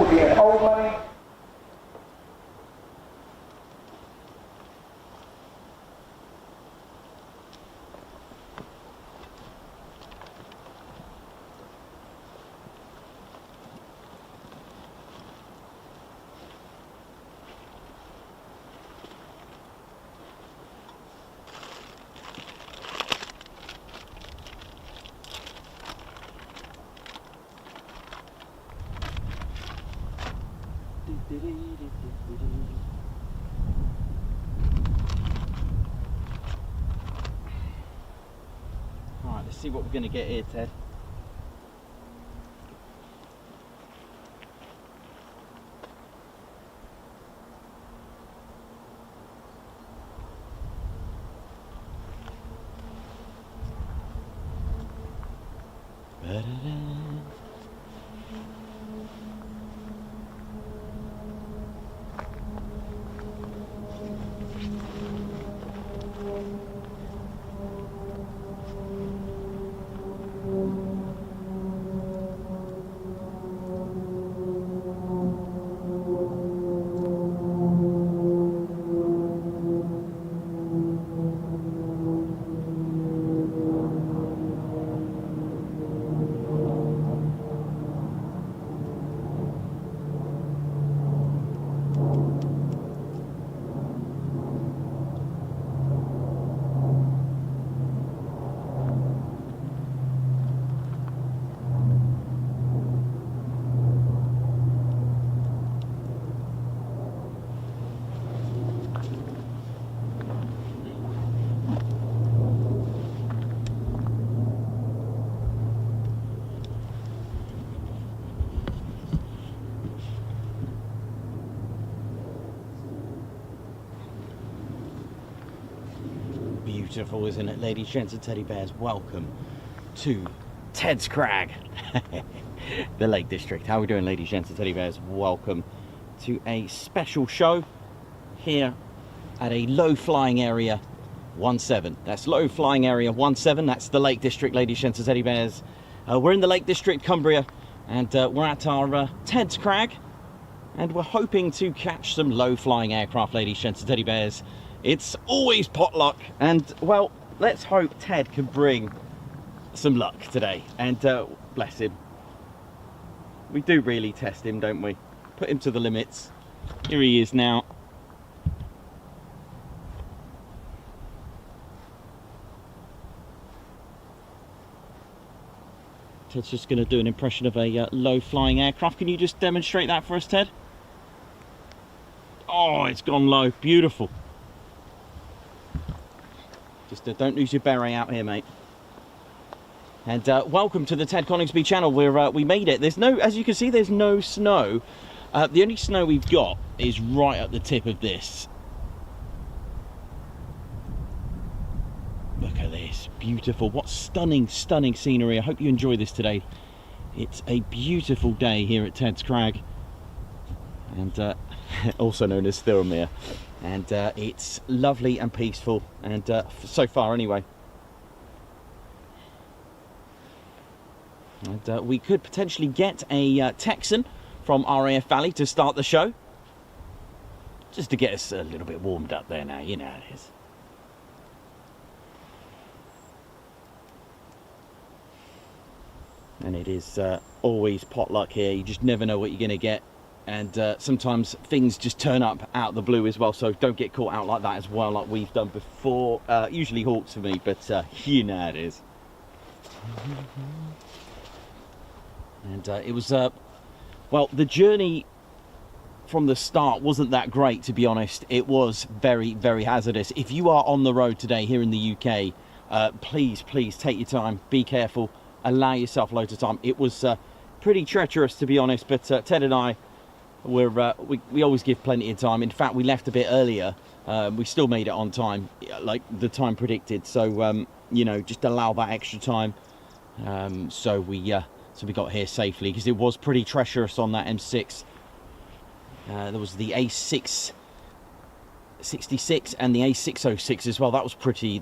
will be an old money. Alright, let's see what we're going to get here, Ted. Beautiful, isn't it, ladies, gents and teddy bears? Welcome to Ted's Crag, the Lake District. How are we doing, ladies, gents and teddy bears? Welcome to a special show here at a low flying area 17. That's low flying area 17. That's the Lake District, ladies, gents and teddy bears. We're in the Lake District, Cumbria, and we're at our Ted's Crag, and we're hoping to catch some low flying aircraft, ladies, gents and teddy bears. It's always potluck, and well, let's hope Ted can bring some luck today. And bless him, we do really test him, don't we? Put him to the limits. Here he is now. Ted's just going to do an impression of a low flying aircraft. Can you just demonstrate that for us, Ted? Oh, it's gone low. Beautiful. Just don't lose your beret out here, mate. And welcome to the Ted Coningsby channel. We made it. There's no, as you can see, there's no snow. The only snow we've got is right at the tip of this. Look at this, beautiful. What stunning, stunning scenery. I hope you enjoy this today. It's a beautiful day here at Ted's Crag, and also known as Thirlmere. And it's lovely and peaceful, and so far anyway. And we could potentially get a Texan from RAF Valley to start the show, just to get us a little bit warmed up there now, you know how it is. And it is always potluck here. You just never know what you're going to get. And sometimes things just turn up out of the blue as well, so don't get caught out like that as well, like we've done before. Usually hawks for me, but you know how it is. And it was, well, the journey from the start wasn't that great, to be honest. It was very, very hazardous. If you are on the road today here in the UK, please take your time, be careful, allow yourself loads of time. It was pretty treacherous, to be honest, but Ted and I, we always give plenty of time. In fact, we left a bit earlier. We still made it on time, like the time predicted. So you know, just allow that extra time. So we got here safely, because it was pretty treacherous on that M6. There was the A666 and the A606 as well. That was pretty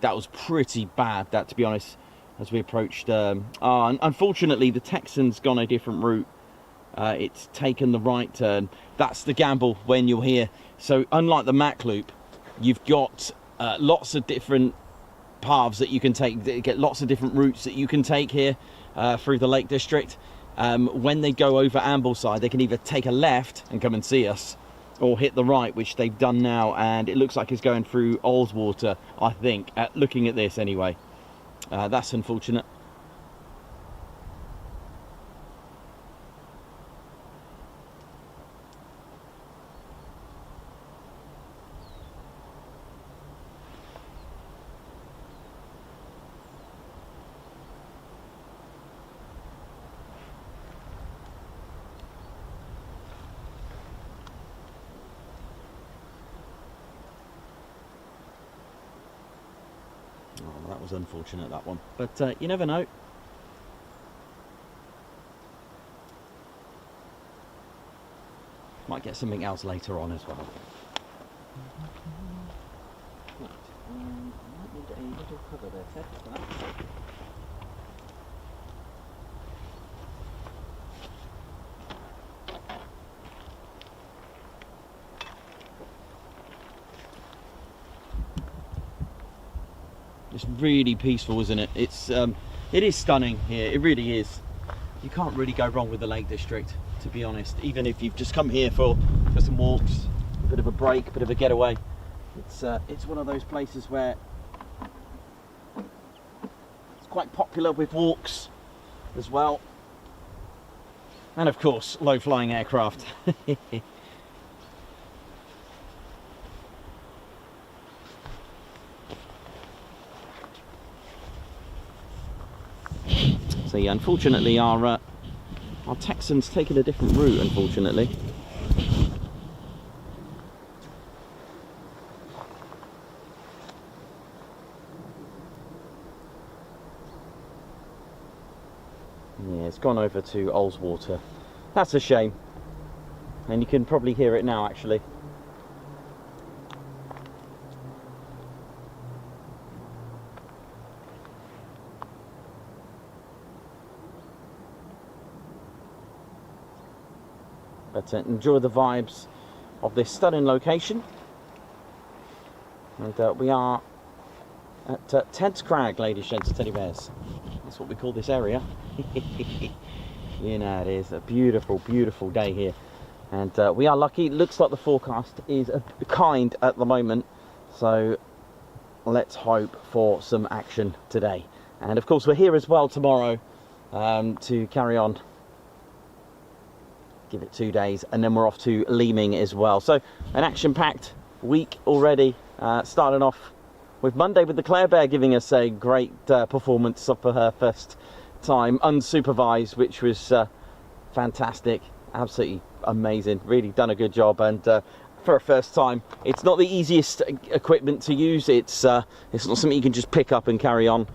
bad, that, to be honest, as we approached. Unfortunately, the Texan's gone a different route. it's taken the right turn. That's the gamble when you're here. So unlike the Mach Loop, you've got lots of different paths that you can take. You get lots of different routes that you can take here through the Lake District. When they go over Ambleside, they can either take a left and come and see us, or hit the right, which they've done now, and it looks like it's going through Ullswater, I think, looking at this anyway. That's unfortunate. Oh, that was unfortunate, that one. But you never know. Might get something else later on as well. Right. Might need a little cover there, Ted, for that. It's really peaceful, isn't it? It is stunning here. It really is. You can't really go wrong with the Lake District, to be honest. Even if you've just come here for some walks, a bit of a break, a bit of a getaway. It's one of those places where it's quite popular with walks as well. And of course, low-flying aircraft. So yeah, unfortunately our Texan's taken a different route, unfortunately. Yeah, it's gone over to Ullswater. That's a shame. And you can probably hear it now, actually. But enjoy the vibes of this stunning location. And we are at Ted's Crag, ladies, gents, and teddy bears. That's what we call this area. You know, it is a beautiful, beautiful day here. And we are lucky. It looks like the forecast is kind at the moment. So let's hope for some action today. And of course, we're here as well tomorrow to carry on. Give it 2 days, and then we're off to Leeming as well. So an action-packed week already, starting off with Monday with the Claire Bear giving us a great performance for her first time unsupervised, which was fantastic, absolutely amazing, really done a good job. And for a first time, it's not the easiest equipment to use. It's not something you can just pick up and carry on.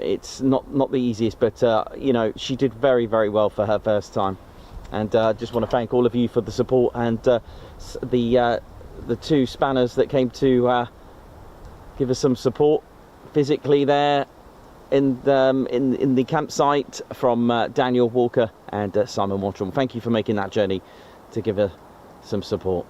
It's not the easiest, but you know, she did very, very well for her first time. And just want to thank all of you for the support, and the 2 spanners that came to give us some support physically there in the campsite, from Daniel Walker and Simon Mottram. Thank you for making that journey to give us some support.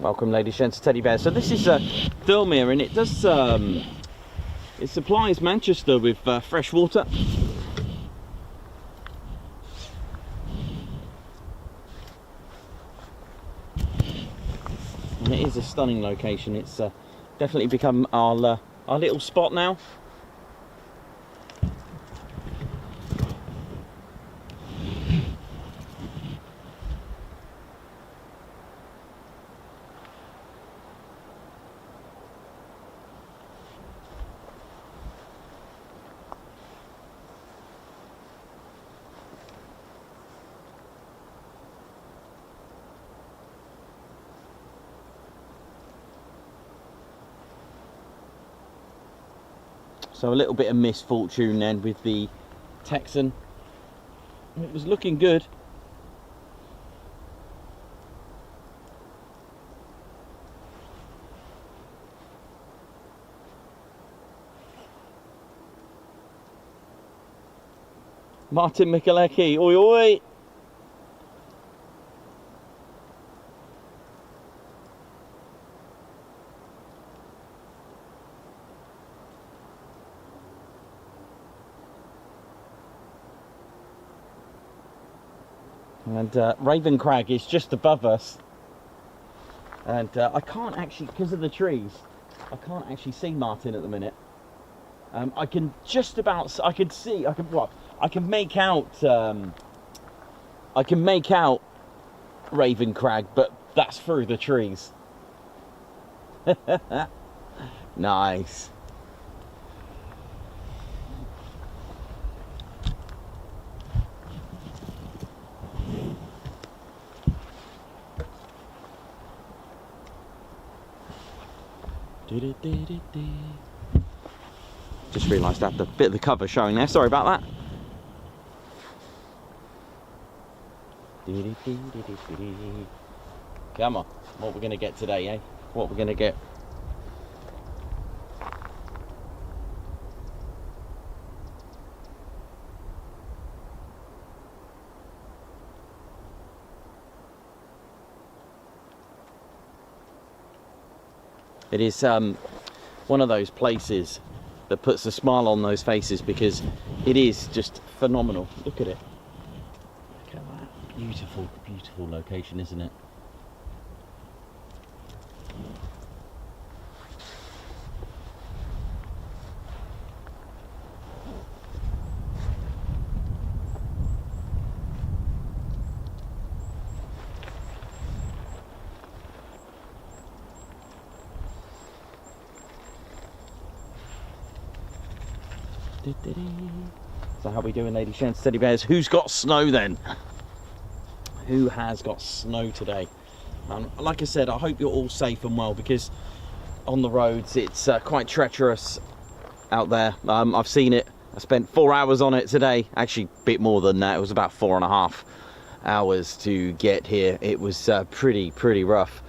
Welcome, ladies, gents, and teddy bears. So this is Thirlmere, and it does it supplies Manchester with fresh water. And it is a stunning location. It's definitely become our little spot now. So a little bit of misfortune then with the Texan. It was looking good. Martin Michaleki, oi oi! And Raven Crag is just above us, and I can't actually, because of the trees, I can't actually see Martin at the minute. I can just about, I can see, I can make out, Raven Crag, but that's through the trees. Nice. Just realised I had a bit of the cover showing there, sorry about that. Come on, what we're going to get today, eh? What we're going to get. It is one of those places that puts a smile on those faces, because it is just phenomenal. Look at it. Look at that. Beautiful, beautiful location, isn't it? So how are we doing, ladies, gents, teddy bears? Who's got snow then? Who has got snow today? Like I said, I hope you're all safe and well, because on the roads it's quite treacherous out there. I've seen it. I spent 4 hours on it today. Actually a bit more than that. It was about 4.5 hours to get here. It was pretty rough.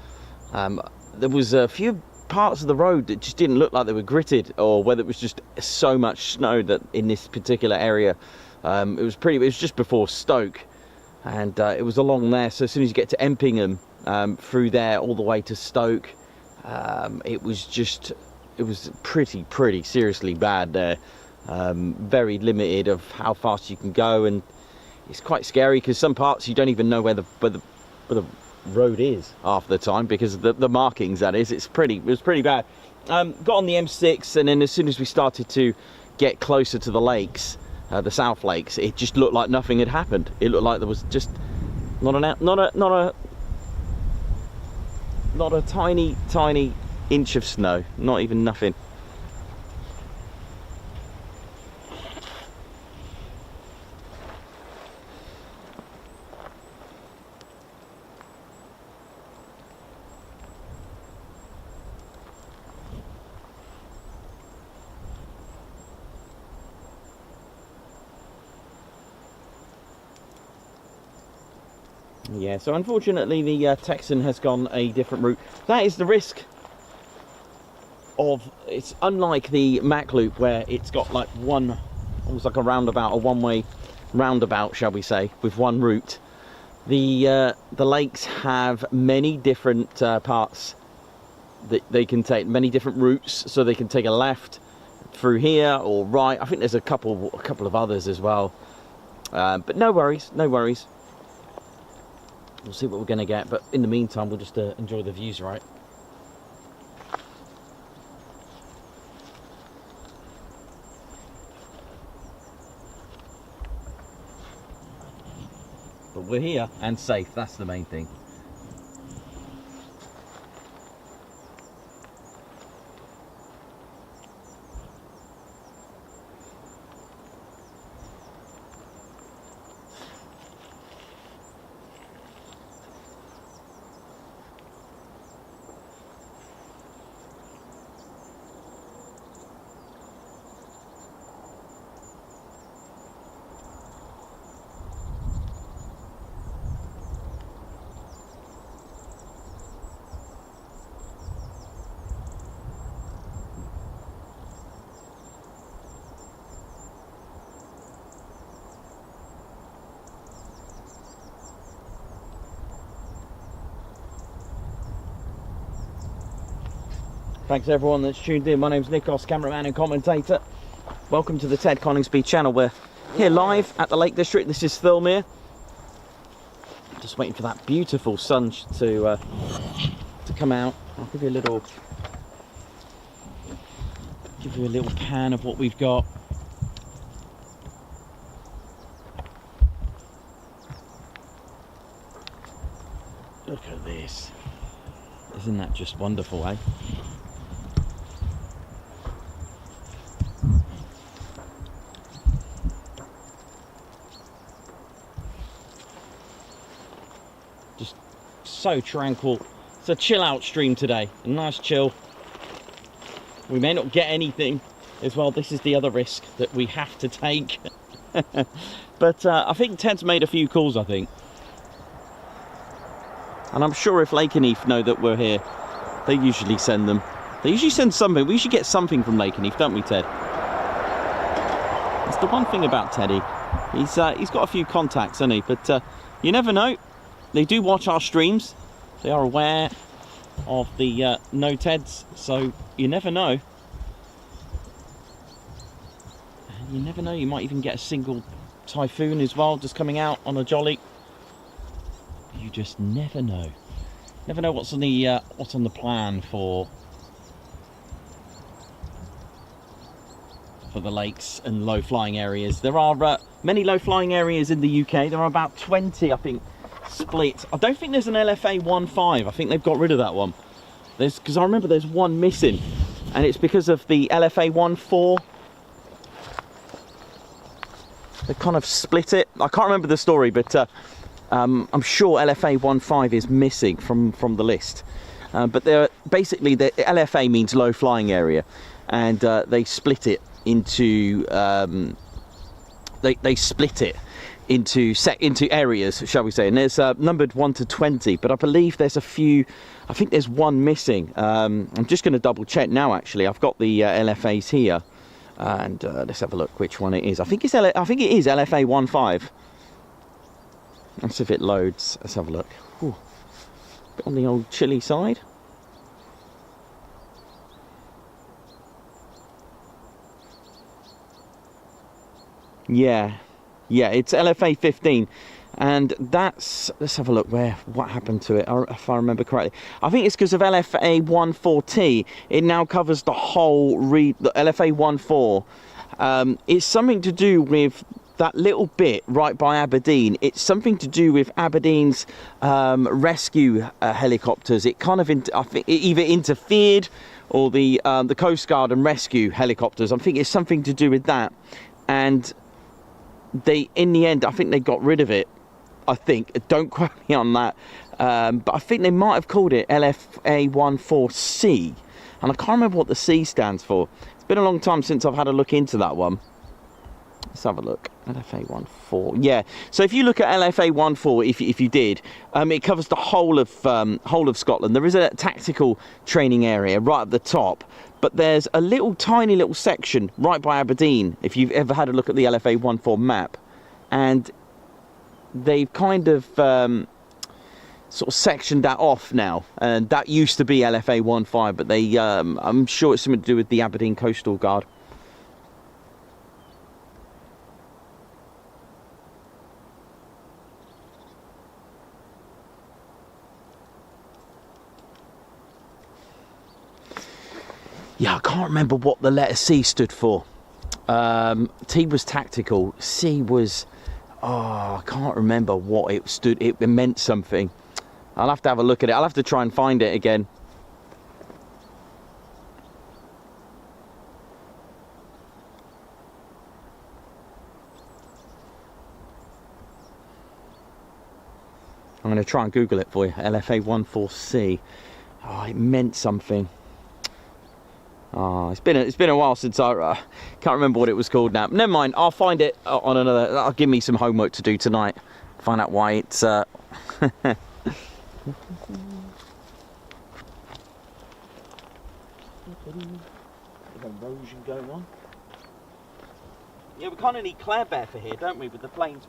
There was a few parts of the road that just didn't look like they were gritted, or whether it was just so much snow that in this particular area, it was just before Stoke, and it was along there. So as soon as you get to Empingham, through there all the way to Stoke, it was pretty seriously bad there. Very limited of how fast you can go, and it's quite scary because some parts you don't even know where the road is half the time, because of the markings, that is. It was pretty bad. Got on the M6, and then as soon as we started to get closer to the lakes, the South Lakes, it just looked like nothing had happened. It looked like there was just not a tiny inch of snow, not even nothing. Yeah, so unfortunately the Texan has gone a different route. That is the risk of, it's unlike the Mach Loop, where it's got like one, almost like a roundabout, a one-way roundabout, shall we say, with one route. The lakes have many different parts that they can take, many different routes, so they can take a left through here or right. I think there's a couple of others as well, but no worries. We'll see what we're going to get, but in the meantime we'll just enjoy the views, right? But we're here and safe, that's the main thing. Thanks everyone that's tuned in. My name's Nikos, cameraman and commentator. Welcome to the Ted Coningsby channel. We're here live at the Lake District. This is Thirlmere. Just waiting for that beautiful sun to come out. I'll give you a little pan of what we've got. Look at this. Isn't that just wonderful, eh? Just so tranquil. It's a chill out stream today. A nice chill. We may not get anything as well. This is the other risk that we have to take. But I think Ted's made a few calls, I think. And I'm sure if Lakenheath know that we're here, they usually send them. They usually send something. We should get something from Lakenheath, don't we, Ted? That's the one thing about Teddy. He's got a few contacts, hasn't he? But you never know. They do watch our streams. They are aware of the no Teds, so you never know. And you never know. You might even get a single Typhoon as well, just coming out on a jolly. You just never know. Never know what's on the plan for the lakes and low flying areas. There are many low flying areas in the UK. There are about 20, I think, split. I don't think there's an LFA15. I think they've got rid of that one. Because I remember there's one missing, and it's because of the LFA14. They kind of split it. I can't remember the story, but I'm sure LFA15 is missing from the list. But they're basically, the LFA means low flying area, and they split it into they split it into areas, shall we say, and there's numbered 1 to 20, but I believe there's a few. I think there's one missing. I'm just going to double check now. Actually, I've got the LFAs here, and let's have a look which one it is. I think it is LFA15. Let's see if it loads. Let's have a look. Ooh, bit on the old chilly side. Yeah, it's LFA15, and that's, let's have a look what happened to it, if I remember correctly. I think it's because of LFA14. It now covers the whole the LFA14. It's something to do with that little bit right by Aberdeen. It's something to do with Aberdeen's rescue helicopters. It kind of, I think, it either interfered, or the Coast Guard and rescue helicopters. I think it's something to do with that, and they, in the end, I think they got rid of it. I think, don't quote me on that, but I think they might have called it LFA14C, and I can't remember what the C stands for. It's been a long time since I've had a look into that one. Let's have a look. LFA14. Yeah. So if you look at LFA14, if you did, it covers the whole of Scotland. There is a tactical training area right at the top, but there's a tiny little section right by Aberdeen. If you've ever had a look at the LFA14 map, and they've kind of sort of sectioned that off now, and that used to be LFA15, but they, I'm sure it's something to do with the Aberdeen Coastal Guard. Yeah, I can't remember what the letter C stood for. T was tactical. C was, I can't remember what it stood. It meant something. I'll have to have a look at it. I'll have to try and find it again. I'm going to try and Google it for you. LFA14C. Oh, it meant something. Oh, it's been a while since I can't remember what it was called now. Never mind, I'll find it on another. That'll give me some homework to do tonight. Find out why it's. Erosion going on. Yeah, we kind of need Claire Bear for here, don't we? With the planes.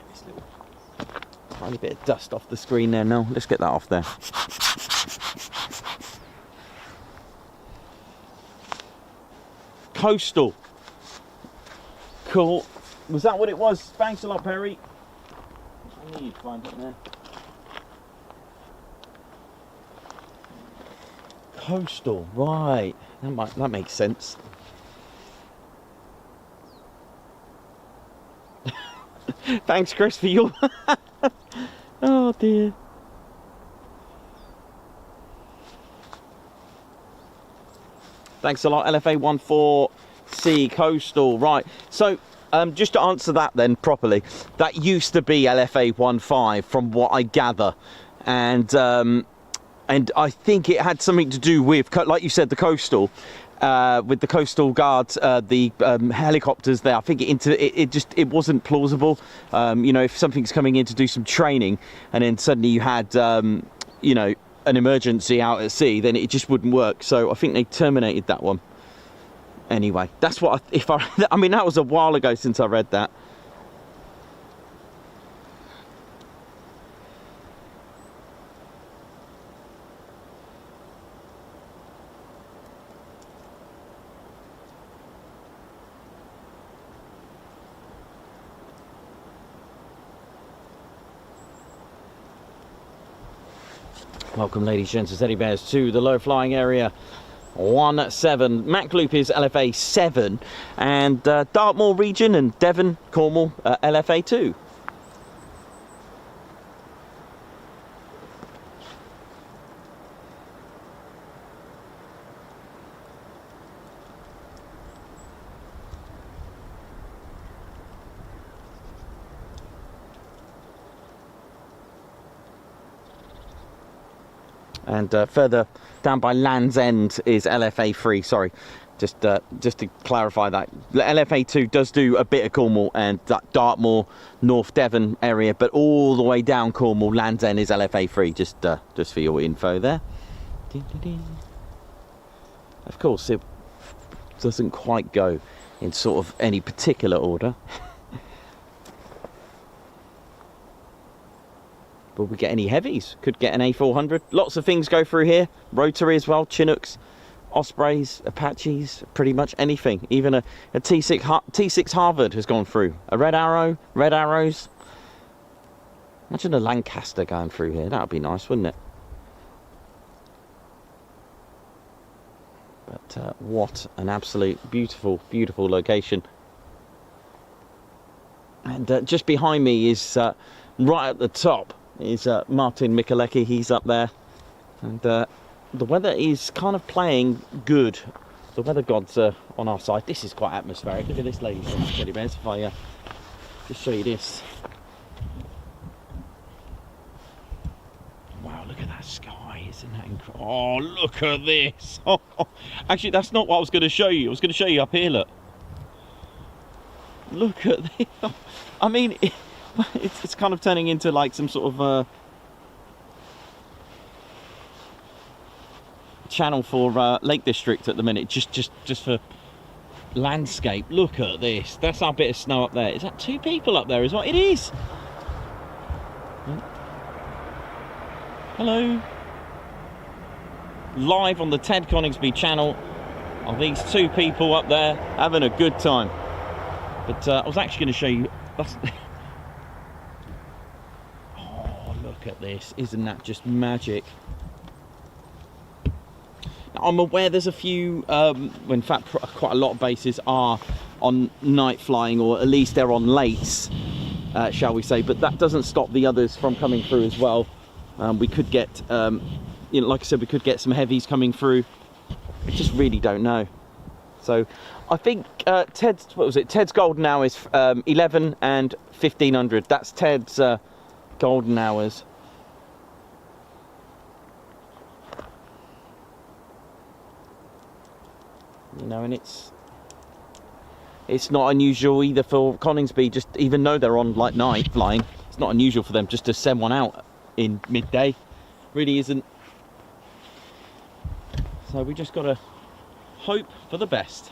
This little tiny bit of dust off the screen there now. Let's get that off there. Coastal. Cool. Was that what it was? Thanks a lot, Perry. I knew you'd find it there. Coastal, right. That makes sense. Thanks, Chris, for your... Oh, dear. Thanks a lot, LFA14C Coastal. Right, so just to answer that then properly, that used to be LFA15 from what I gather. And I think it had something to do with, like you said, the coastal, with the coastal guards, the helicopters there. I think it wasn't plausible. You know, if something's coming in to do some training, and then suddenly you had, you know, an emergency out at sea, then it just wouldn't work. So I think they terminated that one. Anyway, that's what I mean, that was a while ago since I read that. Welcome, ladies, gents, and teddy bears, to the low flying area 17. Mach Loop is LFA7, and Dartmoor region and Devon, Cornwall, LFA2. And further down by Land's End is LFA3. Sorry, just to clarify that. LFA2 does do a bit of Cornwall and that Dartmoor, North Devon area, but all the way down Cornwall, Land's End is LFA3. Just for your info there. Of course, it doesn't quite go in sort of any particular order. Will we get any heavies? Could get an A400. Lots of things go through here. Rotary as well, Chinooks, Ospreys, Apaches, pretty much anything. Even a T6 Harvard has gone through. A Red Arrows. Imagine a Lancaster going through here. That would be nice, wouldn't it? But what an absolute beautiful, beautiful location. And just behind me is, right at the top, is Martin Mikulecki. He's up there, and the weather is kind of playing good. The weather gods are on our side. This is quite atmospheric. Look at this, ladies and teddy bears. If I just show you this. Wow, look at that sky. Isn't that incredible? Oh, look at this. Oh, actually, that's not what I was going to show you. I was going to show you up here, look. Look at this. I mean, it's kind of turning into like some sort of channel for Lake District at the minute, just for landscape. Look at this. That's our bit of snow up there. Is that 2 people up there as well? It is. Hello. Live on the Ted Coningsby channel are these 2 people up there having a good time. But I was actually going to show you. Oh, look at this. Isn't that just magic? Now, I'm aware there's a few, in fact quite a lot of bases are on night flying, or at least they're on lates, shall we say, but that doesn't stop the others from coming through as well. We could get, you know, like I said, we could get some heavies coming through. I just really don't know. So I think Ted's golden hour is 11 and 1500. That's Ted's golden hours. You know, and it's not unusual either for Coningsby, just even though they're on like night flying, it's not unusual for them just to send one out in midday. Really isn't. So we just got to hope for the best.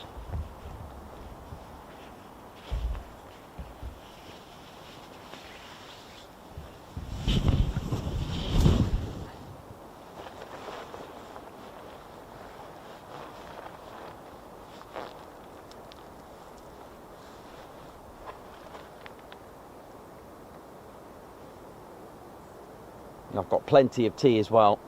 And I've got plenty of tea as well.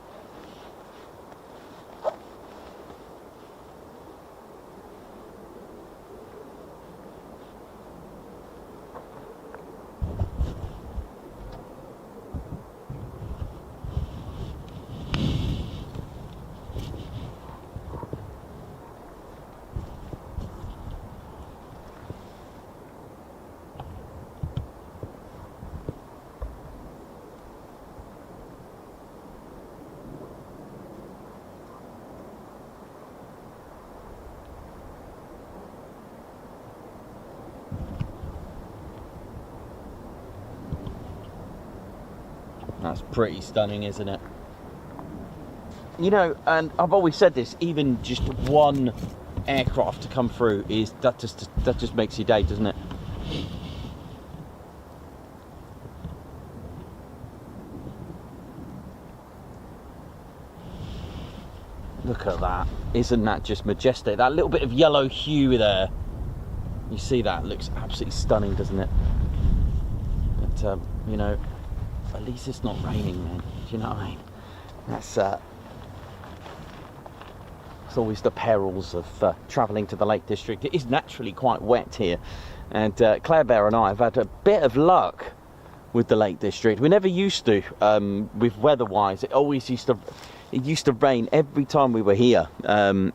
That's pretty stunning, isn't it? You know, and I've always said this, even just one aircraft to come through that just makes your day, doesn't it? Look at that. Isn't that just majestic? That little bit of yellow hue there. You see that? It looks absolutely stunning, doesn't it? But, you know, at least it's not raining, man. Do you know what I mean? That's it's always the perils of travelling to the Lake District. It is naturally quite wet here. And Claire Bear and I have had a bit of luck with the Lake District. We never used to, with weather-wise. It always used to rain every time we were here. And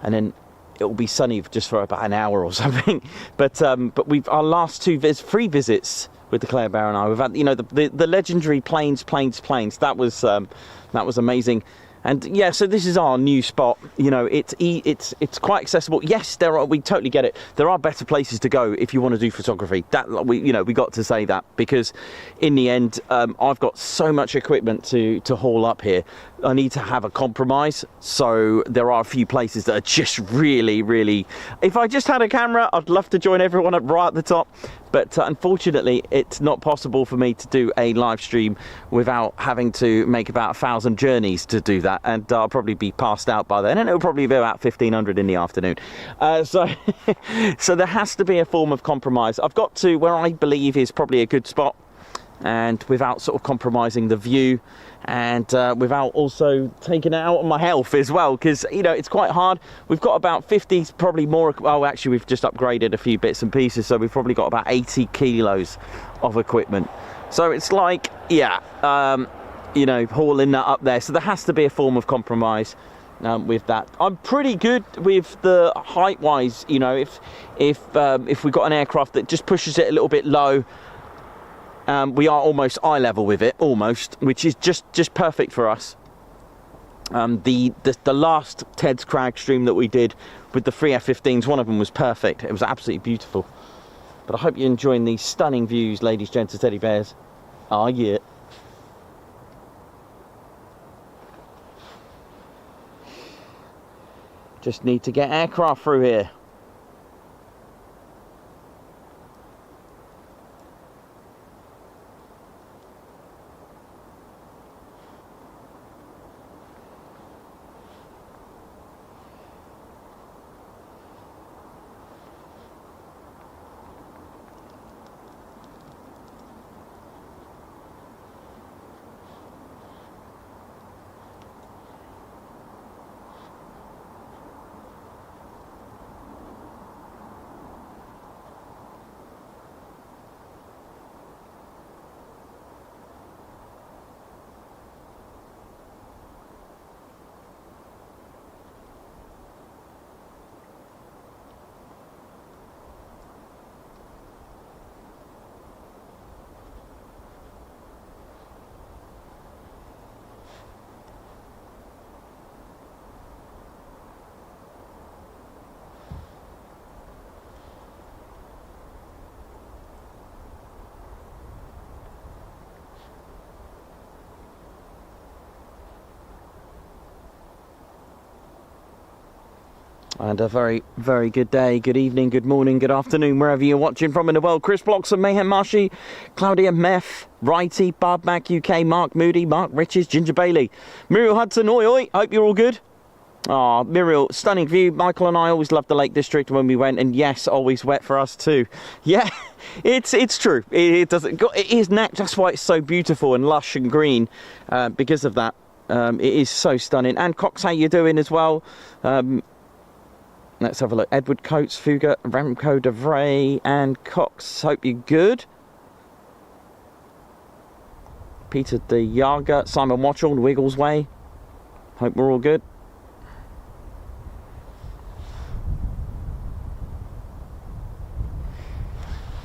then it'll be sunny just for about an hour or something. But our last three visits with the Claire Bear and I, we've had, you know, the legendary planes. That was amazing. And yeah, so this is our new spot. You know, it's quite accessible. Yes, we totally get it. There are better places to go if you want to do photography. That we got to say that, because in the end, I've got so much equipment to haul up here. I need to have a compromise. So there are a few places that are just really, really. If I just had a camera, I'd love to join everyone up right at the top. But unfortunately, it's not possible for me to do a live stream without having to make about 1,000 journeys to do that. And I'll probably be passed out by then, and it'll probably be about 1,500 in the afternoon. So there has to be a form of compromise. I've got to where I believe is probably a good spot, and without sort of compromising the view, and without also taking it out on my health as well, because, you know, it's quite hard. We've got about 50, probably more. Oh, actually, we've just upgraded a few bits and pieces, so we've probably got about 80 kilos of equipment. So it's like, yeah, you know, hauling that up there. So there has to be a form of compromise with that. I'm pretty good with the height-wise. You know, if we've got an aircraft that just pushes it a little bit low, we are almost eye level with it, which is just perfect for us. The last Ted's Crag stream that we did with the 3 F-15s, one of them was perfect. It was absolutely beautiful. But I hope you're enjoying these stunning views, ladies, gents, and teddy bears. Oh yeah. Just need to get aircraft through here. And a very, very good day, good evening, good morning, good afternoon, wherever you're watching from in the world. Chris Bloxham, Mayhem Marshy, Claudia Meth, Righty, Bob Mac UK, Mark Moody, Mark Riches, Ginger Bailey, Muriel Hudson, oi oi, hope you're all good. Ah, Muriel, stunning view. Michael and I always loved the Lake District when we went, and yes, always wet for us too. Yeah, it's true. It is that's why it's so beautiful and lush and green, because of that. It is so stunning. And Cox, how you doing as well? Let's have a look. Edward Coates, Fugger, Remco de Vray, and Cox. Hope you're good. Peter de Jager, Simon Watchell, Wiggles Way. Hope we're all good.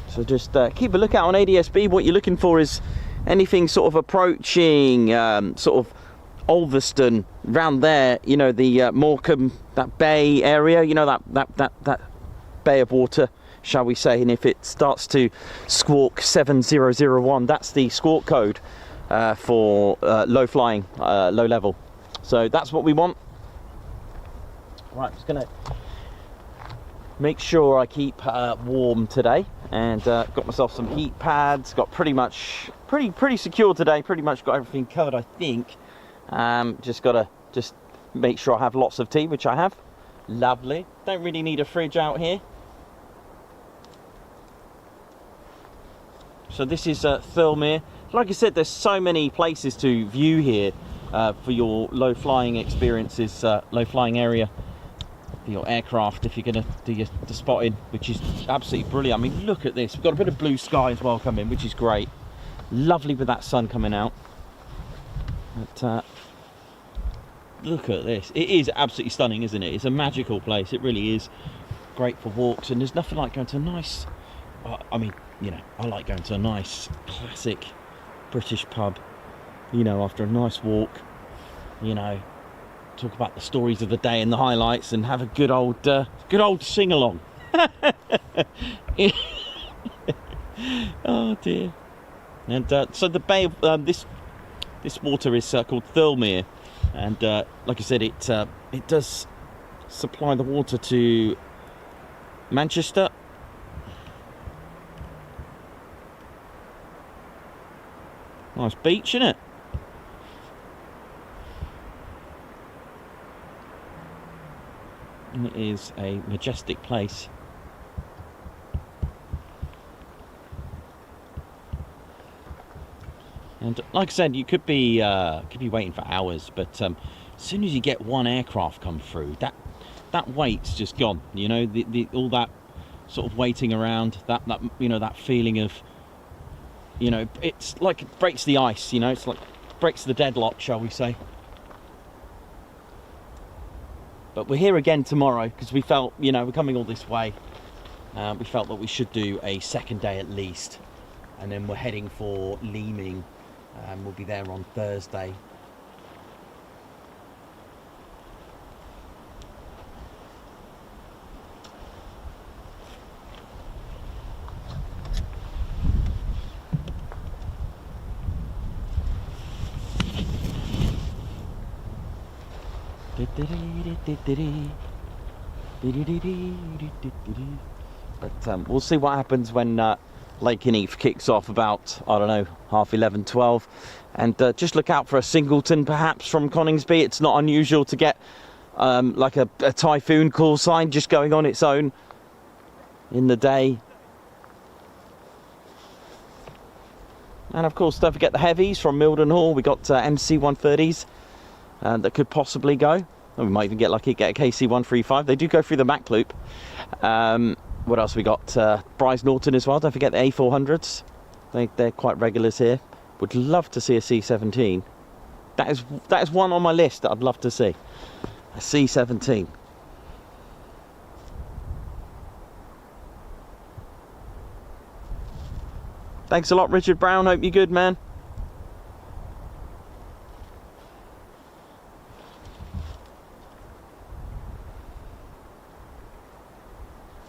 So just keep a lookout on ADSB. What you're looking for is anything sort of approaching sort of Ulverston, round there, you know, the Morecambe, that bay area, you know, that bay of water, shall we say. And if it starts to squawk 7001, that's the squawk code for low flying, low level. So that's what we want. Right, just gonna make sure I keep warm today, and got myself some heat pads. Got pretty secure today. Pretty much got everything covered, I think. Just gotta make sure I have lots of tea, which I have. Lovely. Don't really need a fridge out here. So this is Thirlmere. Like I said, there's so many places to view here for your low flying experiences, low flying area for your aircraft if you're gonna do the spotting, which is absolutely brilliant. I mean, look at this. We've got a bit of blue sky as well coming, which is great. Lovely with that sun coming out. But look at this. It is absolutely stunning, isn't it? It's a magical place. It really is. Great for walks, and there's nothing like going to a nice, I mean, you know, I like going to a nice classic British pub, you know, after a nice walk, you know, talk about the stories of the day and the highlights, and have a good old sing along. Oh dear. And so the bay of this water is called Thirlmere, and like I said, it does supply the water to Manchester. Nice beach, isn't it? And it is a majestic place. And like I said, you could be waiting for hours, but as soon as you get one aircraft come through, that wait's just gone. You know, all that sort of waiting around, that you know, that feeling of, you know, it's like it breaks the ice. You know, it's like breaks the deadlock, shall we say? But we're here again tomorrow because we felt, you know, we're coming all this way. We felt that we should do a second day at least, and then we're heading for Leeming. We'll be there on Thursday. But we'll see what happens when Lakenheath kicks off about, I don't know, 11:30, 12, and just look out for a singleton perhaps from Coningsby. It's not unusual to get like a Typhoon call sign just going on its own in the day. And of course, don't forget the heavies from Mildenhall. We got MC-130s that could possibly go. We might even get lucky, get a KC-135. They do go through the Mach Loop. What else we got? Bryce Norton as well. Don't forget the A400s. They're quite regulars here. Would love to see a C-17. That is one on my list that I'd love to see. A C-17. Thanks a lot, Richard Brown. Hope you're good, man.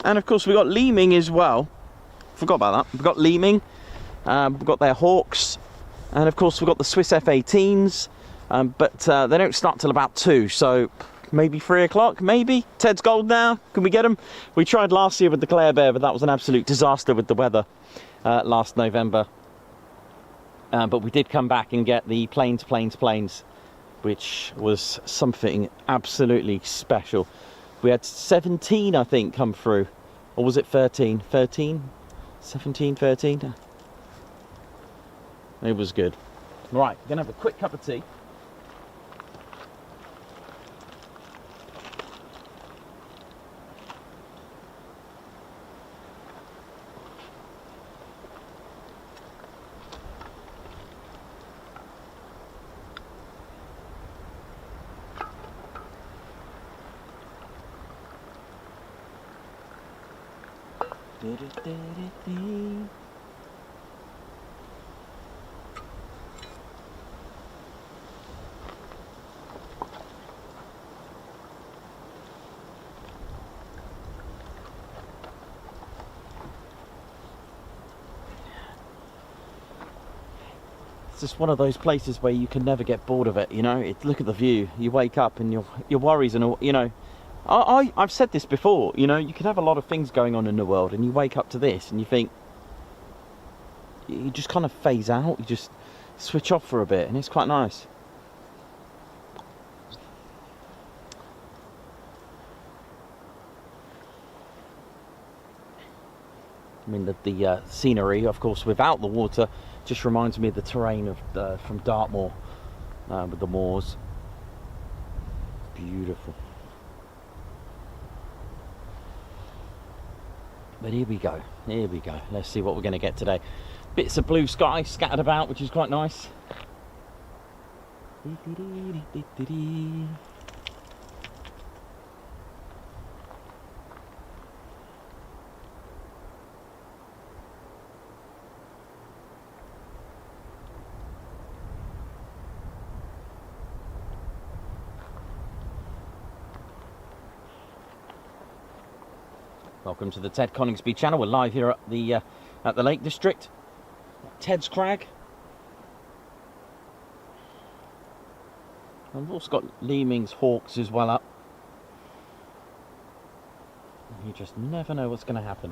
And of course, we've got Leeming as well. Forgot about that. We've got Leeming. We've got their Hawks. And of course, we've got the Swiss F-18s. But they don't start till about 2. So maybe 3 o'clock, maybe. Ted's gold now. Can we get him? We tried last year with the Clare Bear, but that was an absolute disaster with the weather last November. But we did come back and get the planes, which was something absolutely special. We had 17, I think, come through. Or was it 13? 13? 17, 13? It was good. Right, gonna have a quick cup of tea. It's just one of those places where you can never get bored of it, you know. Look at the view. You wake up and your worries and all, you know. I've said this before, you know, you could have a lot of things going on in the world and you wake up to this and you think, you just kind of phase out, you just switch off for a bit, and it's quite nice. I mean, the scenery, of course, without the water, just reminds me of the terrain of from Dartmoor with the moors. Beautiful. But here we go. Here we go. Let's see what we're going to get today. Bits of blue sky scattered about, which is quite nice. Welcome to the Ted Coningsby channel. We're live here at the Lake District, Ted's Crag. And we've also got lemmings, hawks as well up. You just never know what's going to happen.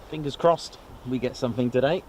Fingers crossed we get something today.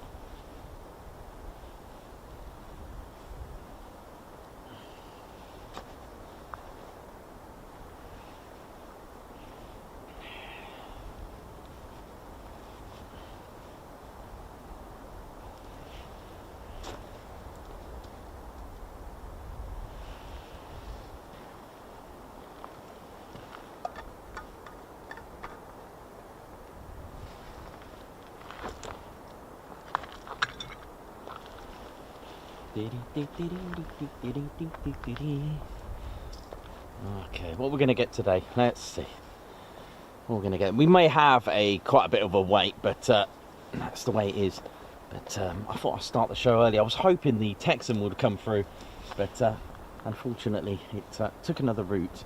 Okay, what we're going to get today, let's see what we're going to get. We may have quite a bit of a wait, but that's the way it is. But I thought I'd start the show early. I was hoping the Texan would come through, but unfortunately it took another route.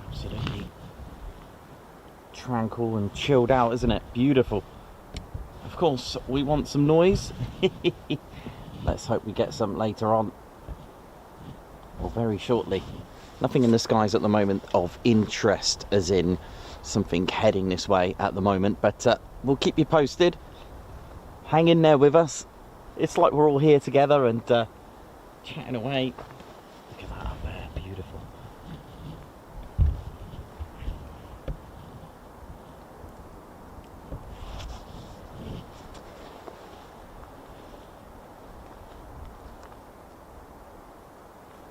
Absolutely tranquil and chilled out, isn't it? Beautiful. Of course, we want some noise. Let's hope we get some later on, or very shortly. Nothing in the skies at the moment of interest, as in something heading this way at the moment, but we'll keep you posted. Hang in there with us. It's like we're all here together and chatting away. Look at that up there, beautiful.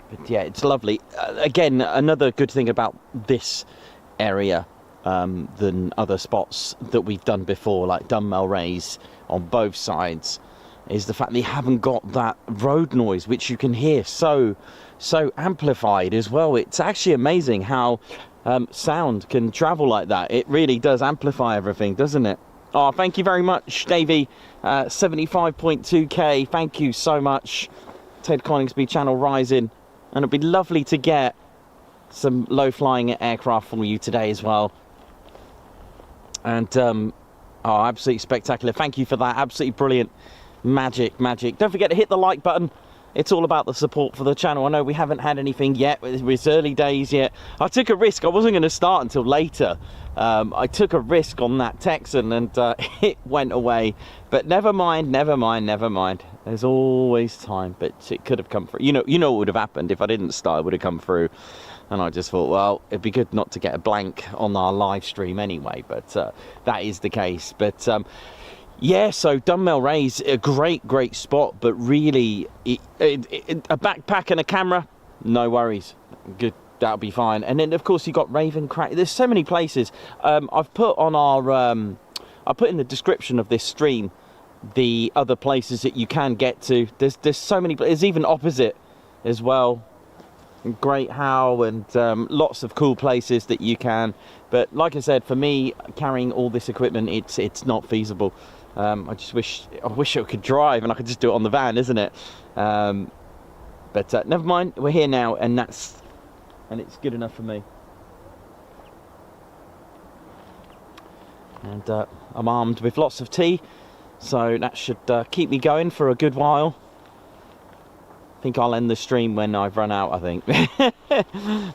But yeah, it's lovely. Again, another good thing about this area than other spots that we've done before, like Dunmel Rays on both sides, is the fact that you haven't got that road noise, which you can hear so amplified as well. It's actually amazing how sound can travel like that. It really does amplify everything, doesn't it? Oh, thank you very much, Davey. 75.2k, thank you so much. Ted Coningsby channel rising, and it'd be lovely to get some low-flying aircraft from you today as well. And oh, absolutely spectacular. Thank you for that. Absolutely brilliant. Magic. Don't forget to hit the like button. It's all about the support for the channel. I know we haven't had anything yet. It's early days yet. I took a risk. I wasn't going to start until later. I took a risk on that Texan and it went away. But never mind. There's always time. But it could have come through. You know what would have happened if I didn't start. It would have come through. And I just thought, well, it'd be good not to get a blank on our live stream anyway. But that is the case. But yeah, so Dunmel Rays, a great spot, but really a backpack and a camera, no worries, good, that'll be fine. And then of course you got Raven, Crag. There's so many places. I've put on our I put in the description of this stream the other places that you can get to. There's so many. There's even opposite as well, Great Howe, and lots of cool places that you can. But like I said, for me, carrying all this equipment, it's not feasible. I wish I could drive and I could just do it on the van, isn't it? But never mind, we're here now, and it's good enough for me. And I'm armed with lots of tea, so that should keep me going for a good while. I think I'll end the stream when I've run out, I think.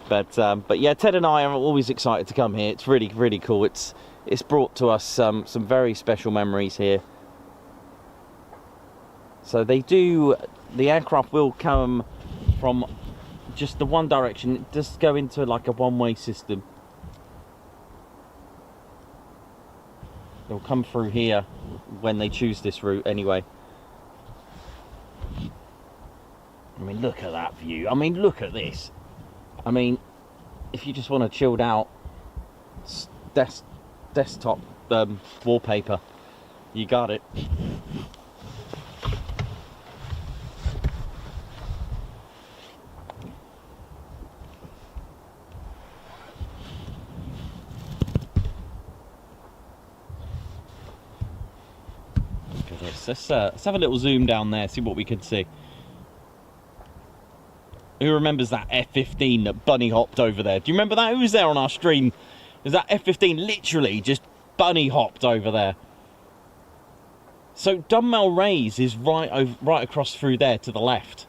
But yeah, Ted and I are always excited to come here. It's really cool. It's brought to us some very special memories here. So the aircraft will come from just the one direction. It does go into like a one-way system. They'll come through here when they choose this route anyway. I mean, look at that view. I mean, look at this. I mean, if you just want a chilled out desktop wallpaper, you got it. Let's have a little zoom down there, see what we can see. Who remembers that F-15 that bunny hopped over there? Do you remember that? Who was there on our stream? Is that F-15 literally just bunny hopped over there? So Dunmel Raise is right across through there to the left.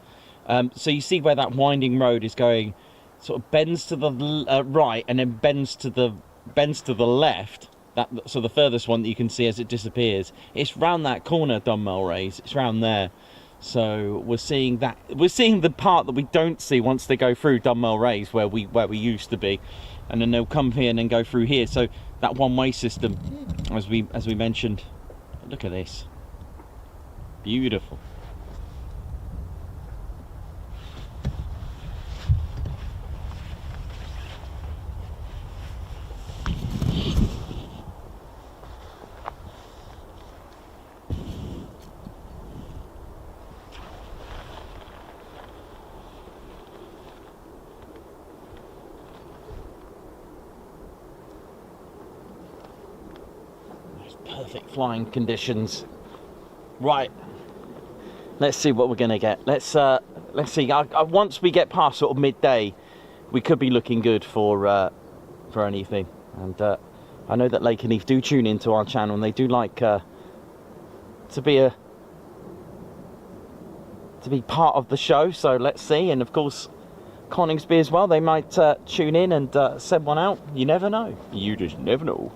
So you see where that winding road is going, sort of bends to the right and then bends to the left. So the furthest one that you can see as it disappears, it's round that corner, Dunmel Raise. It's round there. So we're seeing that. We're seeing the part that we don't see once they go through Dunmel Raise, where we used to be, and then they'll come here and then go through here. So that one-way system, as we mentioned. Look at this, beautiful. Perfect flying conditions. Right, let's see what we're gonna get. Let's see. Once we get past sort of midday, we could be looking good for anything. And I know that Lakenheath do tune into our channel, and they do like to be part of the show. So let's see. And of course, Coningsby as well. They might tune in and send one out. You never know. You just never know.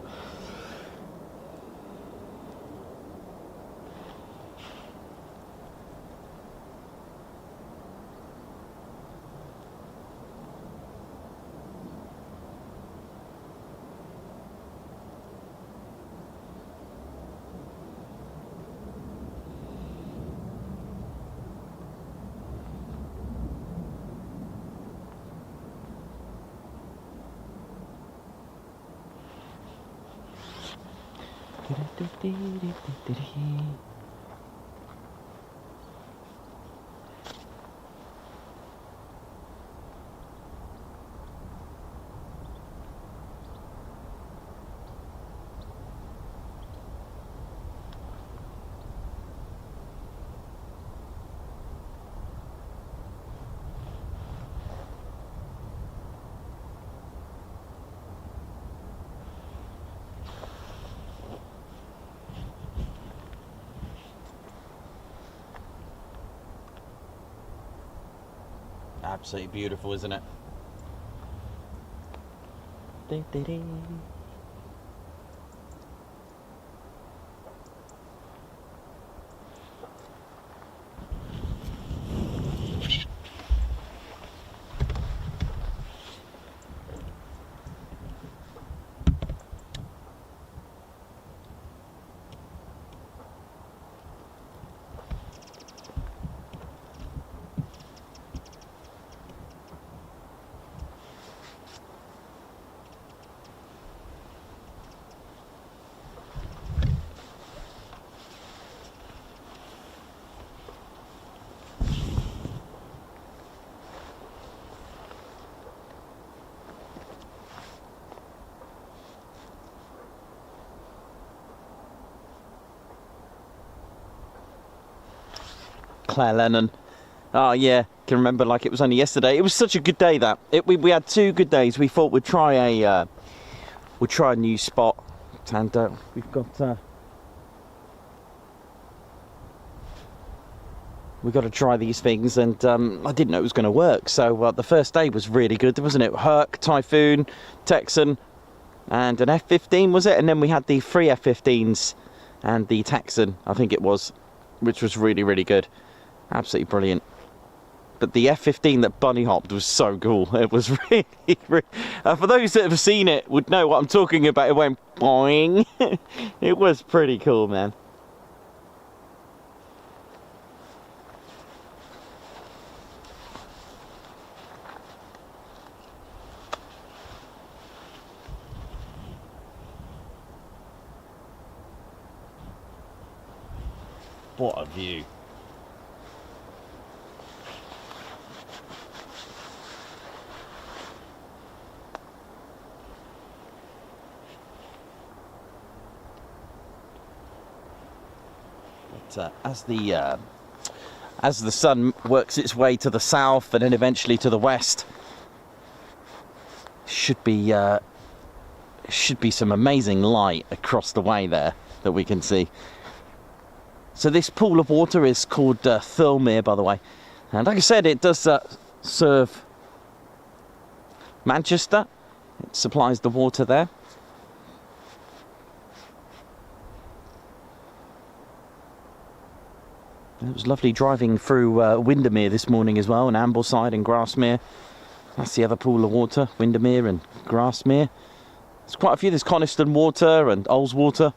Absolutely beautiful, isn't it? Claire Lennon. Oh yeah, can remember like it was only yesterday. It was such a good day that we had 2 good days. We thought we'd try a new spot, and we've got to try these things, and I didn't know it was going to work. So the first day was really good, wasn't it? Herc, Typhoon, Texan, and an F-15 was it? And then we had the 3 F-15s and the Texan, I think it was, which was really, really good. Absolutely brilliant. But the F-15 that bunny hopped was so cool. It was really, really for those that have seen it would know what I'm talking about. It went boing. It was pretty cool, man. What a view. But as the sun works its way to the south and then eventually to the west, should be some amazing light across the way there that we can see. So this pool of water is called Thirlmere, by the way, and like I said, it does serve Manchester. It supplies the water there. It was lovely driving through Windermere this morning as well, and Ambleside and Grasmere. That's the other pool of water, Windermere and Grasmere. There's quite a few. There's Coniston Water and Ullswater.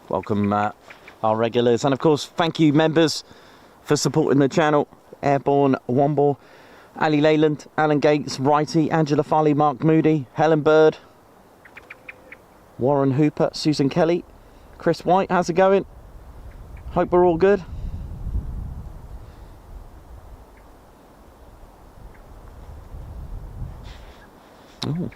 Welcome our regulars, and of course thank you members for supporting the channel. Airborne, Womble, Ali Leyland, Alan Gates, Righty, Angela Farley, Mark Moody, Helen Bird, Warren Hooper, Susan Kelly, Chris White. How's it going? Hope we're all good. Ooh.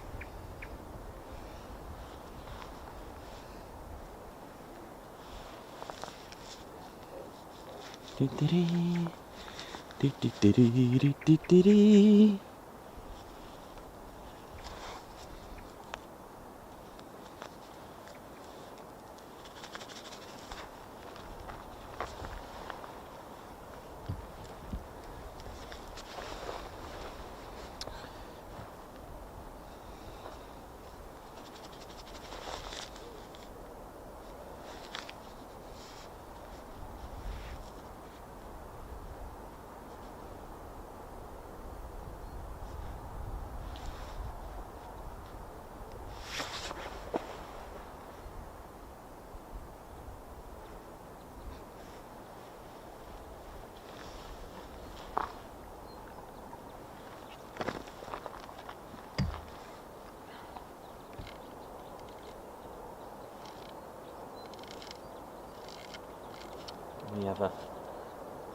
We have a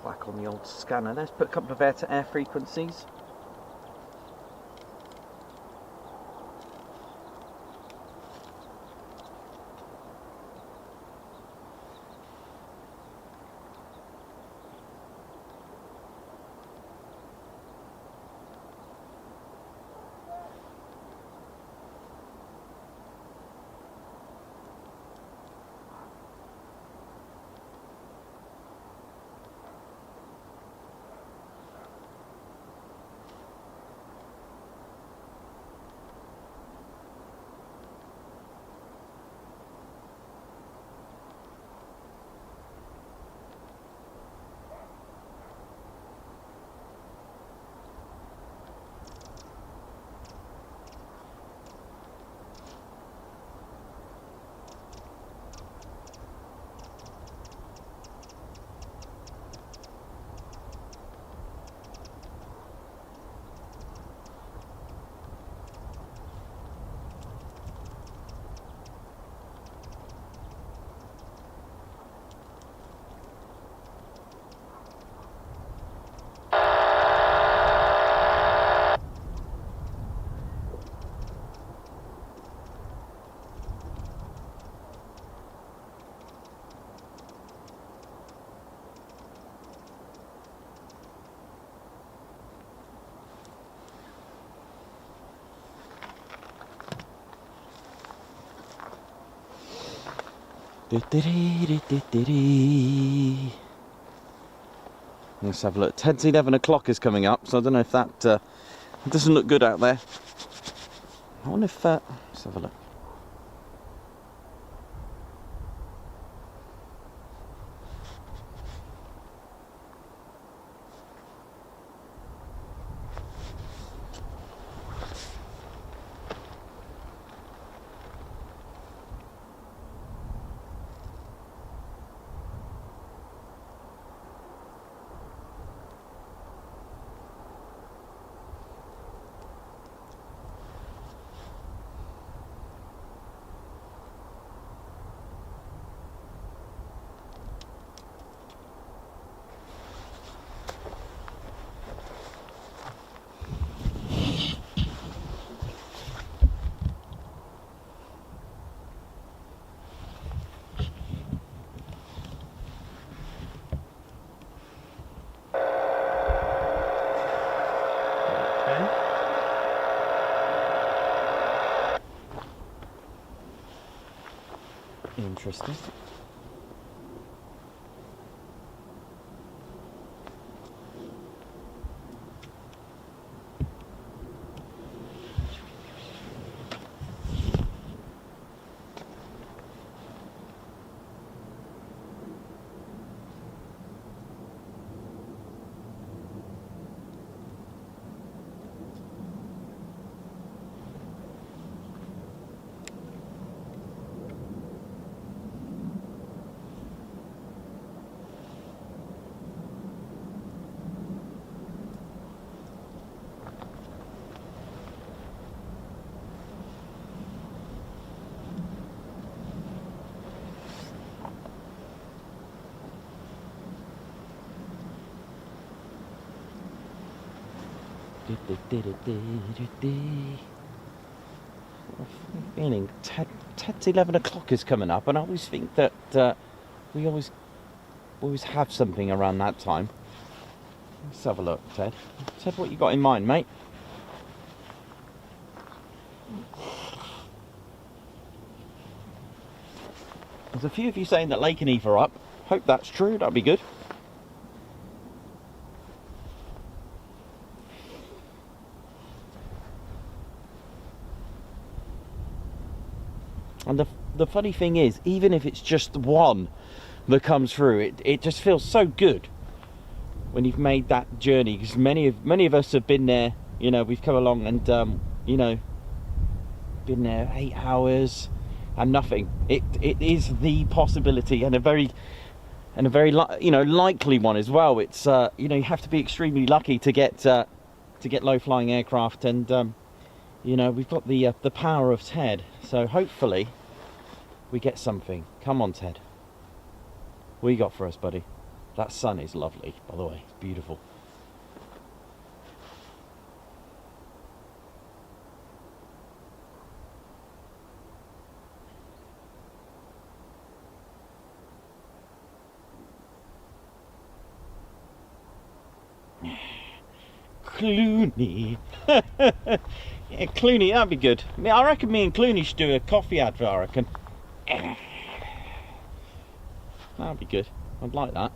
whack on the old scanner. Let's put a couple of air-to-air frequencies. Let's have a look. Ted's 11 o'clock is coming up, so I don't know if that it doesn't look good out there. I wonder if let's have a look. Interesting. Feeling Ted's 11 o'clock is coming up, and I always think that we always have something around that time. Let's have a look, Ted. Ted, what you got in mind, mate? There's a few of you saying that Lakenheath are up. Hope that's true, that'd be good. And the funny thing is, even if it's just one that comes through, it just feels so good when you've made that journey, because many of us have been there. You know, we've come along and you know, been there 8 hours and nothing. It is the possibility, and a very you know, likely one as well. It's you know, you have to be extremely lucky to get low flying aircraft, and you know, we've got the power of Ted, so hopefully we get something. Come on, Ted. What you got for us, buddy? That sun is lovely, by the way. It's beautiful. Clooney. Yeah, Clooney, that'd be good. I reckon me and Clooney should do a coffee advert, I reckon. That'd be good. I'd like that.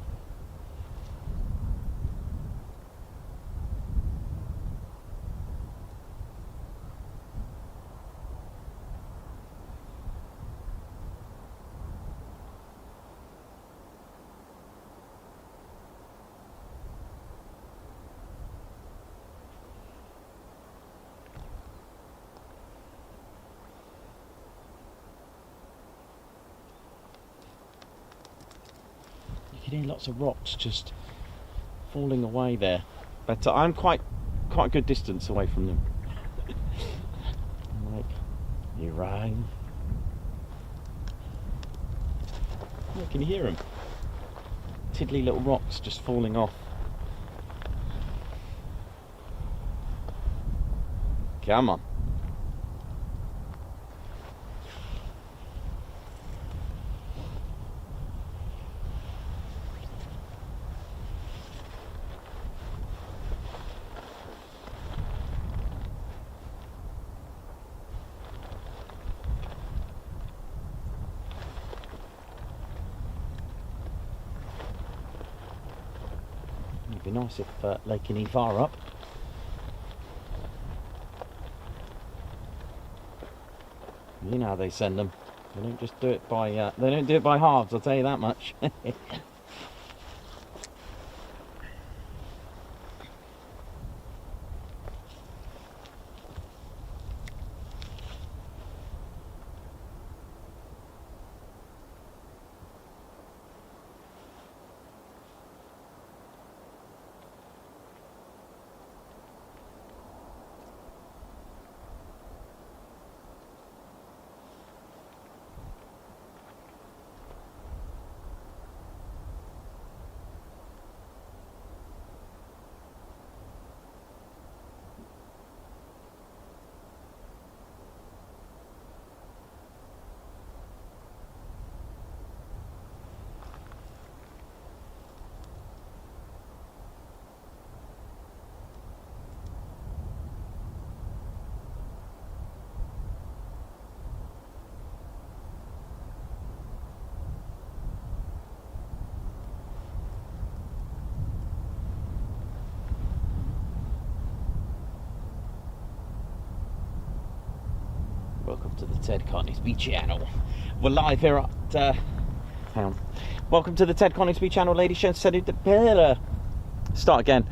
You can hear lots of rocks just falling away there, but I'm quite a good distance away from them. Like, you rang. Oh, can you hear them? Tiddly little rocks just falling off. Come on. It'd be nice if Lakenheath are up. You know how they send them. They don't just do it by they don't do it by halves, I'll tell you that much. Welcome to the Ted Coningsby channel. We're live here at hang on. Welcome to the Ted Coningsby channel, ladies and gentlemen. Start again.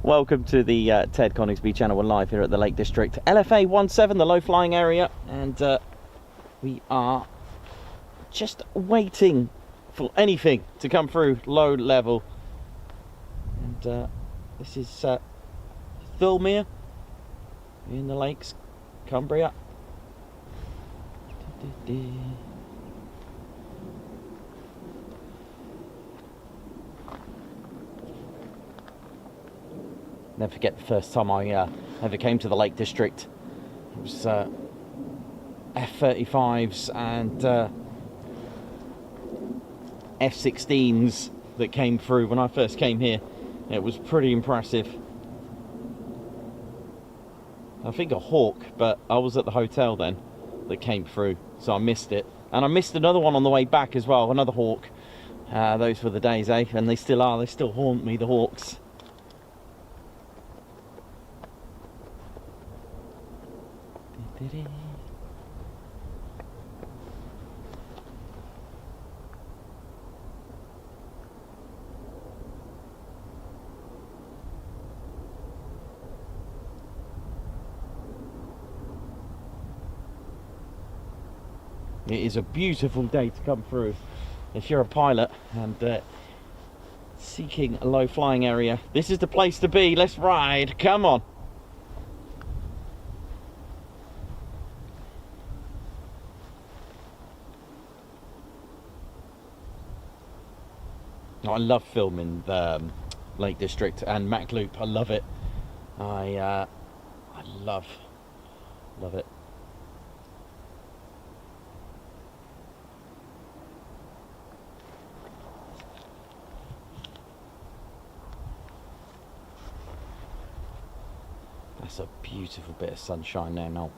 Welcome to the Ted Coningsby channel. We're live here at the Lake District, LFA17, the low flying area, and we are just waiting for anything to come through low level. And this is Thulmere in the lakes, Cumbria. Never forget the first time I ever came to the Lake District. It was F-35s and F-16s that came through when I first came here. It was pretty impressive. I think a Hawk, but I was at the hotel then that came through, so I missed it. And I missed another one on the way back as well, another Hawk. Those were the days, eh? And they still are, they still haunt me, the Hawks. It is a beautiful day to come through if you're a pilot and seeking a low flying area. This is the place to be. Let's ride. Come on. I love filming the Lake District and Mach Loop. I love it. I love it. That's a beautiful bit of sunshine there now.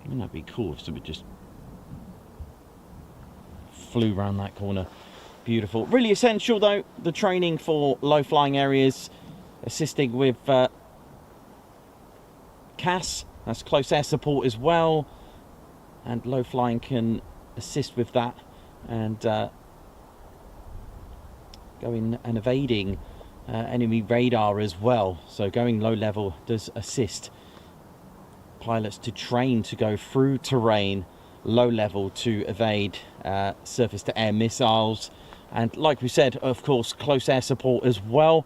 Wouldn't that be cool if somebody just flew around that corner? Beautiful. Really essential though, the training for low flying areas, assisting with CAS, that's close air support as well, and low flying can assist with that, and going and evading enemy radar as well. So going low level does assist pilots to train to go through terrain low level to evade surface to air missiles, and like we said, of course, close air support as well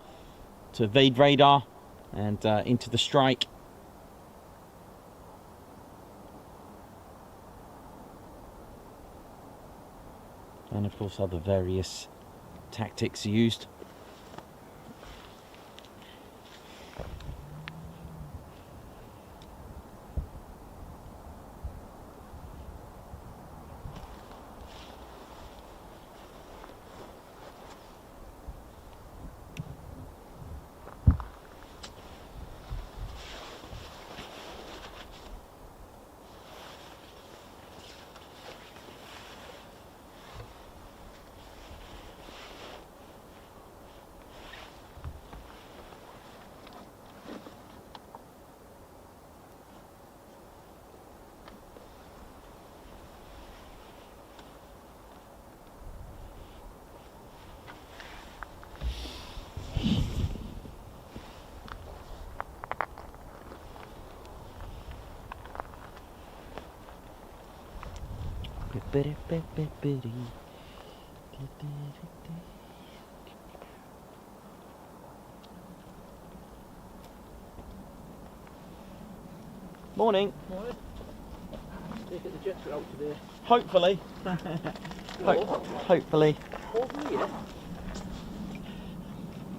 to evade radar and into the strike. And of course other various tactics used. Morning. Morning. Take it, the jets are out today. Hopefully. Hopefully. Over here.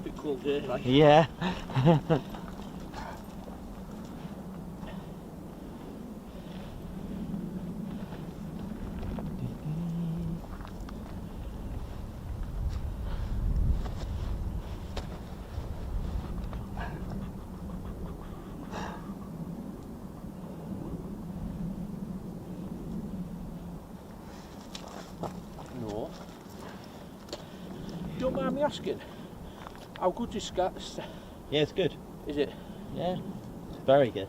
Bit cold day, like. Yeah. No. Don't mind me asking, how good is Scots? Yeah, it's good. Is it? Yeah, it's very good.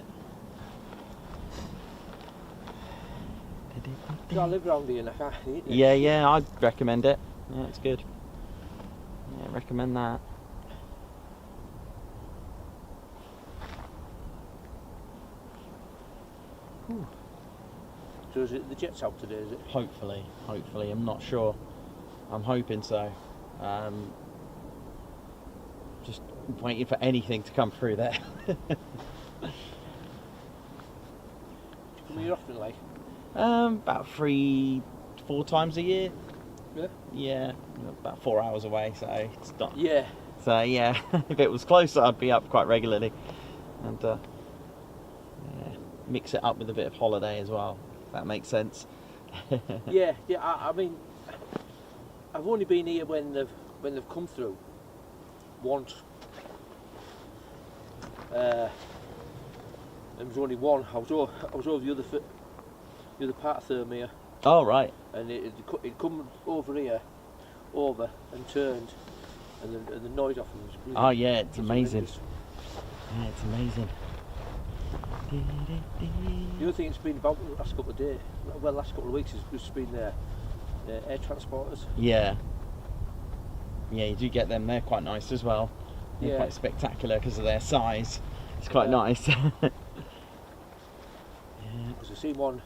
I live round here and I can't eat it. Yeah, I'd recommend it. Yeah, it's good. Yeah, recommend that. Whew. So is it the jet's out today, is it? Hopefully, I'm not sure. I'm hoping so. Just waiting for anything to come through there. Do you come here often, like? About 3-4 times a year. Yeah? Yeah, about 4 hours away, so it's not. Yeah. So yeah, if it was closer, I'd be up quite regularly, and yeah, mix it up with a bit of holiday as well. If that makes sense. Yeah. I mean, I've only been here when they've come through once. There was only one. I was over the other part of Thermere. Oh right. And it come over here, and turned, and the noise off them was brilliant. Oh yeah, it's amazing. Horrendous. Yeah, it's amazing. The other thing it's been about the last couple of days, well, last couple of weeks, has just been air transporters. Yeah. Yeah, you do get them. They're quite nice as well. They're Yeah. quite spectacular because of their size. It's quite nice. Yeah. Because I seen one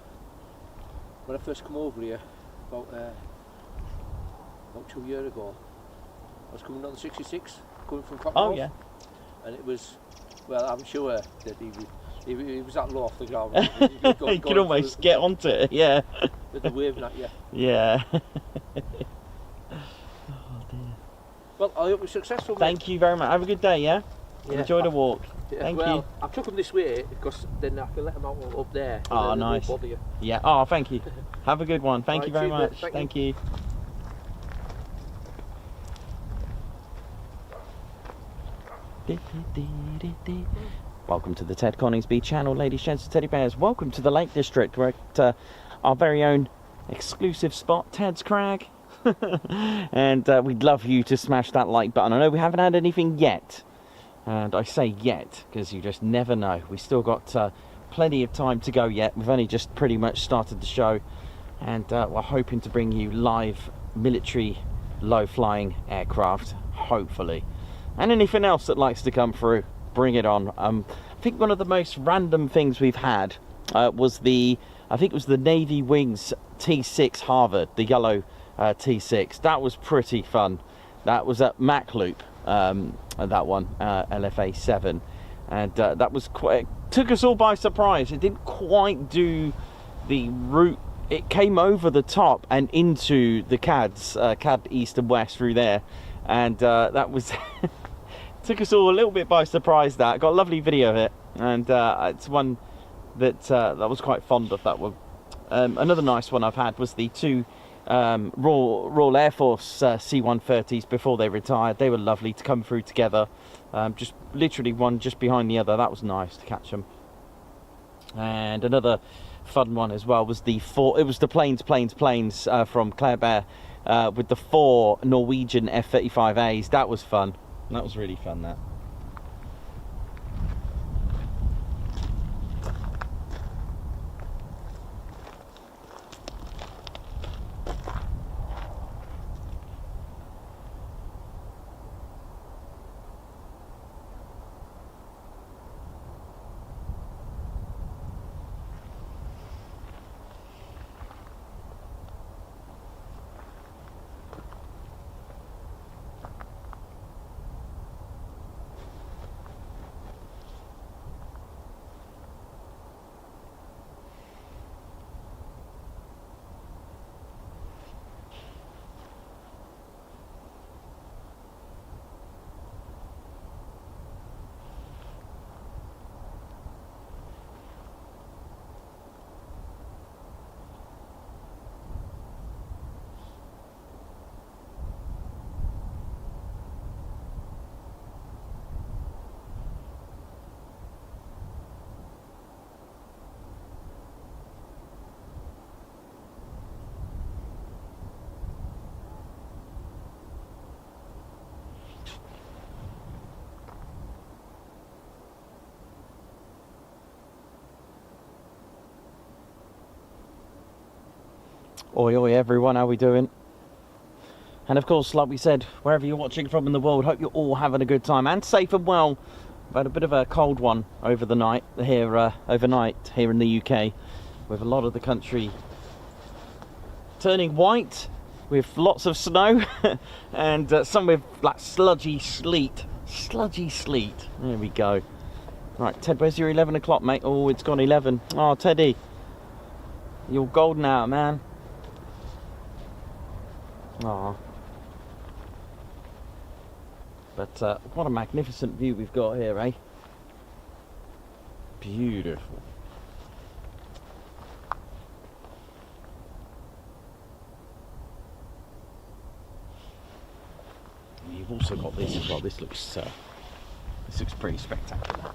when I first come over here about 2 years ago. I was coming on the 66, coming from Cotton. Oh yeah. And it was, well, I'm sure that he was that low off the ground. You could almost get onto it. Yeah. With the waving at you. Yeah. Well, I hope you're successful. Thank you very much. Have a good day, yeah? Enjoy the walk. Thank you. I took them this way because then I can let them out up there. Oh, then they nice. won't bother you. Yeah. Oh, thank you. Have a good one. Thank you very cheers, much. mate. Thank you. Welcome to the Ted Coningsby channel, ladies, gents and teddy bears. Welcome to the Lake District. We're at our very own exclusive spot, Ted's Crag. And we'd love you to smash that like button. I know we haven't had anything yet, and I say yet because you just never know. We still got plenty of time to go yet. We've only just pretty much started the show, and we're hoping to bring you live military low-flying aircraft, hopefully, and anything else that likes to come through, bring it on. I think one of the most random things we've had was I think it was the Navy Wings T6 Harvard, the yellow T6. That was pretty fun. That was at Mach Loop, that one, LFA7, and that was quite, took us all by surprise. It didn't quite do the route. It came over the top and into the CADs, CAD east and west through there, and that was took us all a little bit by surprise. That got a lovely video of it, and it's one that I was quite fond of. That one. Another nice one I've had was the two Royal Air Force C-130s before they retired. They were lovely to come through together, just literally one just behind the other. That was nice to catch them. And another fun one as well was the planes from Cumbria with the 4 Norwegian F-35As. That was fun. That was really fun, that. Oi oi everyone, how we doing? And of course, like we said, wherever you're watching from in the world, hope you're all having a good time and safe and well. We've had a bit of a cold one over the night here, overnight here in the UK, with a lot of the country turning white with lots of snow and some with like sludgy sleet. There we go. Right, Ted, where's your 11 o'clock, mate? Oh, it's gone 11. Oh, Teddy, you're golden out, man. Oh. But what a magnificent view we've got here, eh? Beautiful. You've also got this as well. This looks pretty spectacular.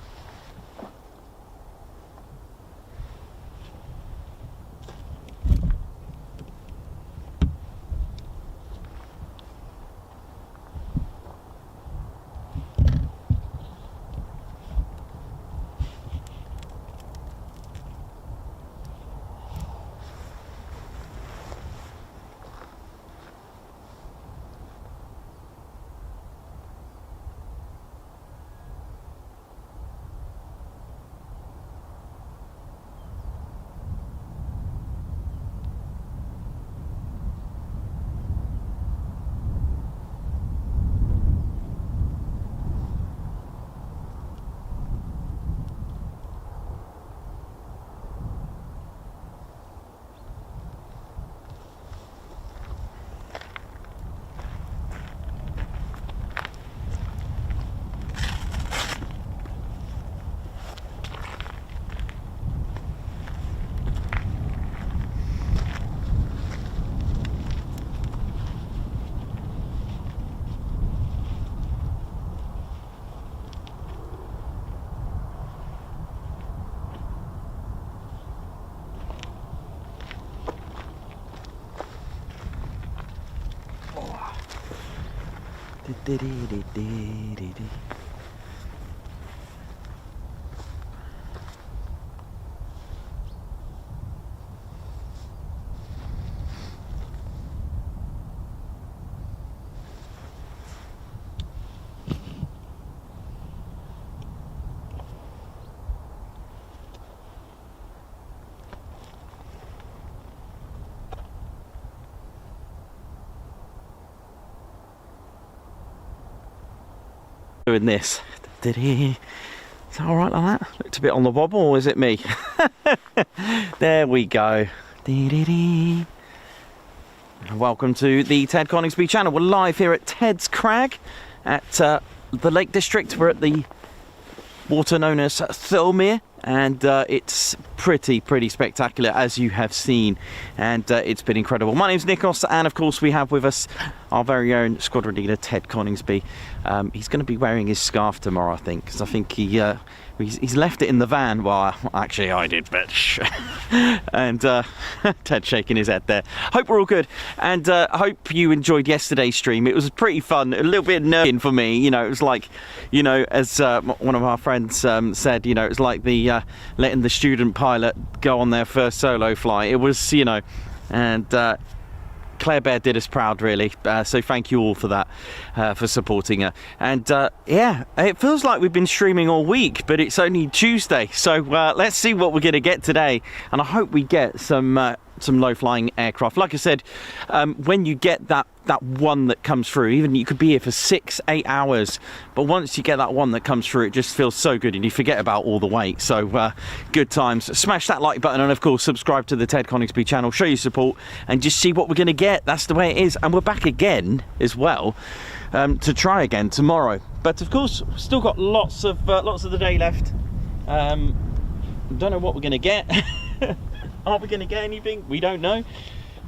Doing this. Is that all right like that? Looked a bit on the wobble, or is it me? There we go. Welcome to the Ted Coningsby channel. We're live here at Ted's Crag at the Lake District. We're at the water known as Cumbria, and it's pretty spectacular, as you have seen, and it's been incredible. My name's Nikos, and of course we have with us our very own squadron leader Ted Coningsby. He's going to be wearing his scarf tomorrow, I think, because I think he's left it in the van. Well, actually I did, but and Ted shaking his head there. Hope we're all good, and I hope you enjoyed yesterday's stream. It was pretty fun, a little bit nerving for me. You know, it was like, you know, as one of our friends said, you know, it was like the letting the student pilot go on their first solo flight. It was, you know, and Claire Bear did us proud, really, so thank you all for that, for supporting her. And yeah, it feels like we've been streaming all week, but it's only Tuesday, so let's see what we're going to get today, and I hope we get some low-flying aircraft. Like I said, when you get that one that comes through, even you could be here for 6-8 hours, but once you get that one that comes through, it just feels so good, and you forget about all the wait. So good times. Smash that like button, and of course subscribe to the Ted Coningsby channel, show your support, and just see what we're going to get. That's the way it is, and we're back again as well to try again tomorrow. But of course, still got lots of the day left. Don't know what we're going to get. Are we going to get anything? We don't know.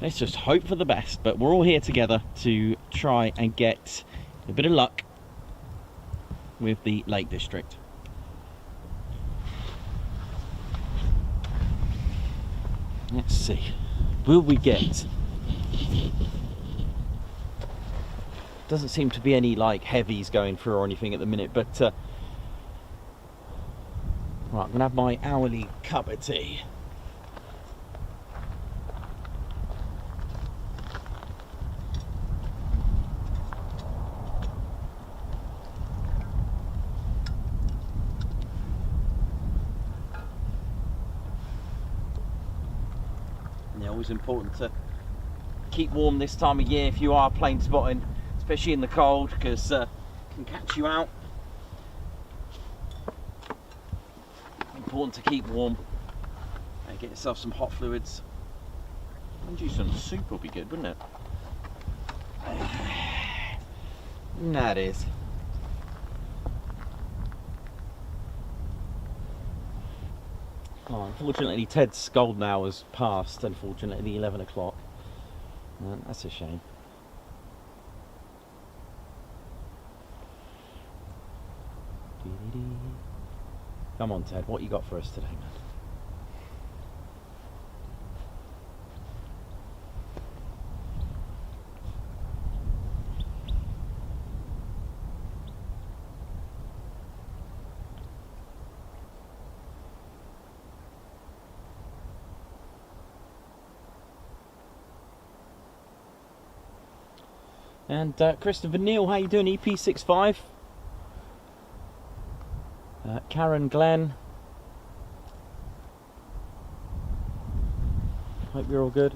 Let's just hope for the best. But we're all here together to try and get a bit of luck with the Lake District. Let's see. Will we get... Doesn't seem to be any like heavies going through or anything at the minute, but right, I'm going to have my hourly cup of tea. always important to keep warm this time of year if you are plane spotting, especially in the cold, because it can catch you out. Important to keep warm and get yourself some hot fluids. And you some soup will be good, wouldn't it? That is. Oh, unfortunately, Ted's golden hour's passed. Unfortunately, 11 o'clock. That's a shame. Come on, Ted. What you got for us today, man? And Christopher Neal, how you doing? EP65. Karen Glenn. Hope you're all good.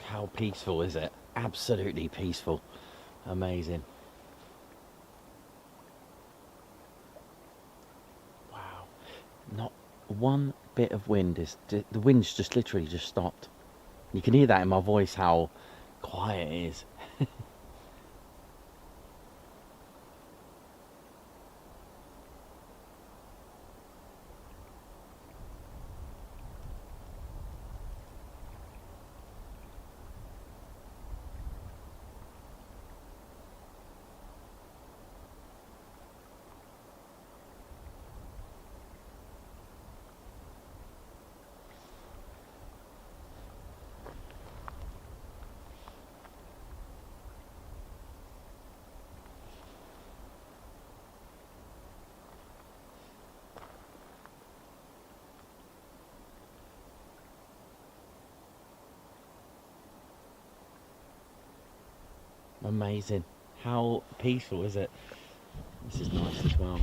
How peaceful is it? Absolutely peaceful. Amazing. Wow. Not one bit of wind. The wind's just literally just stopped. You can hear that in my voice how quiet it is. Amazing. How peaceful is it? This is nice as well.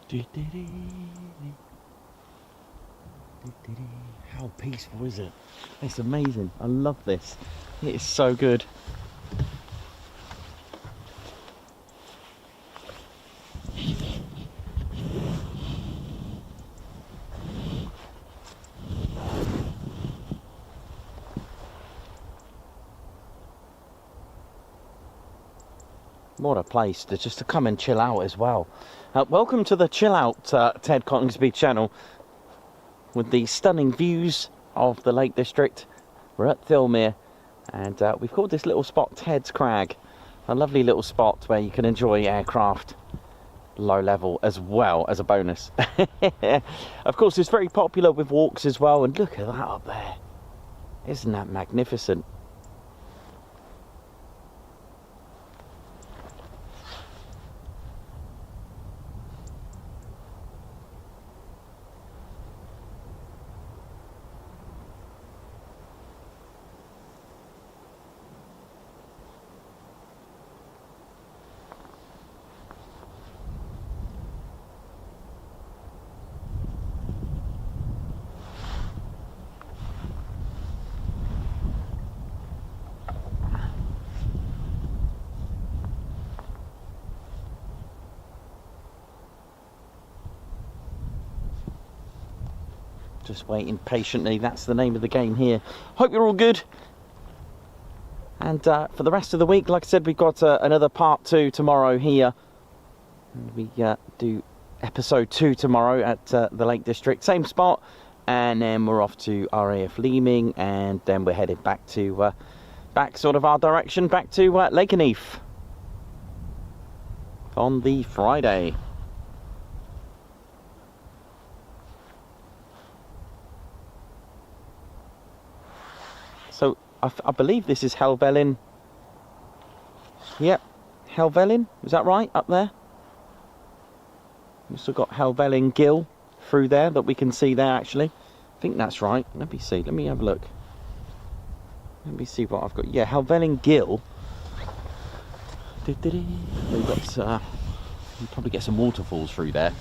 How peaceful is it? It's amazing. I love this. It is so good. What a place to just to come and chill out as well. Welcome to the Chill Out Ted Coningsby channel with the stunning views of the Lake District. We're at Thilmere and we've called this little spot Ted's Crag. A lovely little spot where you can enjoy aircraft low level as well as a bonus. Of course, it's very popular with walks as well, and look at that up there. Isn't that magnificent? Just waiting patiently. That's the name of the game here. Hope you're all good. And for the rest of the week, like I said, we've got another part 2 tomorrow here. And we do episode 2 tomorrow at the Lake District, same spot. And then we're off to RAF Leeming, and then we're headed back to back sort of our direction, back to Lakenheath on the Friday. So I believe this is Helvellyn. Yep, Helvellyn, is that right, up there? We've still got Helvellyn Gill through there that we can see there actually. I think that's right. Let me see, let me have a look. Let me see what I've got. Yeah, Helvellyn Gill. We've got, we'll probably get some waterfalls through there.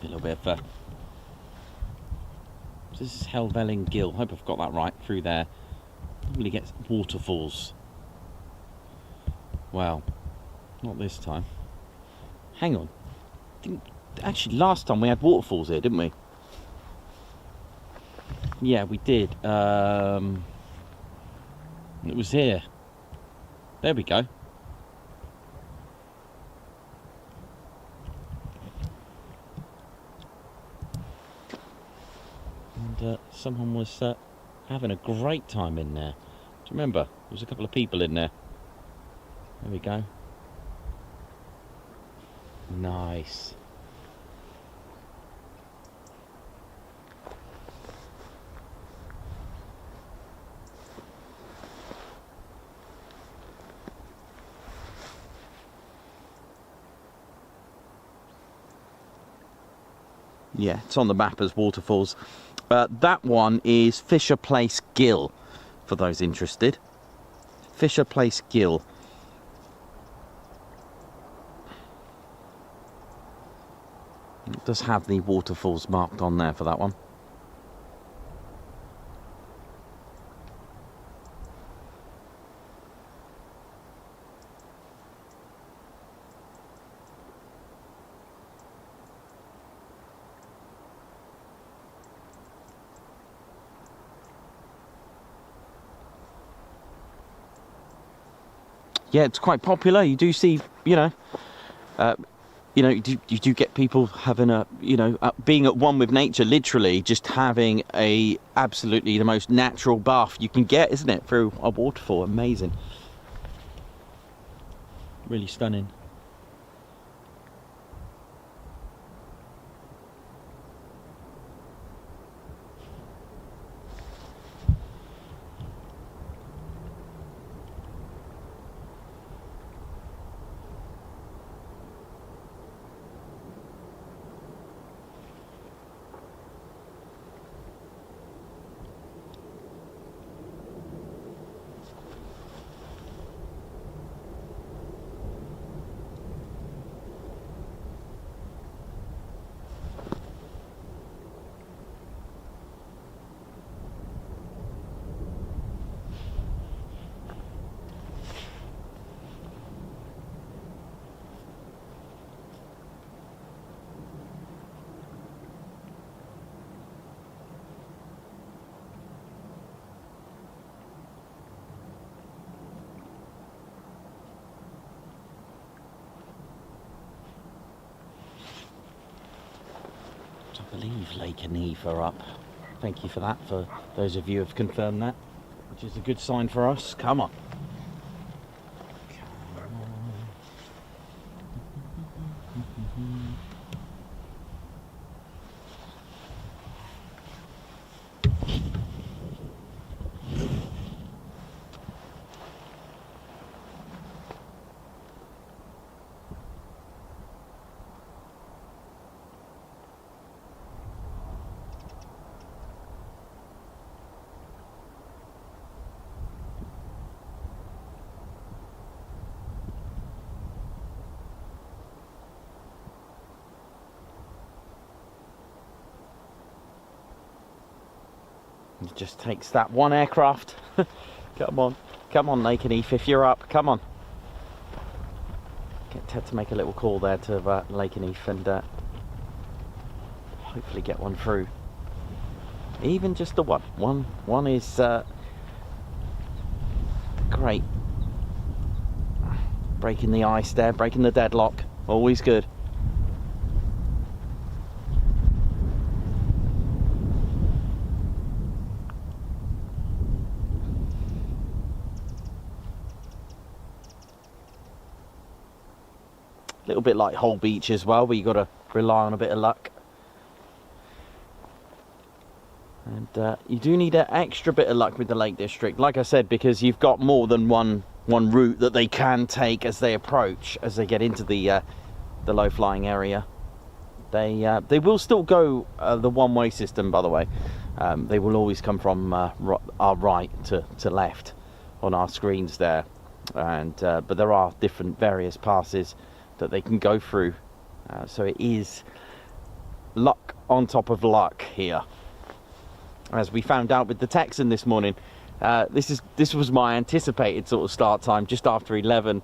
A little bit of this is Helvellyn Gill. Hope I've got that right through there. Probably get waterfalls. Well, not this time. Hang on. Actually, last time we had waterfalls here, didn't we? Yeah, we did. It was here. There we go. And someone was having a great time in there. Do you remember? There was a couple of people in there. There we go. Nice. Yeah, it's on the map as waterfalls. That one is Fisher Place Gill, for those interested. Fisher Place Gill. It does have the waterfalls marked on there for that one. Yeah, it's quite popular. You do see, you know, you do get people having a, being at one with nature, literally just having a absolutely the most natural bath you can get, isn't it? Through a waterfall. Amazing. Really stunning. I believe Lakenheath are up. Thank you for that, for those of you who have confirmed that, which is a good sign for us. Come on. It just takes that one aircraft. Come on, Lakenheath, if you're up, come on. Get Ted to make a little call there to Lakenheath and hopefully get one through. Even just the one. One is great. Breaking the ice there, breaking the deadlock, always good. A little bit like Hull Beach as well, where you've got to rely on a bit of luck. And you do need an extra bit of luck with the Lake District, like I said, because you've got more than one route that they can take as they approach, as they get into the low-flying area. They will still go the one-way system, by the way. They will always come from our right to left on our screens there, and but there are different various passes that they can go through, so it is luck on top of luck here, as we found out with the Texan this morning. This was my anticipated sort of start time, just after 11,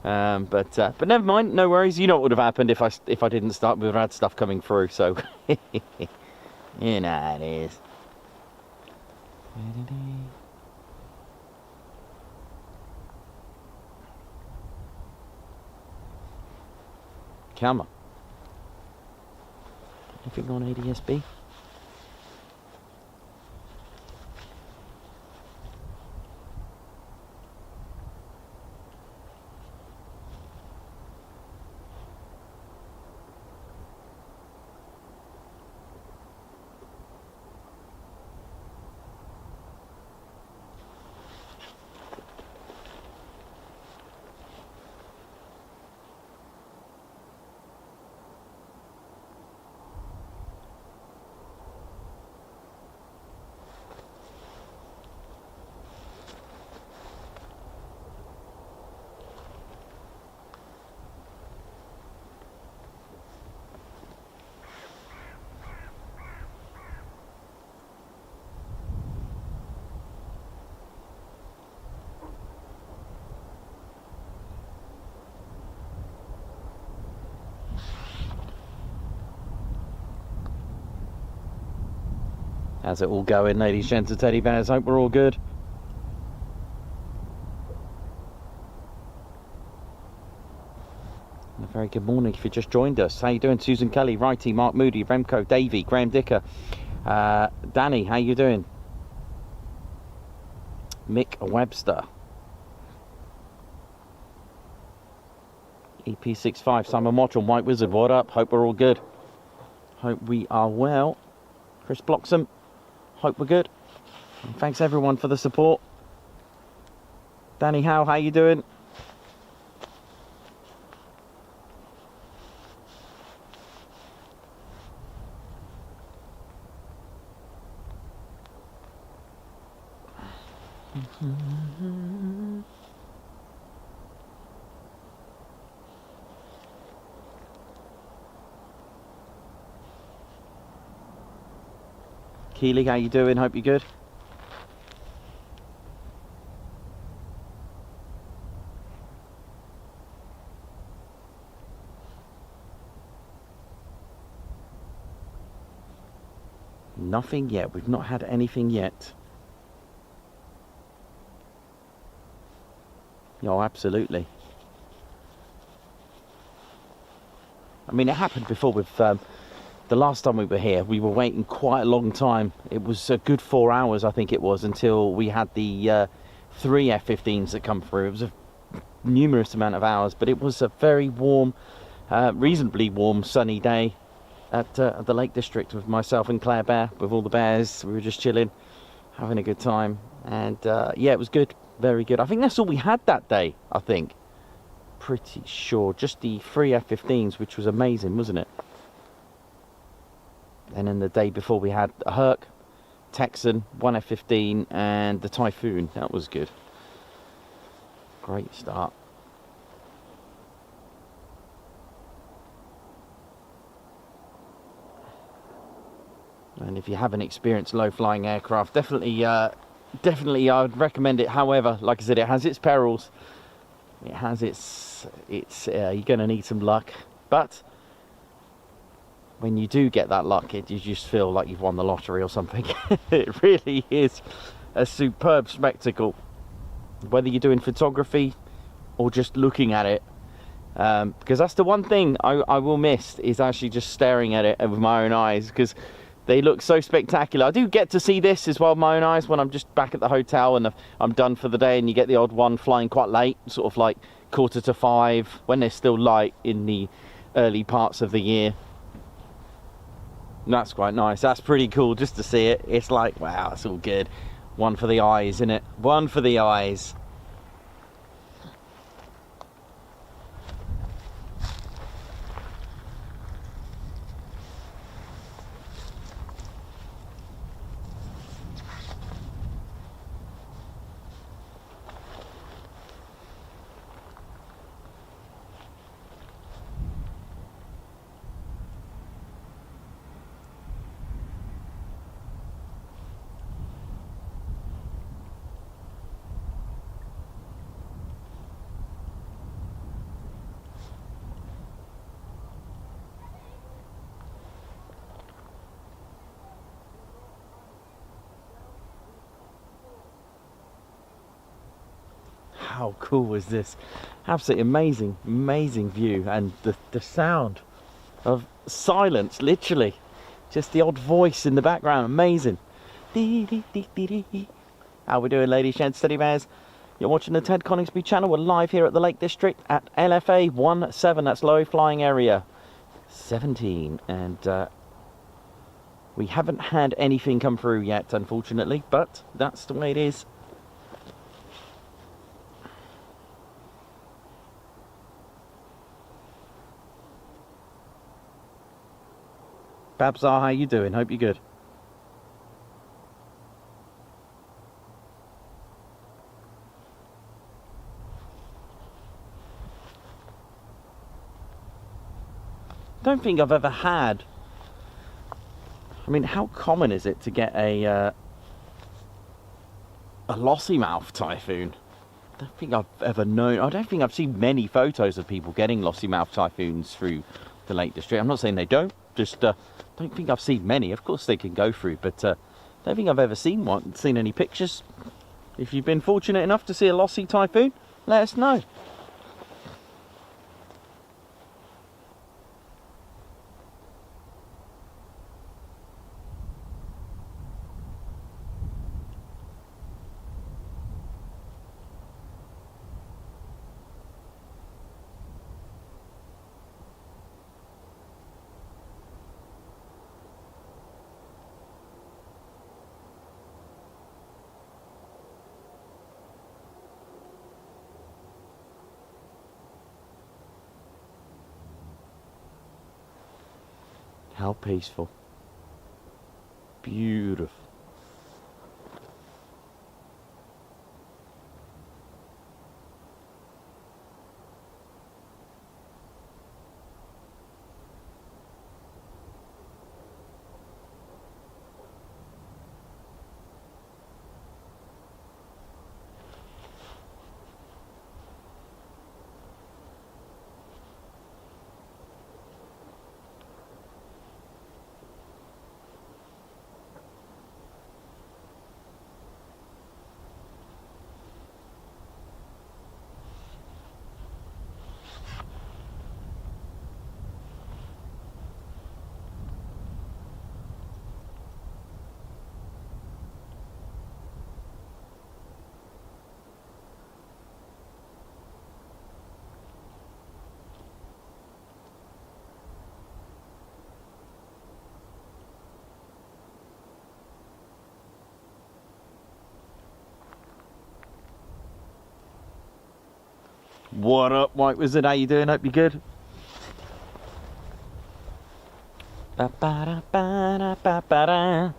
but never mind, no worries. You know what would have happened if I didn't start. We would have had stuff coming through, so you know how it is. Come on. Anything on ADSB? How's it all going, ladies, gents and teddy bears? Hope we're all good. A very good morning if you just joined us. How you doing? Susan Kelly, Righty, Mark Moody, Remco, Davey, Graham Dicker, Danny, how you doing? Mick Webster, EP65, Simon Watchell, White Wizard, what up? Hope we're all good. Hope we are well. Chris Bloxham, hope we're good. And thanks everyone for the support. Danny Howe, how you doing? Keely, how you doing? Hope you're good. Nothing yet. We've not had anything yet. Oh, absolutely. I mean, it happened before with the the last time we were here, we were waiting quite a long time. It was a good 4 hours, I think it was, until we had the 3 F-15s that come through. It was a numerous amount of hours, but it was a very warm, reasonably warm, sunny day at the Lake District with myself and Claire Bear, with all the bears. We were just chilling, having a good time, and yeah, it was good, very good. I think that's all we had that day, I think. Pretty sure, just the 3 F-15s, which was amazing, wasn't it? And then the day before we had a Herc, Texan, 1 F-15 and the Typhoon. That was good. Great start. And if you haven't experienced low-flying aircraft, definitely I would recommend it. However, like I said, it has its perils. It has its you're going to need some luck. But when you do get that luck, you just feel like you've won the lottery or something. It really is a superb spectacle, whether you're doing photography or just looking at it, because that's the one thing I will miss, is actually just staring at it with my own eyes, because they look so spectacular. I do get to see this as well with my own eyes when I'm just back at the hotel and I'm done for the day, and you get the odd one flying quite late, sort of like 4:45, when they're still light in the early parts of the year. And that's quite nice. That's pretty cool just to see it. It's like, wow, it's all good. One for the eyes, isn't it? One for the eyes. How cool was this? Absolutely amazing, amazing view, and the sound of silence, literally. Just the odd voice in the background, amazing. How we doing, ladies, gents, teddy bears? You're watching the Ted Coningsby channel. We're live here at the Lake District at LFA17, that's low flying area 17, and we haven't had anything come through yet, unfortunately, but that's the way it is. Babsar, how you doing? Hope you're good. Don't think I've ever had, I mean, how common is it to get a lossy mouth Typhoon? I don't think I've ever known, I don't think I've seen many photos of people getting lossy mouth Typhoons through the Lake District. I'm not saying they don't, just don't think I've seen many. Of course they can go through, but don't think I've ever seen any pictures. If you've been fortunate enough to see a lossy Typhoon, let us know. How peaceful. Beautiful. What up, White Wizard? How you doing? Hope you're good. Ba ba da ba da ba ba da.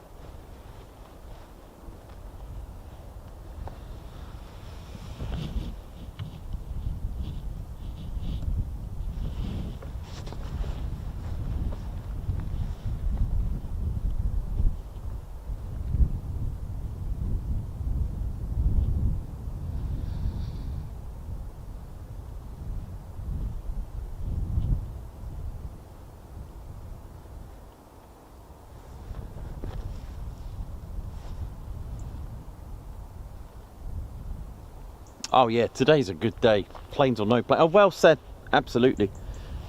Oh yeah, today's a good day. Planes or no planes. Oh, well said. Absolutely.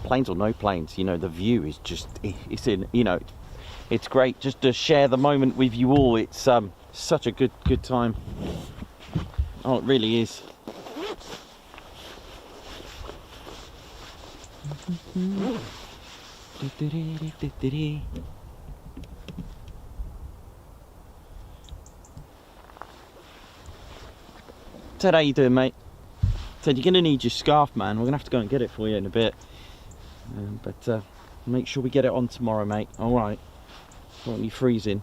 Planes or no planes. You know, the view is just, it's in, you know, it's great just to share the moment with you all. It's such a good time. Oh, it really is. Ted, how you doing, mate? Ted, you're going to need your scarf, man. We're going to have to go and get it for you in a bit. But make sure we get it on tomorrow, mate. Alright. Don't want you freezing.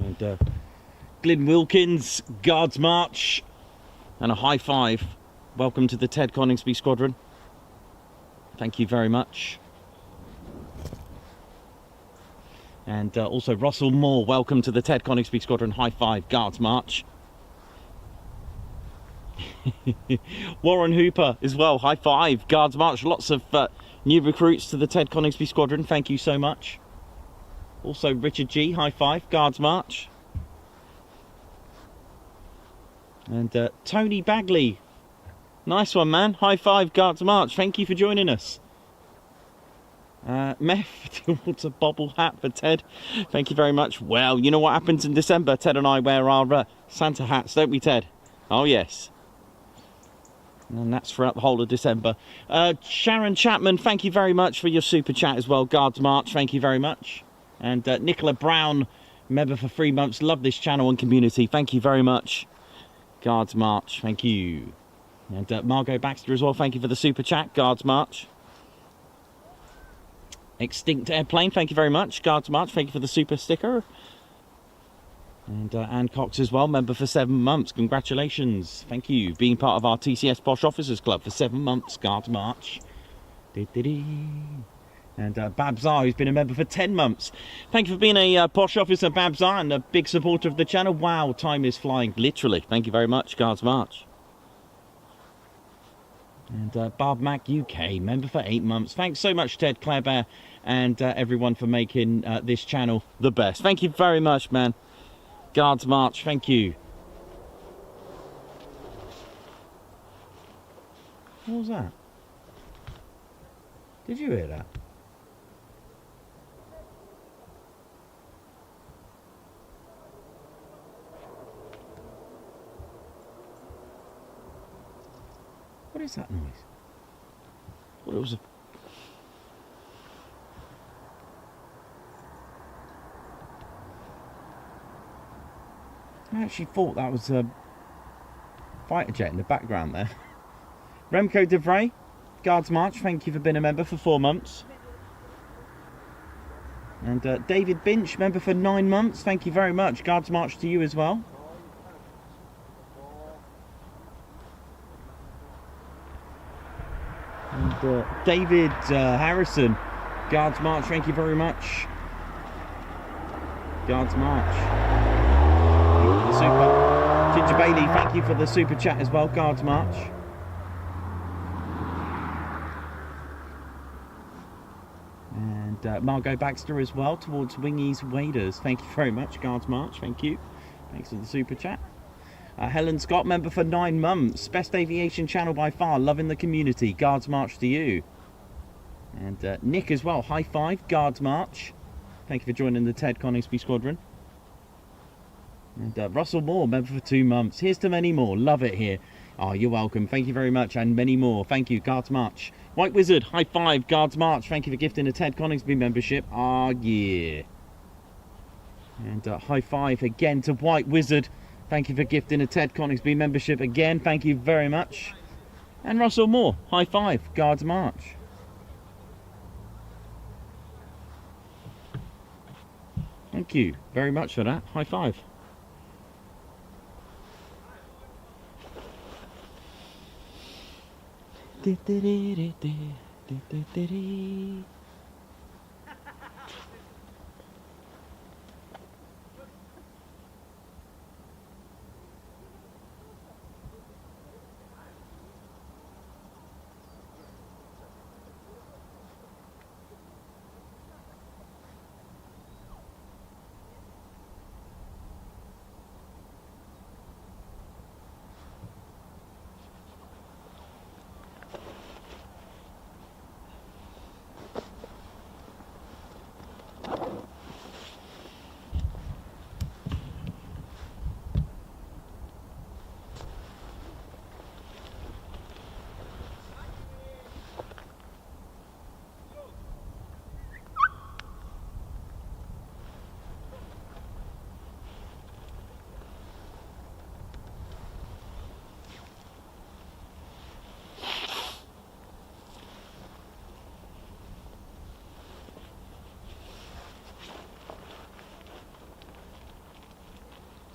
And Glyn Wilkins, Guards March, and a high five. Welcome to the Ted Coningsby Squadron. Thank you very much. And also Russell Moore, welcome to the Ted Coningsby Squadron. High five, Guards March. Warren Hooper as well, high five, Guards March. Lots of new recruits to the Ted Coningsby Squadron. Thank you so much. Also Richard G, high five, Guards March. And Tony Bagley, nice one, man. High five, Guards March. Thank you for joining us. Meth towards a bobble hat for Ted. Thank you very much. Well, you know what happens in December? Ted and I wear our Santa hats, don't we, Ted? Oh, yes. And that's throughout the whole of December. Sharon Chapman, thank you very much for your super chat as well. Guards March, thank you very much. And Nicola Brown, member for 3 months. Love this channel and community. Thank you very much. Guards March, thank you. And Margot Baxter as well, thank you for the super chat. Guards March. Extinct Airplane, thank you very much. Guards March, thank you for the super sticker. And Anne Cox as well, member for 7 months. Congratulations. Thank you. Being part of our TCS Posh Officers Club for 7 months. Guards March. And Babzar, who's been a member for 10 months. Thank you for being a Posh Officer, Babzar, and a big supporter of the channel. Wow, time is flying, literally. Thank you very much, Guards March. And Barb Mac UK, member for 8 months. Thanks so much, Ted, Claire Bear, and everyone for making this channel the best. Thank you very much, man. Guards March, thank you. What was that? Did you hear that? What is that noise? Well, it was a... I actually thought that was a fighter jet in the background there. Remco DeVray, Guards March, thank you for being a member for 4 months. And David Binch, member for 9 months, thank you very much. Guards March to you as well. And David Harrison, Guards March, thank you very much. Guards March. The super. Ginger Bailey, thank you for the super chat as well. Guards March. And Margot Baxter as well towards Wingies Waders. Thank you very much. Guards March. Thank you. Thanks for the super chat. Helen Scott, member for 9 months. Best aviation channel by far. Loving the community. Guards March to you. And Nick as well, high five, Guards March. Thank you for joining the Ted Coningsby squadron. And Russell Moore, member for 2 months. Here's to many more, love it here. Oh, you're welcome, thank you very much, and many more. Thank you, Guards March. White Wizard, high five, Guards March. Thank you for gifting a Ted Coningsby membership. Ah, yeah. And high five again to White Wizard. Thank you for gifting a Ted Coningsby membership again. Thank you very much. And Russell Moore, high five, Guards March. Thank you very much for that. High five.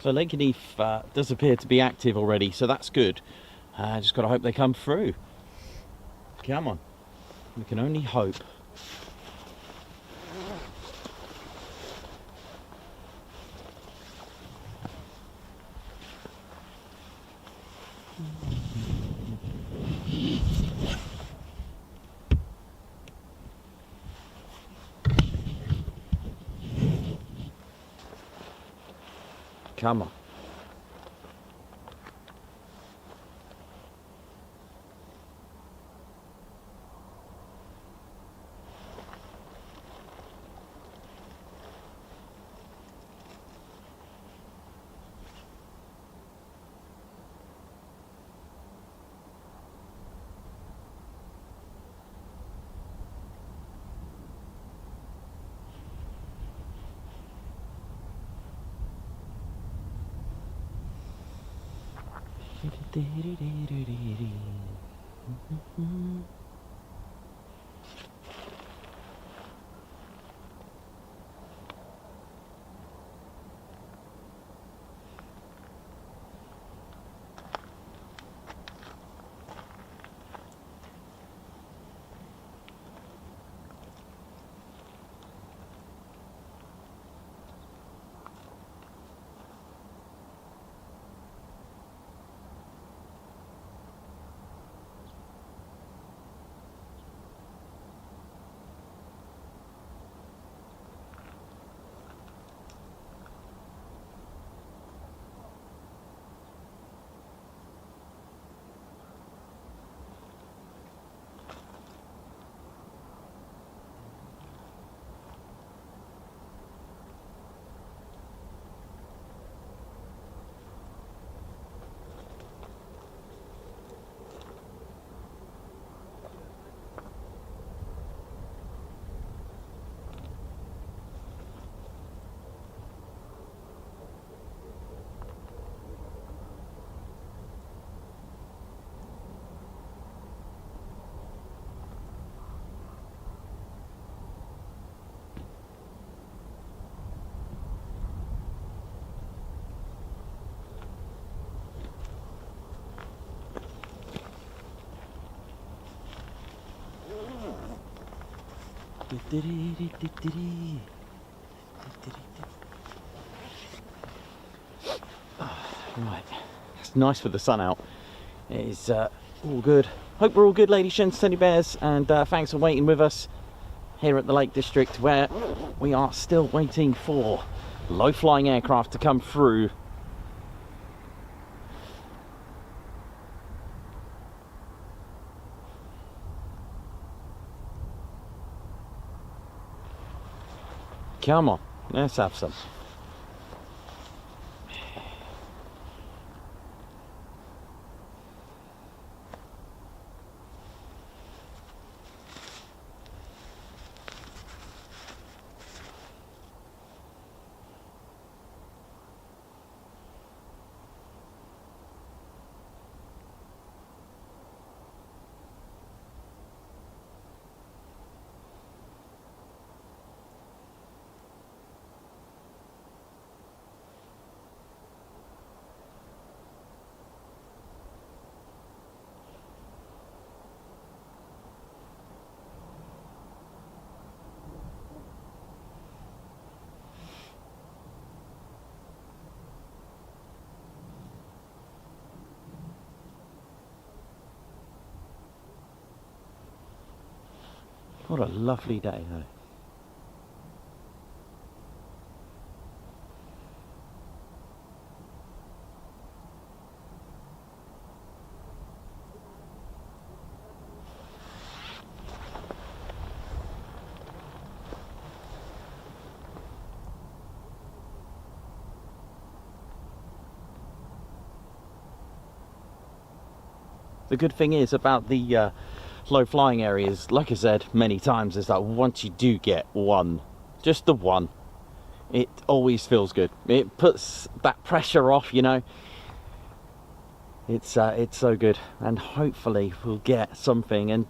So Lakenheath does appear to be active already, so that's good. Just got to hope they come through. Come on. We can only hope. Come on. Right, it's nice with the sun out. It is all good. Hope we're all good, ladies, gents, teddy bears, and thanks for waiting with us here at the Lake District, where we are still waiting for low-flying aircraft to come through. Come on, let's have some. What a lovely day, though. The good thing is about the low flying areas, like I said many times, is that once you do get one, just the one, it always feels good. It puts that pressure off, you know. It's so good, and hopefully we'll get something. And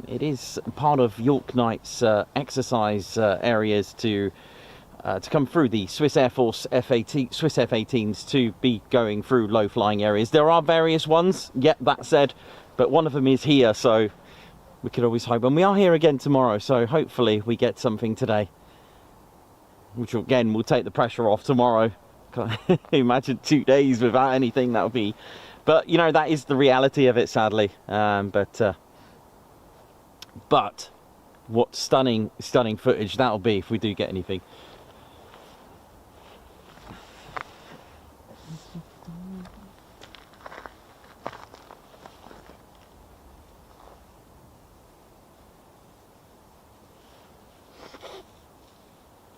it is part of York Knight's exercise areas to come through the Swiss Air Force F-18, Swiss F-18s, to be going through low flying areas. There are various ones, yet that said, but one of them is here, so we could always hope. And we are here again tomorrow, so hopefully we get something today, which again will take the pressure off tomorrow. Imagine 2 days without anything, that would be, but you know, that is the reality of it, sadly. But what stunning footage that'll be if we do get anything.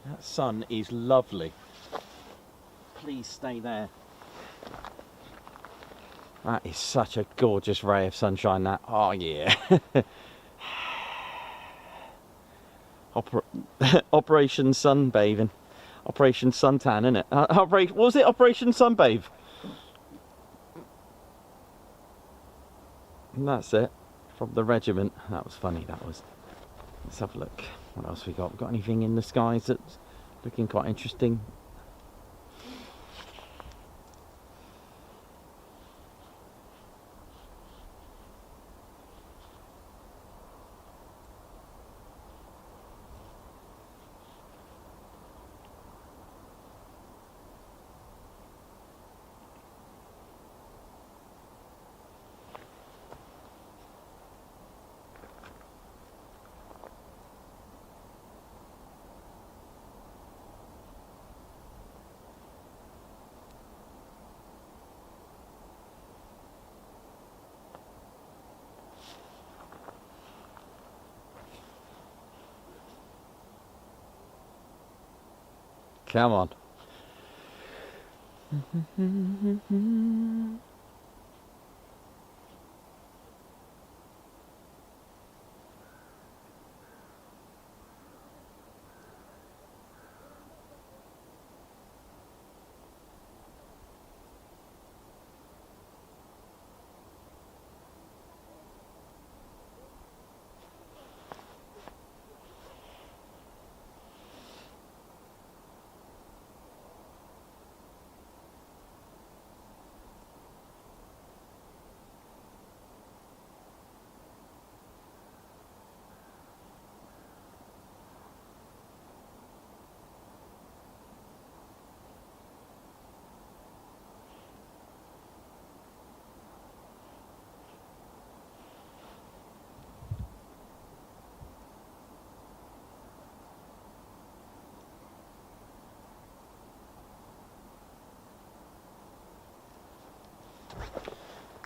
That sun is lovely. Please stay there. That is such a gorgeous ray of sunshine, that. Oh yeah. Operation Sunbathing. Operation Suntan, isn't it? What was it? Operation Sunbathe. And that's it. From the regiment. That was funny, that was. Let's have a look. What else we got? Got anything in the skies that's looking quite interesting? Come on.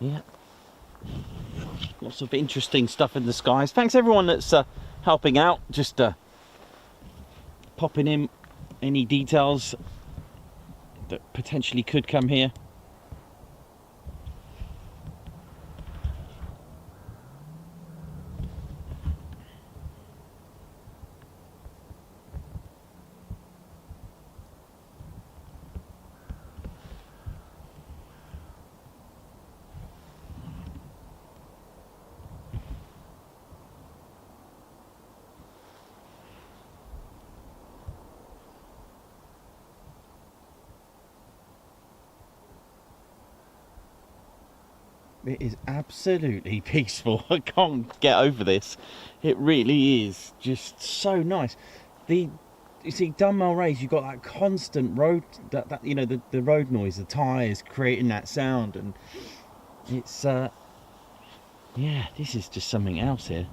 Yeah, lots of interesting stuff in the skies. Thanks everyone that's helping out, just popping in any details that potentially could come here. It is absolutely peaceful. I can't get over this. It really is just so nice. You see, Dunmail Race, you've got that constant road, that you know, the road noise, the tyres creating that sound, and it's yeah, this is just something else here.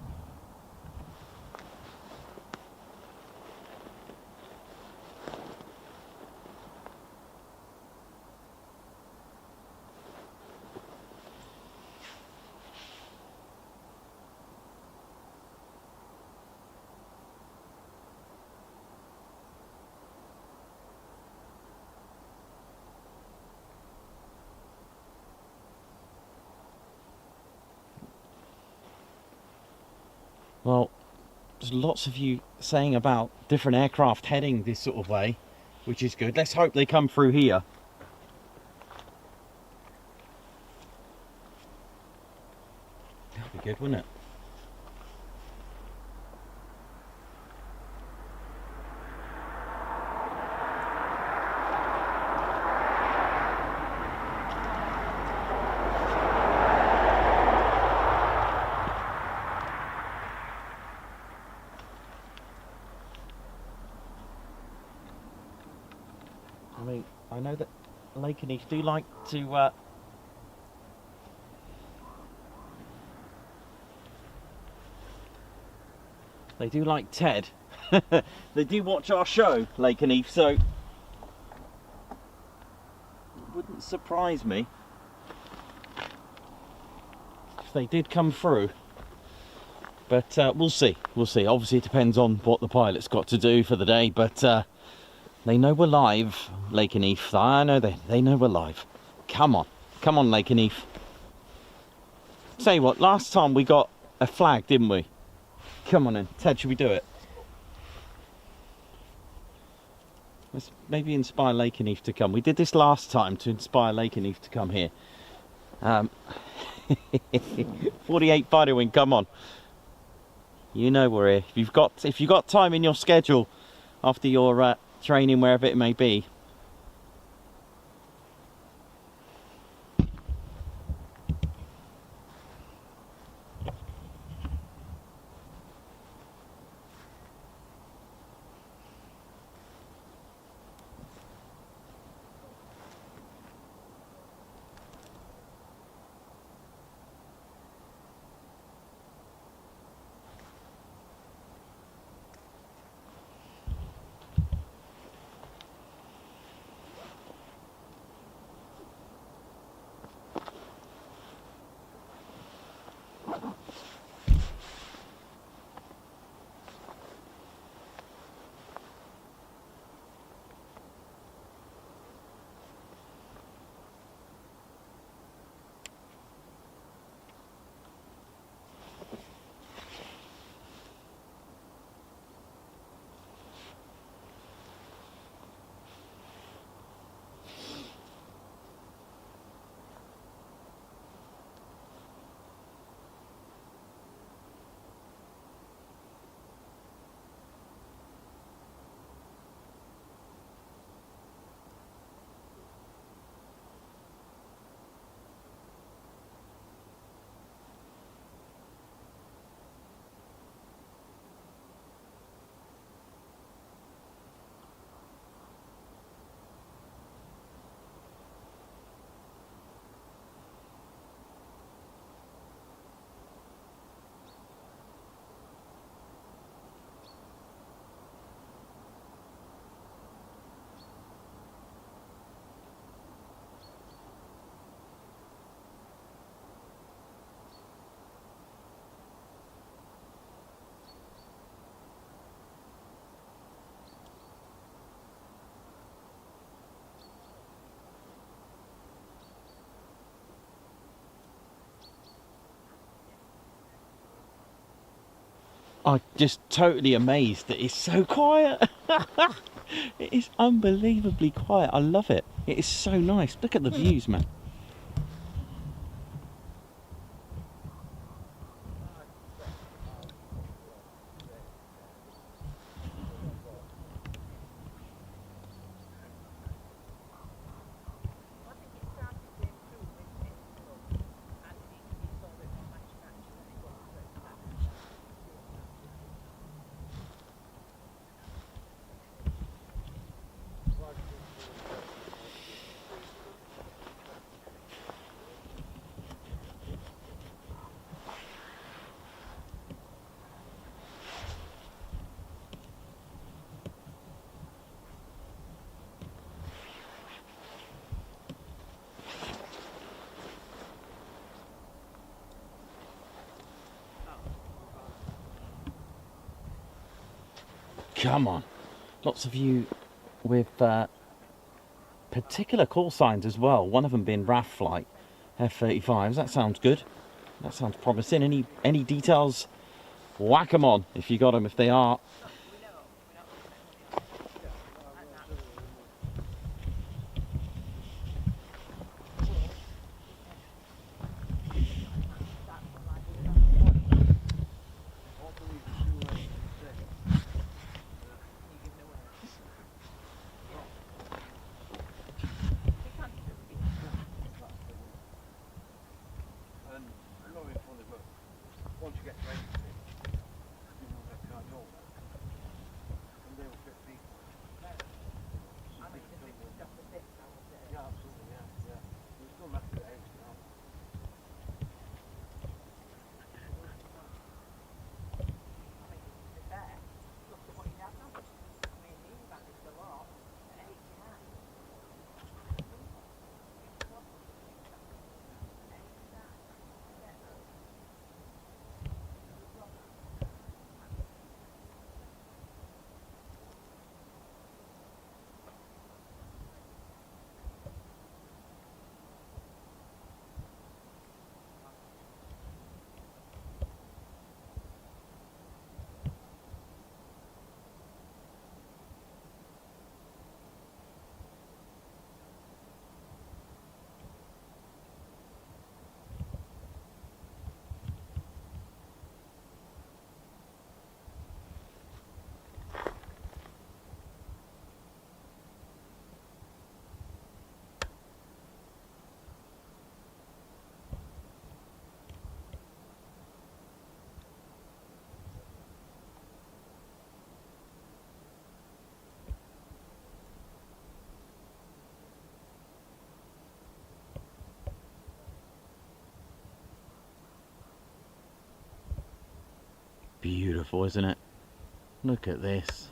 Well, there's lots of you saying about different aircraft heading this sort of way, which is good. Let's hope they come through here. That'd be good, wouldn't it? I mean, I know that Lakenheath do like to they do like Ted. They do watch our show, Lakenheath, so it wouldn't surprise me if they did come through. But we'll see. We'll see. Obviously, it depends on what the pilot's got to do for the day, but they know we're live, Lakenheath. I know they know we're live. Come on. Come on, Lakenheath. Tell you what, last time we got a flag, didn't we? Come on then. Ted, should we do it? Let's maybe inspire Lakenheath to come. We did this last time to inspire Lakenheath to come here. 48 fighter wing, come on. You know we're here. If you've got time in your schedule after your training, wherever it may be. I'm just totally amazed that it's so quiet. It is unbelievably quiet. I love it. It is so nice. Look at the views, man. Come on. Lots of you with particular call signs as well. One of them being RAF flight, F-35s. That sounds good. That sounds promising. Any details? Whack them on if you got them. If they are. Beautiful, isn't it? Look at this.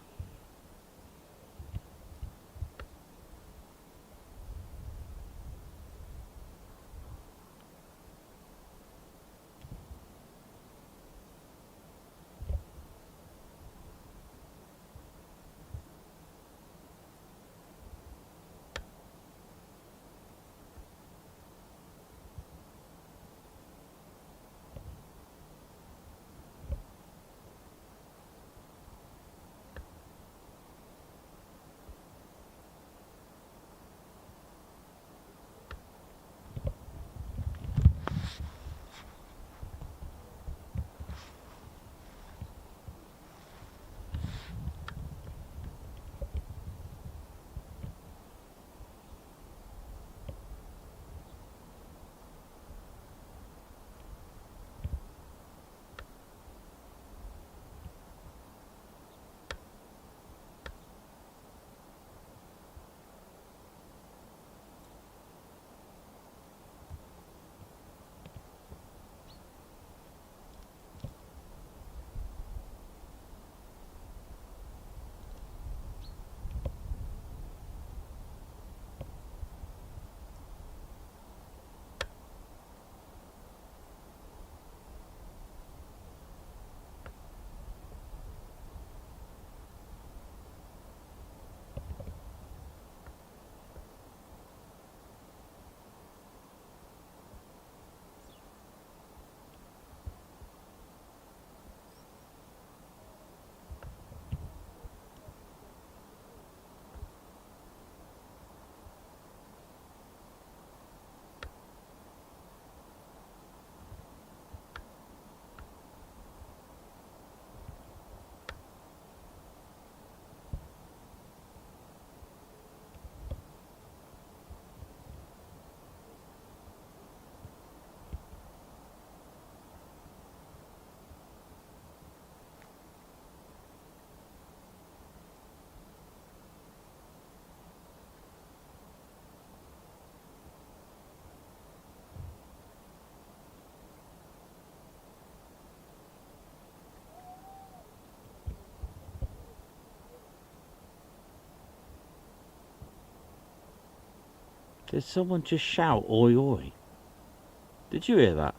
Did someone just shout oi oi? Did you hear that?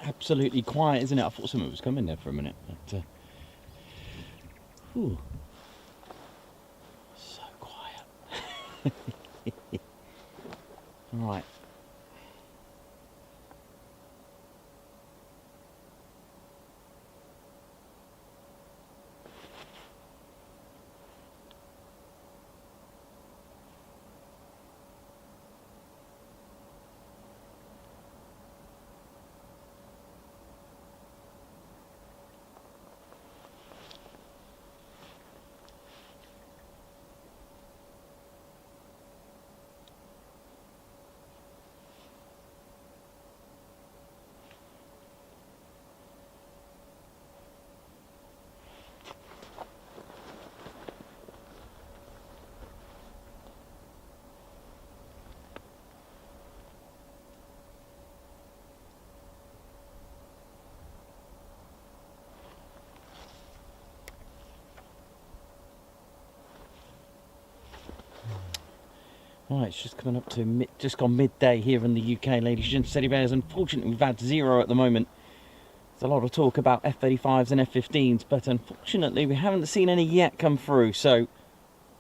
Absolutely quiet, isn't it? I thought someone was coming there for a minute, but whew. So quiet. Right. Right, it's just coming up to just gone midday here in the UK, ladies and teddy bears. Unfortunately, we've had 0 at the moment. There's a lot of talk about F-35s and F-15s, but unfortunately, we haven't seen any yet come through. So,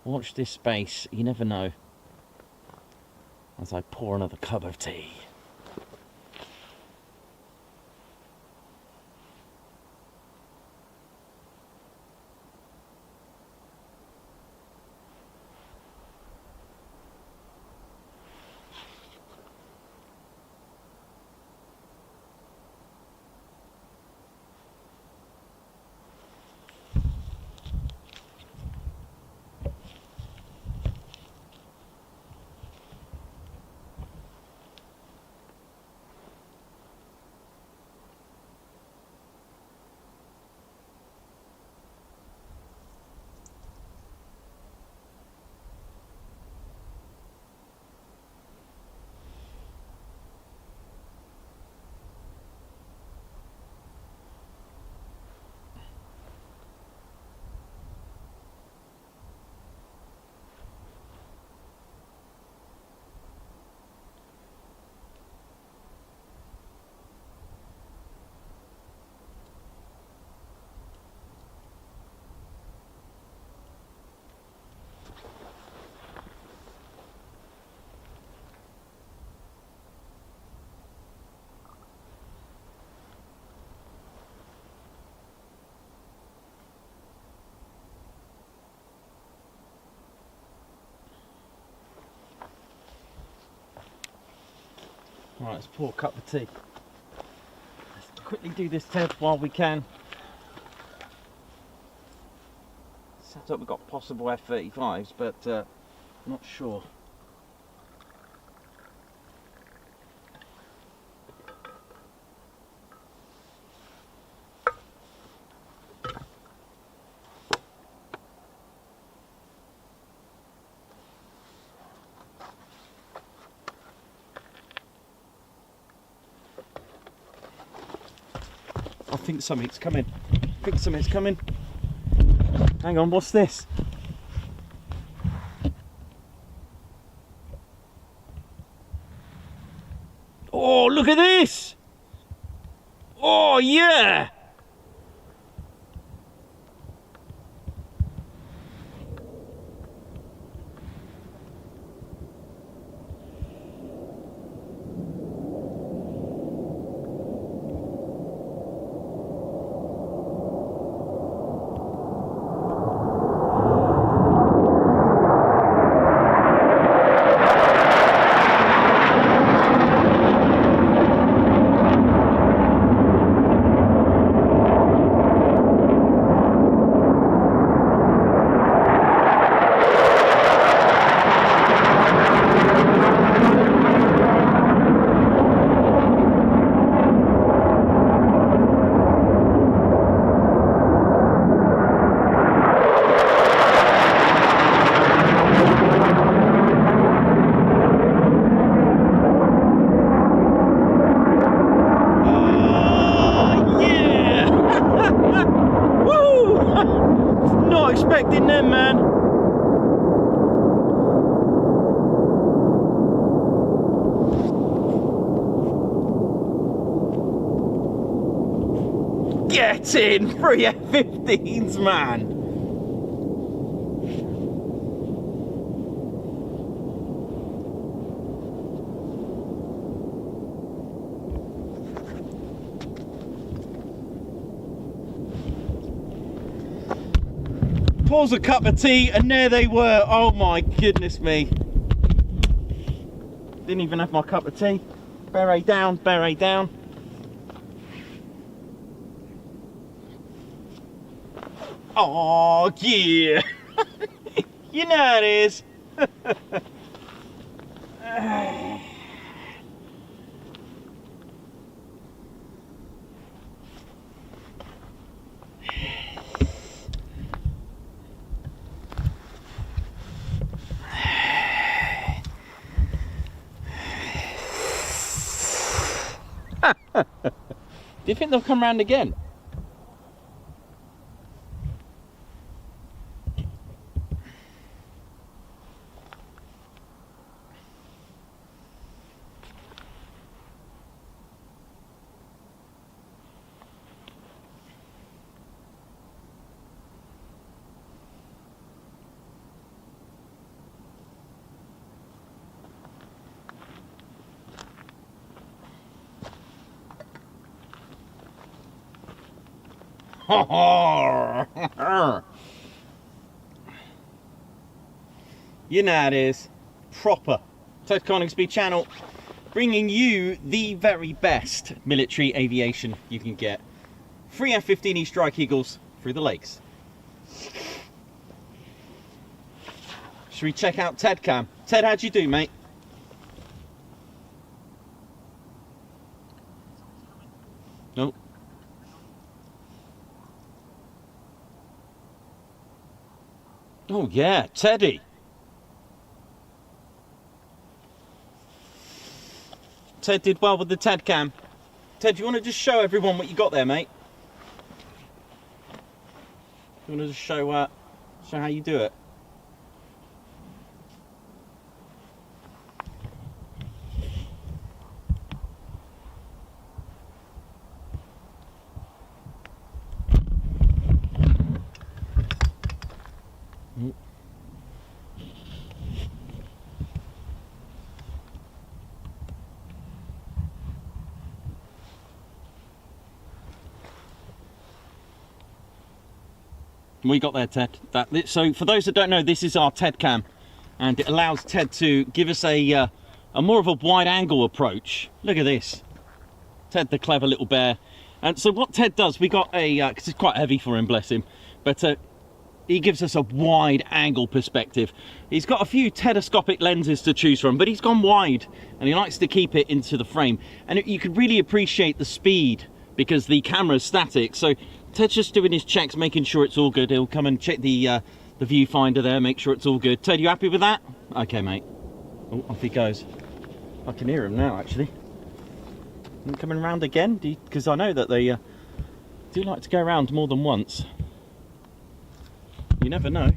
watch this space. You never know. As I pour another cup of tea. Right, let's pour a cup of tea. Let's quickly do this, Ted, while we can. Sounds like we've got possible F-35s, but not sure. I think something's coming. I think something's coming. Hang on, what's this? Oh, look at this! Oh, yeah! Expecting them, man. Get in! 3 F-15s, man. Pours a cup of tea and there they were. Oh my goodness me. Didn't even have my cup of tea. Beret down, beret down. Oh yeah. You know how it is. Do you think they'll come round again? You know how it is. Proper Ted Coningsby channel, bringing you the very best military aviation you can get. 3 F-15E Strike Eagles through the lakes. Should we check out Ted Cam? Ted, how'd you do, mate? Nope. Oh yeah, Teddy. Ted did well with the Ted Cam. Ted, do you want to just show everyone what you got there, mate? You want to just show how you do it? We got there, Ted. So for those that don't know, this is our Ted Cam, and it allows Ted to give us a more of a wide angle approach. Look at this. Ted the clever little bear. And so what Ted does, we got a, because it's quite heavy for him, bless him, but he gives us a wide angle perspective. He's got a few telescopic lenses to choose from, but he's gone wide and he likes to keep it into the frame. And you could really appreciate the speed because the camera's static. So Ted's just doing his checks, making sure it's all good. He'll come and check the viewfinder there, make sure it's all good. Ted, you happy with that? Okay, mate. Oh, off he goes. I can hear him now, actually. And coming round again, because I know that they do like to go around more than once. You never know.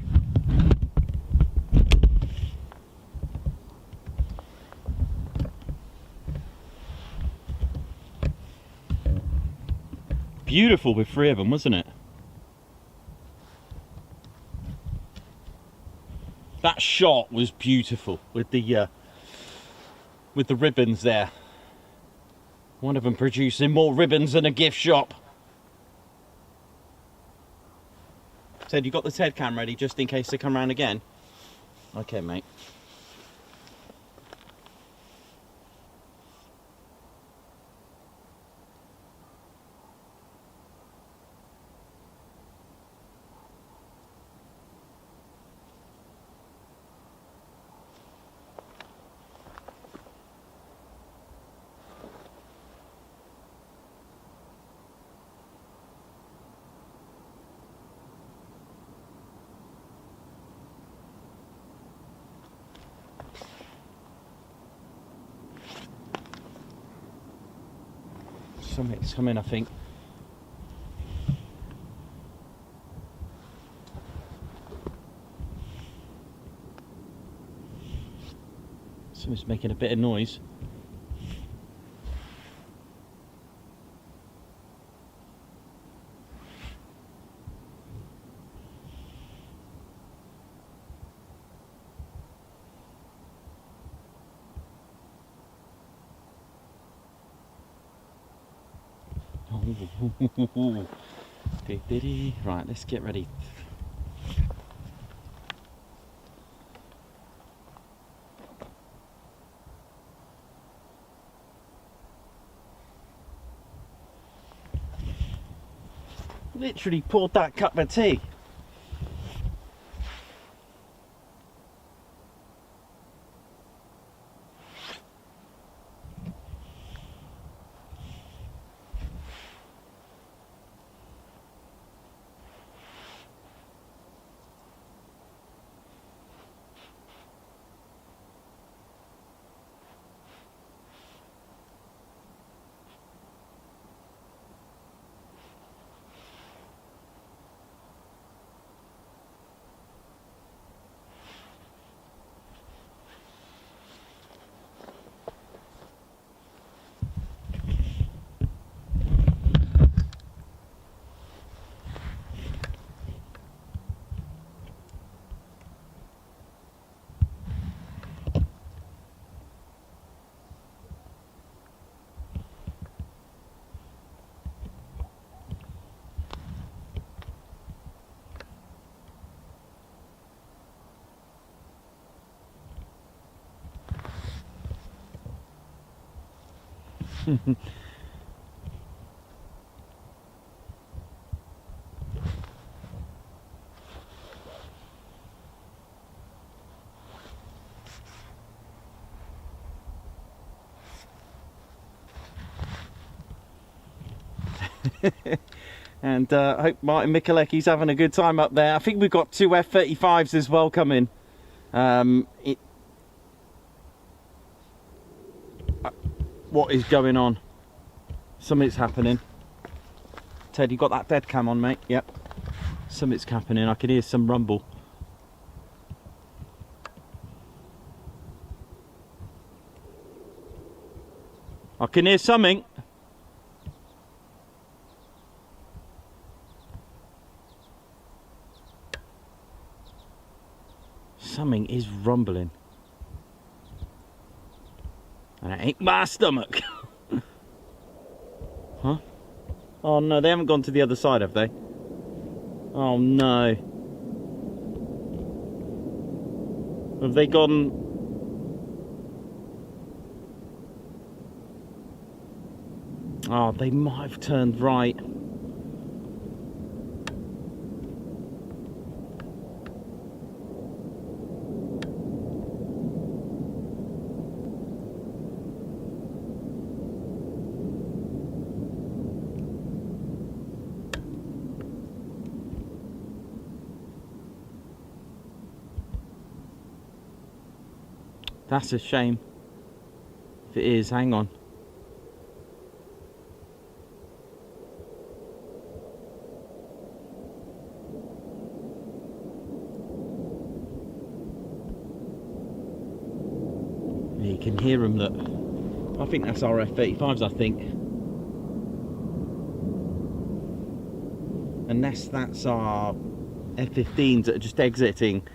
Beautiful with 3 of them, wasn't it? That shot was beautiful with the ribbons there. One of them producing more ribbons than a gift shop. Ted, you got the Ted cam ready just in case they come round again? Okay, mate. Something's coming, I think. Something's making a bit of noise. Right, let's get ready. Literally poured that cup of tea. And I hope Martin Mikulecki's having a good time up there. I think we've got 2 F-35s as well coming. What is going on? Something's happening. Ted, you got that dead cam on, mate? Yep. Something's happening. I can hear some rumble. I can hear something. Something is rumbling. And it ain't my stomach. Huh? Oh no, they haven't gone to the other side, have they? Oh no. Have they gone? Oh, they might have turned right. That's a shame. If it is, hang on. Yeah, you can hear them. Look, I think that's our F-35s. I think, unless that's our F-15s that are just exiting.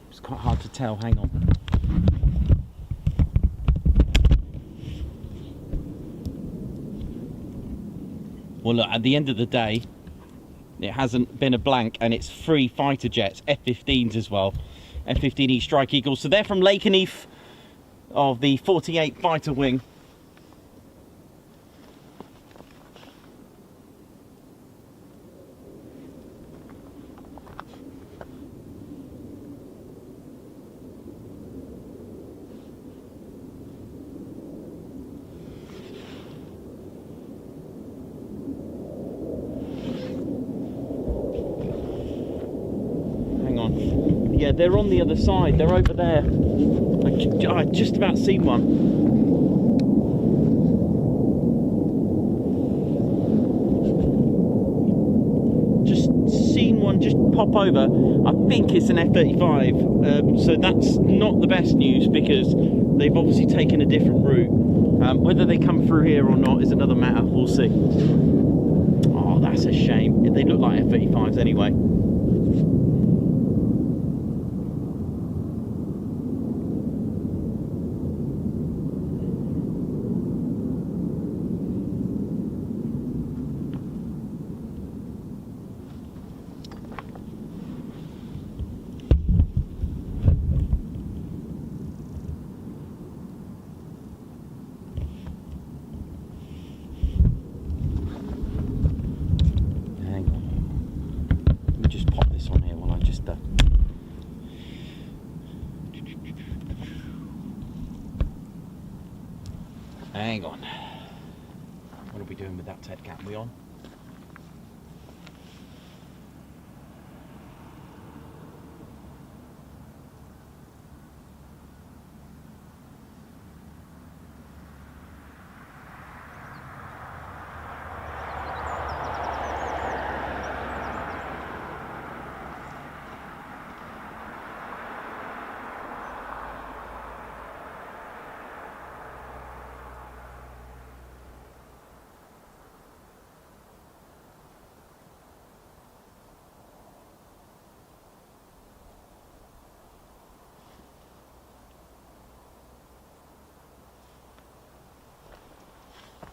It's quite hard to tell. Hang on. Well, look, at the end of the day, it hasn't been a blank, and it's 3 fighter jets, F-15s as well, F-15E Strike Eagles. So they're from Lakenheath of the 48 Fighter Wing. Yeah, they're on the other side. They're over there. I just about seen one. Just seen one just pop over. I think it's an F-35. So that's not the best news, because they've obviously taken a different route. Whether they come through here or not is another matter. We'll see. Oh, that's a shame. They look like F-35s anyway. Hang on. What are we doing with that Ted Cat? Are we on?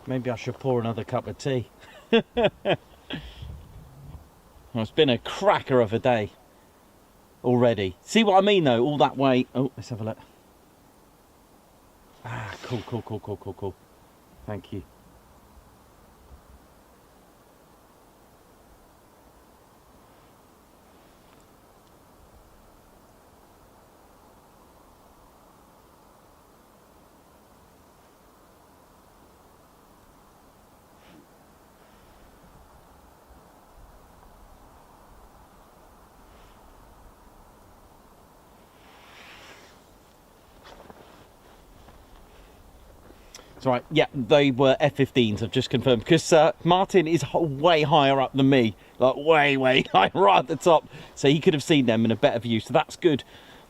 Maybe I should pour another cup of tea. Well, it's been a cracker of a day already. See what I mean though? All that way. Oh, let's have a look. Ah, cool. Thank you. It's all right. Yeah, they were F-15s. I've just confirmed, because Martin is way higher up than me, like way higher at the top, so he could have seen them in a better view. So that's good.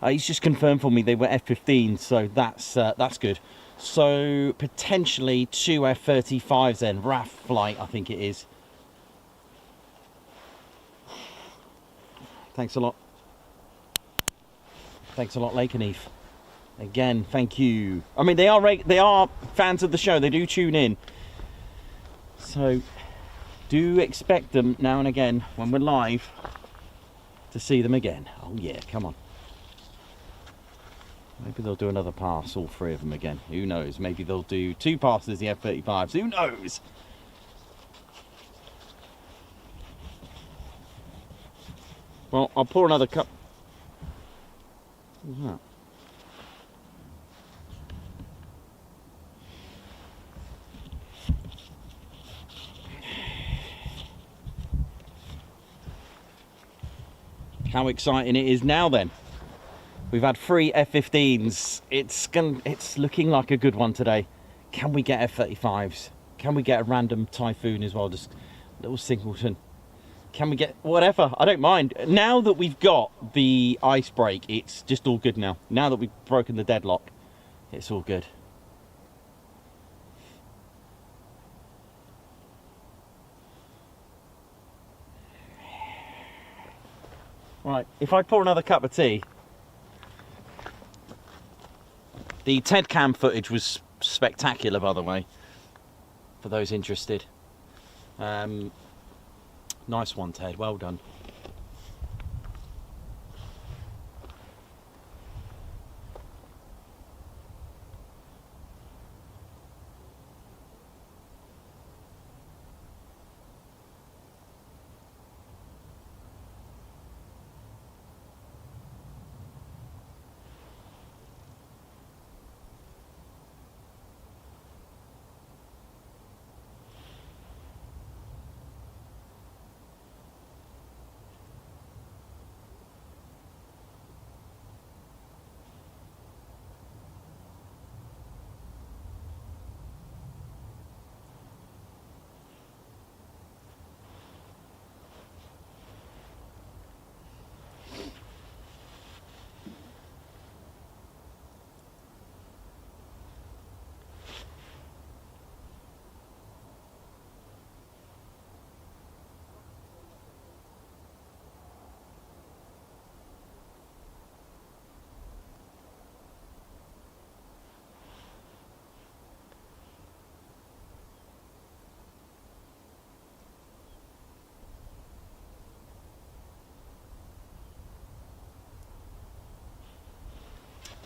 He's just confirmed for me they were F-15s, so that's good. So potentially 2 F-35s then. RAF flight, I think it is. Thanks a lot. Thanks a lot, Lakenheath. Again, thank you. I mean, they are fans of the show. They do tune in. So, do expect them now and again when we're live to see them again. Oh yeah, come on. Maybe they'll do another pass, all three of them again. Who knows? Maybe they'll do 2 passes, the F-35s. Who knows? Well, I'll pour another cup. What's that? How exciting it is now then. We've had 3 F-15s. It's looking like a good one today. Can we get F-35s? Can we get a random Typhoon as well? Just a little singleton. Can we get whatever? I don't mind. Now that we've got the ice break, it's just all good now. Now that we've broken the deadlock, it's all good. Right, if I pour another cup of tea. The Ted cam footage was spectacular, by the way, for those interested. Nice one, Ted, well done.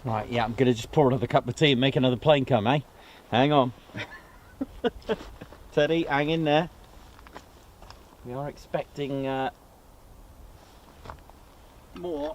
Right, yeah, I'm gonna just pour another cup of tea and make another plane come, eh? Hang on. Teddy, hang in there. We are expecting more.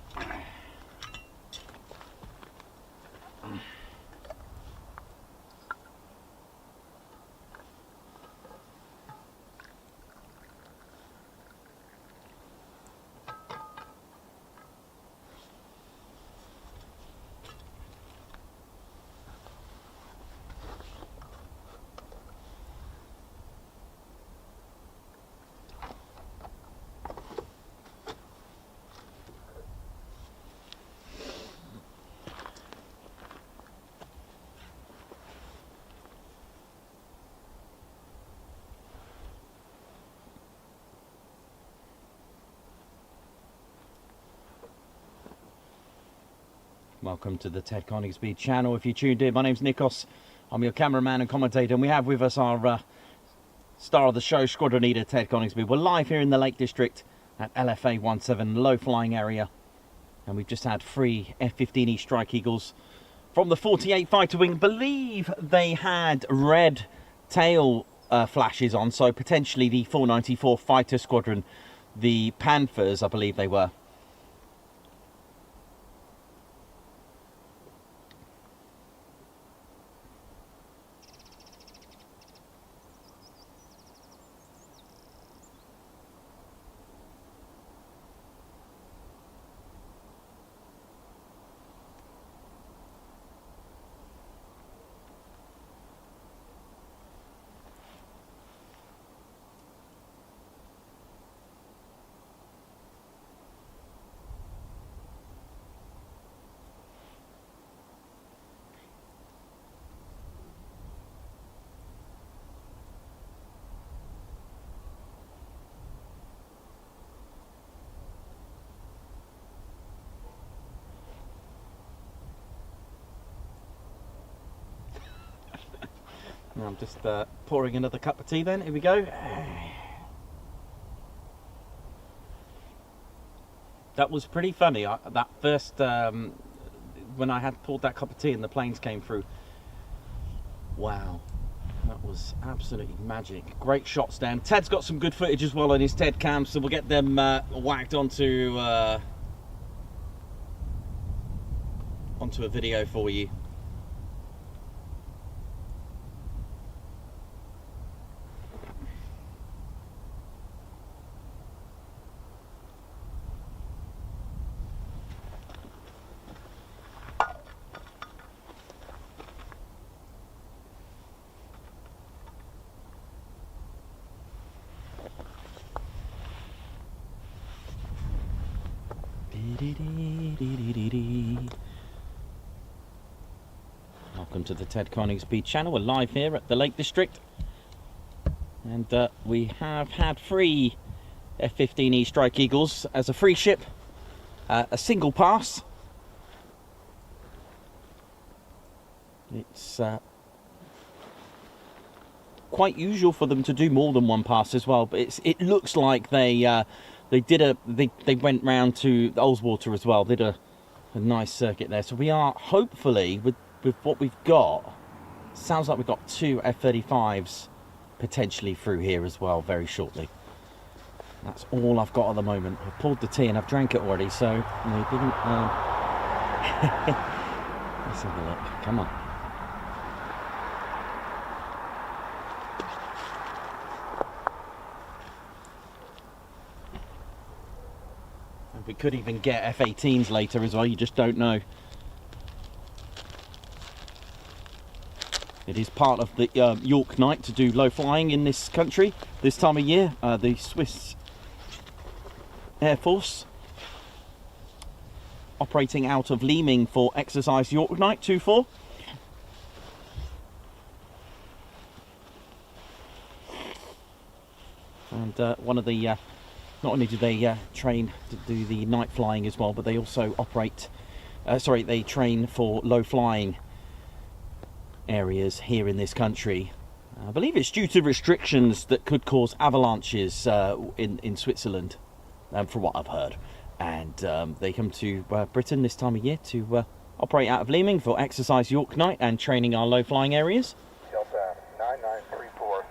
Welcome to the Ted Coningsby channel. If you tuned in, my name's Nikos. I'm your cameraman and commentator, and we have with us our star of the show, Squadron Leader Ted Coningsby. We're live here in the Lake District at LFA17, low flying area, and we've just had 3 F-15E Strike Eagles from the 48 fighter wing. Believe they had red tail flashes on, so potentially the 494 fighter squadron, the Panthers, I believe they were. Now I'm just pouring another cup of tea then. Here we go. That was pretty funny. That first, when I had poured that cup of tea and the planes came through. Wow, that was absolutely magic. Great shots, Dan. Ted's got some good footage as well on his Ted cam, so we'll get them whacked onto a video for you. Welcome to the Ted Coningsby channel. We're live here at the Lake District, and we have had 3 F-15E Strike Eagles as a free ship, a single pass. It's quite usual for them to do more than one pass as well, but it looks like they went round to the Ullswater as well, did a nice circuit there. So we are hopefully, with what we've got, sounds like we've got 2 F-35s potentially through here as well very shortly. That's all I've got at the moment. I've poured the tea and I've drank it already, so we didn't let's have a look. Come on. We could even get F-18s later as well, you just don't know. It is part of the York night to do low flying in this country this time of year. The Swiss Air Force operating out of Leeming for exercise York night 2-4. And one of the not only do they train to do the night flying as well, but they also operate, they train for low flying areas here in this country. I believe it's due to restrictions that could cause avalanches in Switzerland, from what I've heard. And they come to Britain this time of year to operate out of Leeming for exercise York night and training our low flying areas. Delta 9934360.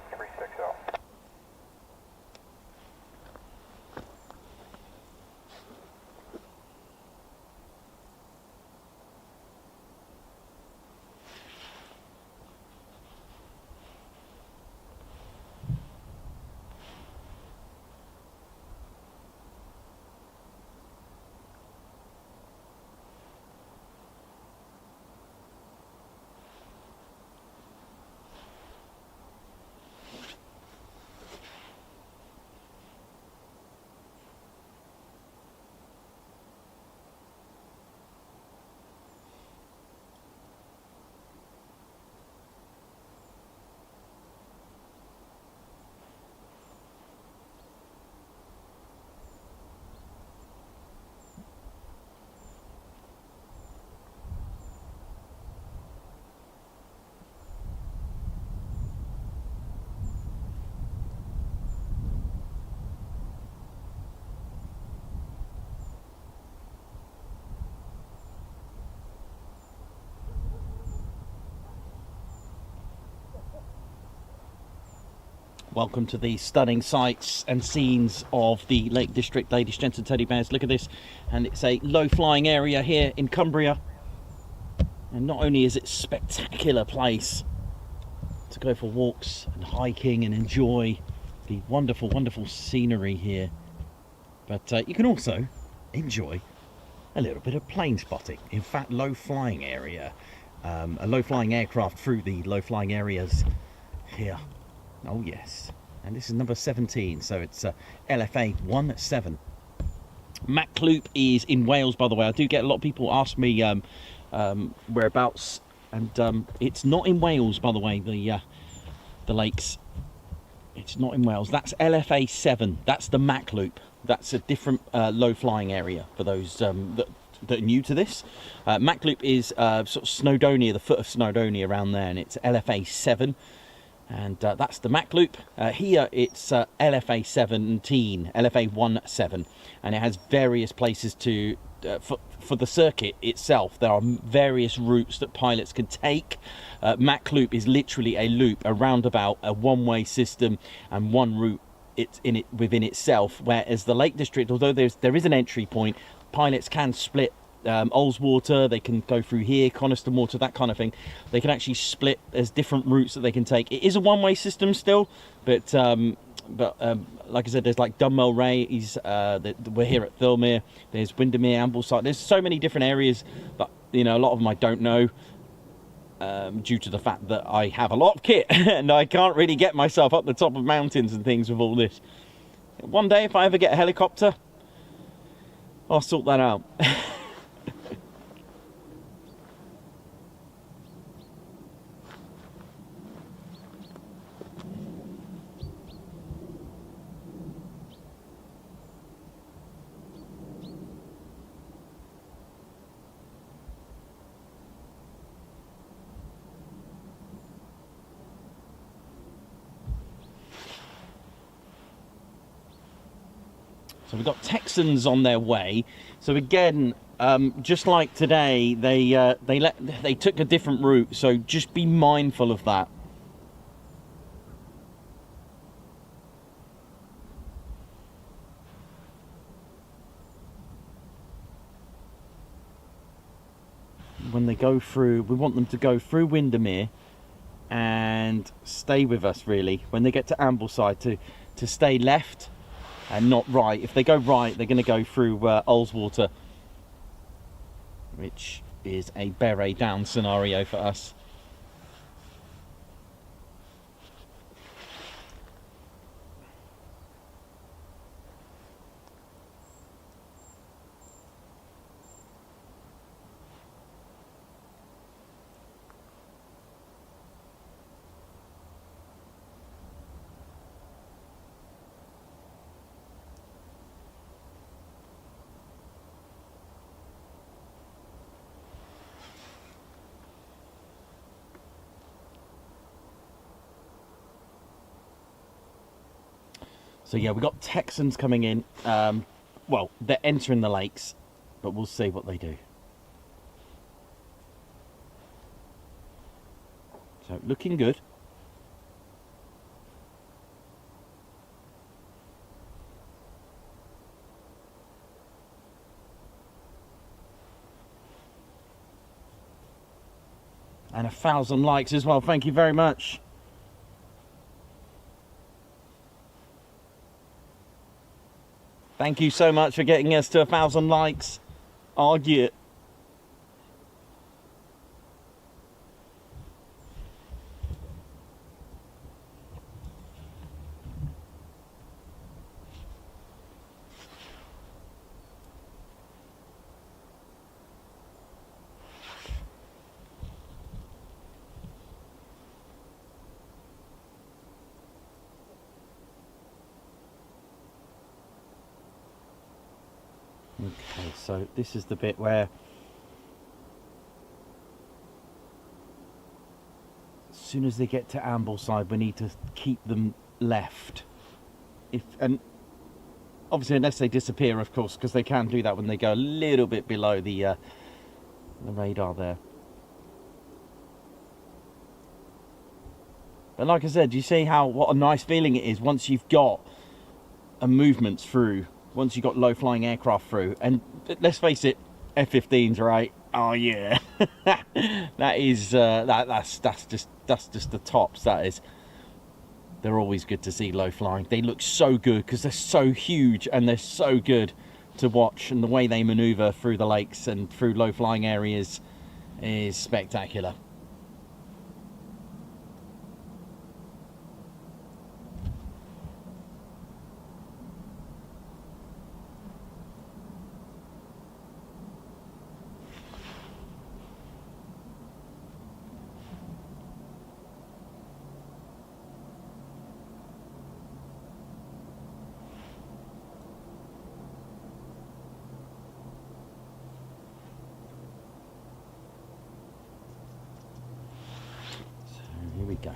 Welcome to the stunning sights and scenes of the Lake District, ladies, gents and teddy bears. Look at this, and it's a low flying area here in Cumbria. And not only is it a spectacular place to go for walks and hiking and enjoy the wonderful, wonderful scenery here, but you can also enjoy a little bit of plane spotting. In fact, low flying area, a low flying aircraft through the low flying areas here. Oh yes, and this is number 17, so it's LFA17. Mach Loop is in Wales, by the way. I do get a lot of people ask me whereabouts, and it's not in Wales, by the way. The lakes, it's not in Wales. That's LFA7. That's the Mach Loop. That's a different low flying area for those that are new to this. Mach Loop is sort of Snowdonia, the foot of Snowdonia around there, and it's LFA7. And that's the Mach Loop. Here it's LFA17, LFA17, and it has various places to for the circuit itself. There are various routes that pilots can take. Mach Loop is literally a loop, a roundabout, a one-way system, and one route within itself. Whereas the Lake District, although there is an entry point, pilots can split. Ullswater, they can go through here, Coniston Water, that kind of thing. They can actually split. There's different routes that they can take. It is a one-way system still, but like I said, there's like Dunmel Rays, we're here at Thirlmere, there's Windermere, Ambleside. There's so many different areas that, you know, a lot of them I don't know, due to the fact that I have a lot of kit and I can't really get myself up the top of mountains and things with all this. One day, if I ever get a helicopter, I'll sort that out. So we've got Texans on their way. So again, just like today, they took a different route. So just be mindful of that. When they go through, we want them to go through Windermere and stay with us really. When they get to Ambleside, to stay left and not right. If they go right, they're going to go through Ullswater, which is a beret down scenario for us. So yeah, we've got Texans coming in. Well, they're entering the lakes, but we'll see what they do. So looking good. And 1,000 likes as well. Thank you very much. Thank you so much for getting us to 1,000 likes. Argue it. Okay, so this is the bit where as soon as they get to Ambleside, we need to keep them left. And obviously, unless they disappear, of course, because they can do that when they go a little bit below the radar there. But like I said, you see what a nice feeling it is once you've got a movement through. Once you've got low-flying aircraft through, and let's face it, F-15s, right? Oh yeah, that is that's just the tops. That is, they're always good to see low-flying. They look so good because they're so huge and they're so good to watch, and the way they manoeuvre through the lakes and through low-flying areas is spectacular.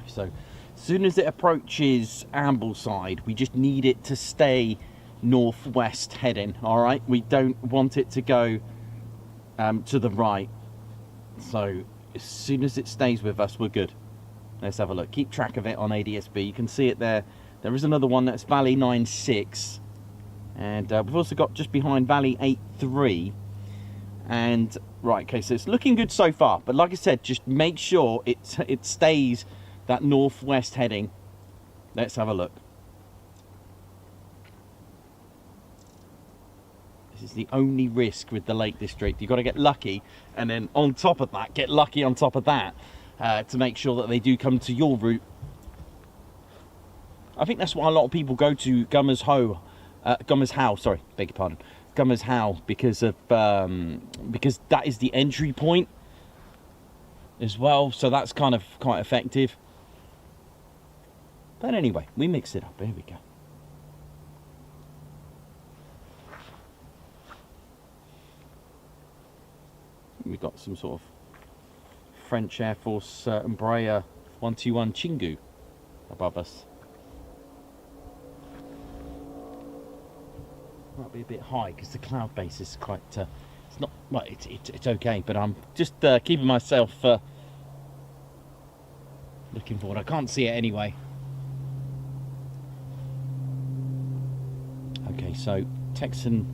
So as soon as it approaches Ambleside, we just need it to stay northwest heading. All right, we don't want it to go to the right. So as soon as it stays with us, we're good. Let's have a look. Keep track of it on ADSB. You can see it there. There is another one that's Valley 96, and we've also got just behind Valley 83. And right, okay, so it's looking good so far. But like I said, just make sure it stays that northwest heading. Let's have a look. This is the only risk with the Lake District. You've got to get lucky, and then on top of that, get lucky on top of that to make sure that they do come to your route. I think that's why a lot of people go to Gummers How, sorry, beg your pardon, Gummers How, because that is the entry point as well. So that's kind of quite effective. But anyway, we mix it up. Here we go. We've got some sort of French Air Force Embraer 121 Chingu above us. Might be a bit high because the cloud base is quite. It's not. Well, it's okay, but I'm just keeping myself looking forward. I can't see it anyway. Okay, so Texan.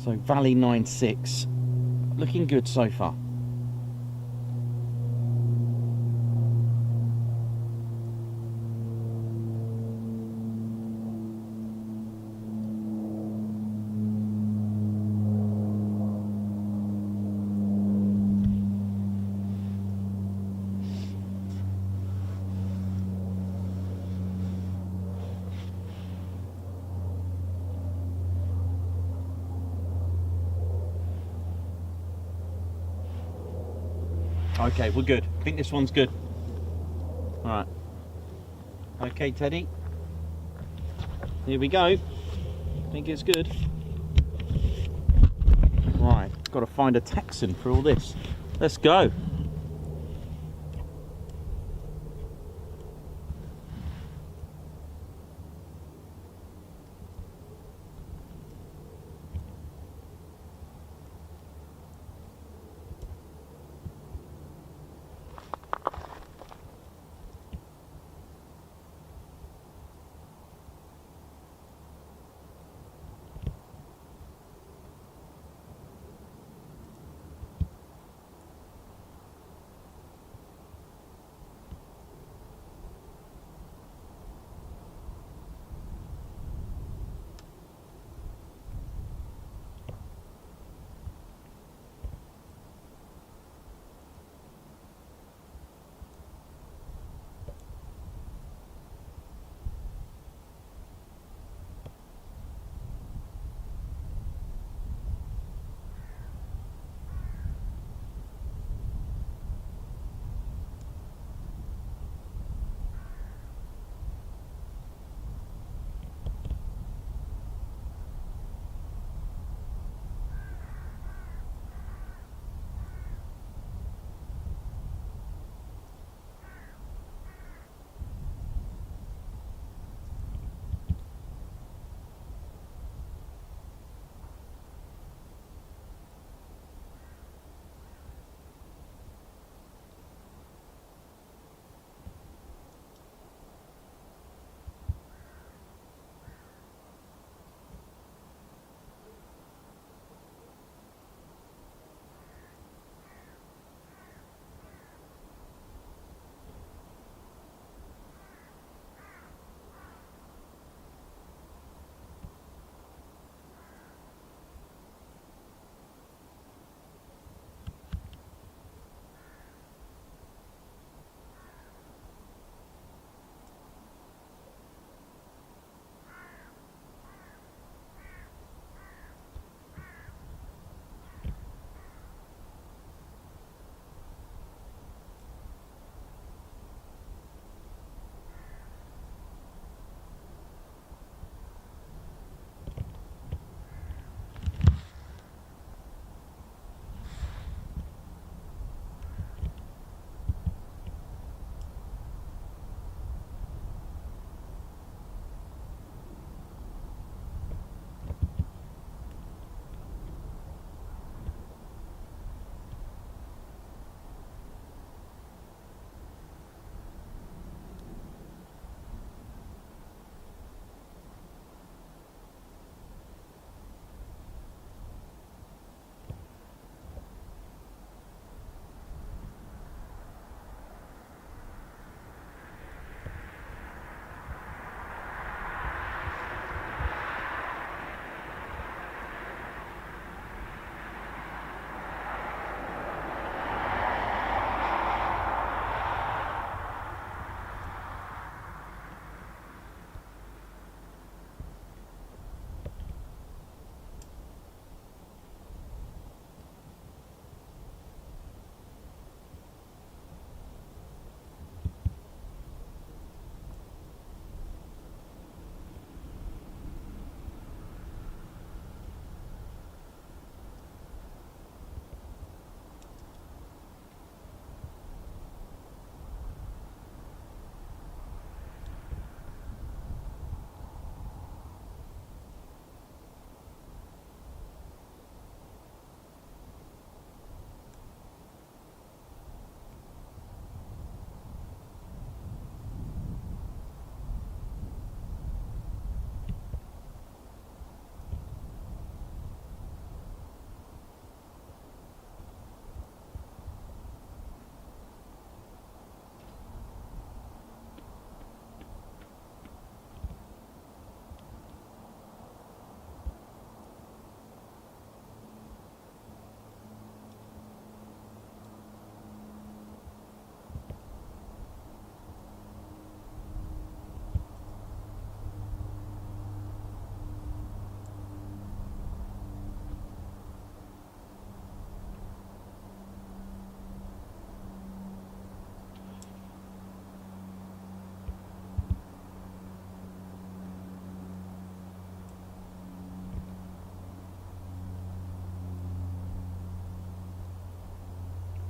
So Valley 96, looking good so far. Okay, we're good. I think this one's good. Alright. Okay, Teddy. Here we go. I think it's good. Right, got to find a Texan for all this. Let's go.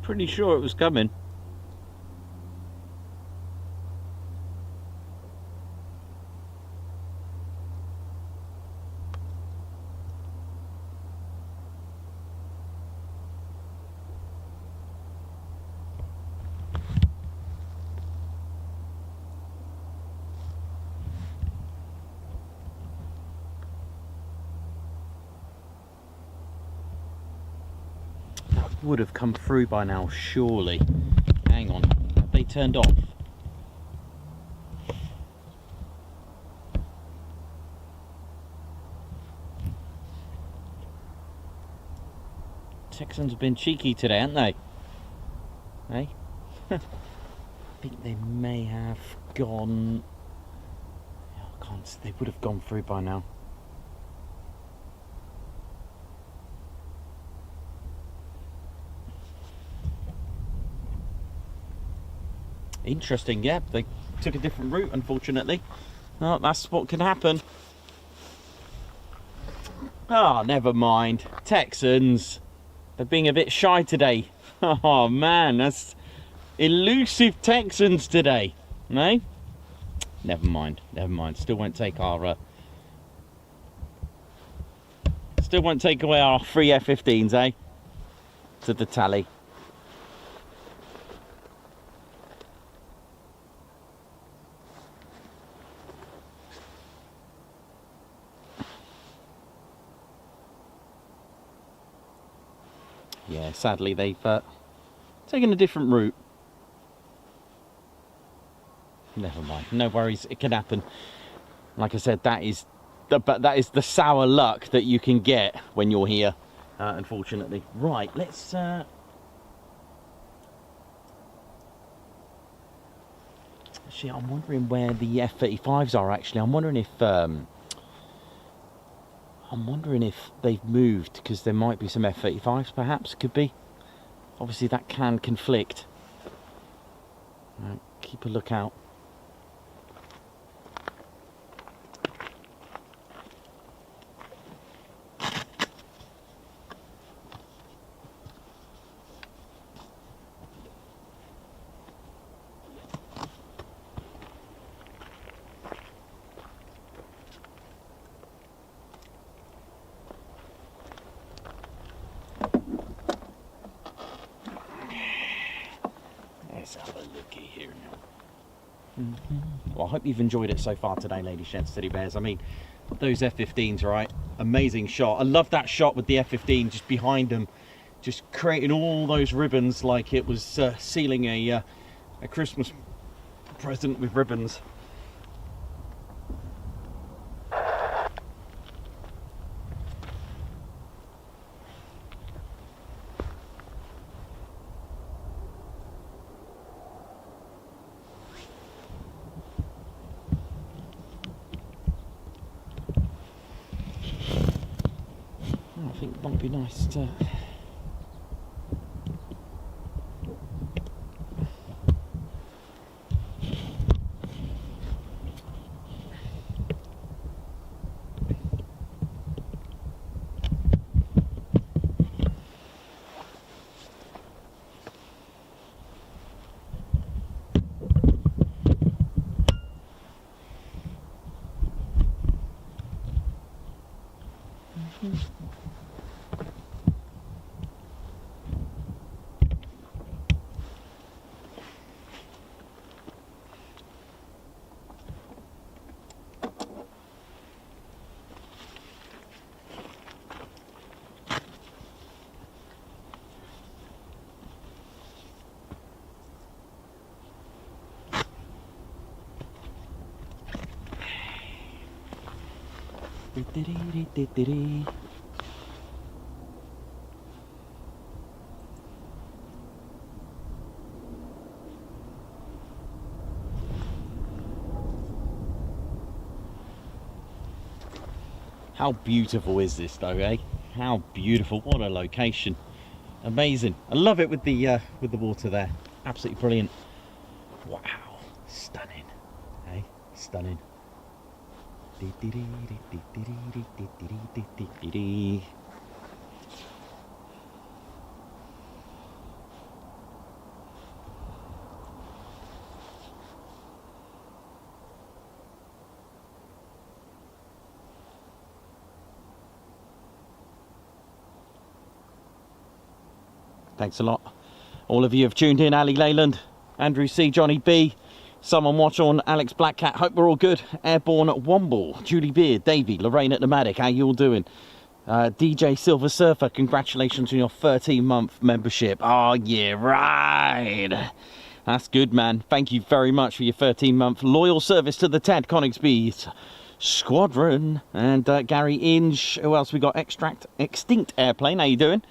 Pretty sure it was coming. Would have come through by now, surely. Hang on, have they turned off? Texans have been cheeky today, haven't they? Hey? I think they may have gone... I can't, they would have gone through by now. Interesting, yeah, they took a different route, unfortunately. Oh, that's what can happen. Oh, never mind. Texans, they're being a bit shy today. Oh man, that's elusive Texans today. No? Never mind, never mind. Still won't take our... still won't take away our 3 F-15s, eh? To the tally. Yeah, sadly they've taken a different route. Never mind, no worries, it can happen. Like I said, that is the sour luck that you can get when you're here, unfortunately. Right, let's actually, I'm wondering where the F-35s are. Actually, I'm wondering if they've moved, because there might be some F-35s, perhaps, could be. Obviously, that can conflict. Right, keep a lookout. Let's have a looky here now. Well, I hope you've enjoyed it so far today, ladies, gents, teddy bears. I mean, those F-15s, right? Amazing shot. I love that shot with the F-15 just behind them, just creating all those ribbons like it was sealing a Christmas present with ribbons. I think it might be nice to... How beautiful is this though, eh? How beautiful, what a location. Amazing. I love it with the water there. Absolutely brilliant. Wow, stunning. Eh? Stunning. Thanks a lot. All of you have tuned in. Ali Leyland, Andrew C, Johnny B, someone watch on, Alex Blackcat. Hope we're all good. Airborne Womble, Julie Beard, Davey, Lorraine at Nomadic. How you all doing? DJ Silver Surfer, congratulations on your 13-month membership. Oh yeah, right. That's good, man. Thank you very much for your 13-month loyal service to the Ted Coningsby Squadron. And Gary Inge. Who else we got? Extinct Airplane. How you doing?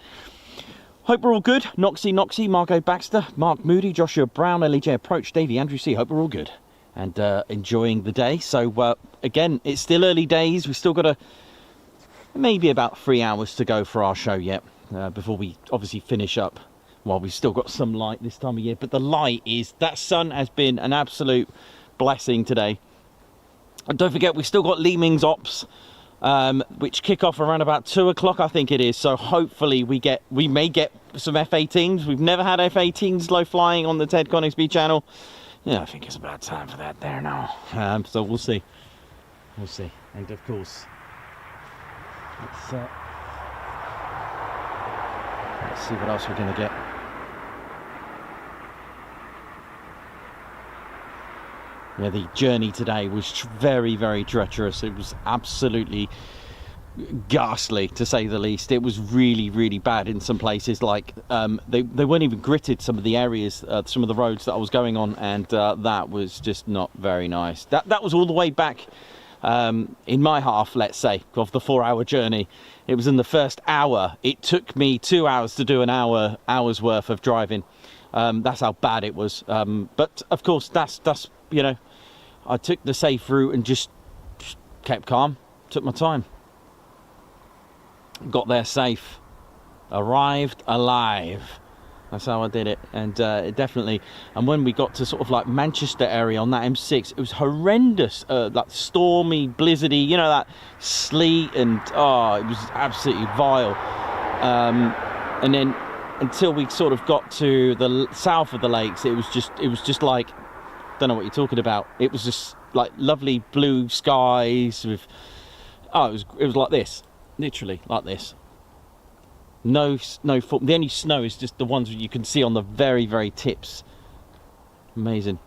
Hope we're all good. Noxy, Margot Baxter, Mark Moody, Joshua Brown, LEJ Approach, Davey, Andrew C. Hope we're all good and enjoying the day. So again, it's still early days. We've still got maybe about 3 hours to go for our show yet before we obviously finish up. Well, we've still got some light this time of year, but the light is, that sun has been an absolute blessing today. And don't forget, we've still got Leeming's Ops, which kick off around about 2 o'clock, I think it is. So hopefully we may get some F-18s. We've never had F-18s low flying on the Ted Coningsby channel. Yeah, I think it's about time for that there now. So we'll see. We'll see. And of course, let's see what else we're going to get. Yeah, the journey today was very, very treacherous. It was absolutely ghastly, to say the least. It was really, really bad in some places. Like they weren't even gritted, some of the areas, some of the roads that I was going on, and that was just not very nice. That was all the way back in my half, let's say, of the 4-hour journey. It was in the first hour. It took me 2 hours to do an hour's worth of driving. That's how bad it was. But of course, that's you know, I took the safe route and just kept calm, took my time. Got there safe, arrived alive. That's how I did it. And it definitely, and when we got to sort of like Manchester area on that M6, it was horrendous, like stormy, blizzardy, you know, that sleet, and oh, it was absolutely vile. And then until we sort of got to the south of the lakes, it was just like, don't know what you're talking about. It was just like lovely blue skies with, oh, it was like this, literally like this. No fall. The only snow is just the ones you can see on the very, very tips. Amazing.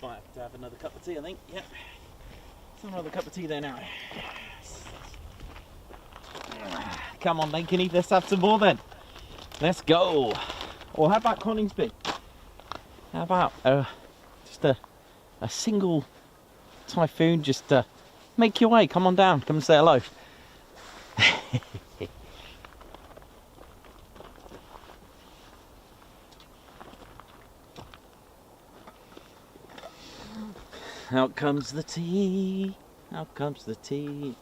Might have to have another cup of tea, I think. Yep. Some other cup of tea there now. Come on, Lakenheath, let's have some more then. Let's go. Or how about Coningsby? How about just a single Typhoon? Just make your way. Come on down. Come and say hello. Out comes the tea, out comes the tea.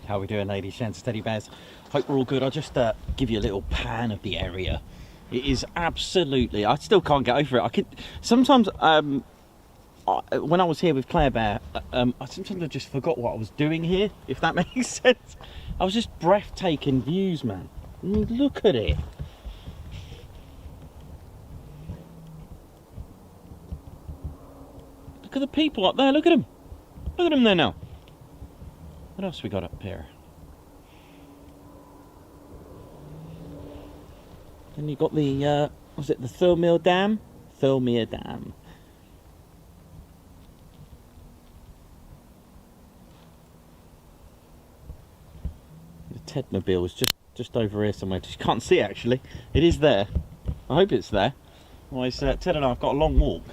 How are we doing, ladies, gents, teddy bears? Hope we're all good. I'll just give you a little pan of the area. It is absolutely, I still can't get over it. I could sometimes when I was here with Claire Bear, I just forgot what I was doing here, if that makes sense. I was just breathtaking views, man. I mean, look at it. Look at the people up there. Look at them. Look at them there now. What else we got up here? Then you got the, was it the Thirlmere Dam? Thirlmere Dam. The Tedmobile is just over here somewhere. You can't see it, actually. It is there. I hope it's there. Otherwise, Ted and I have got a long walk.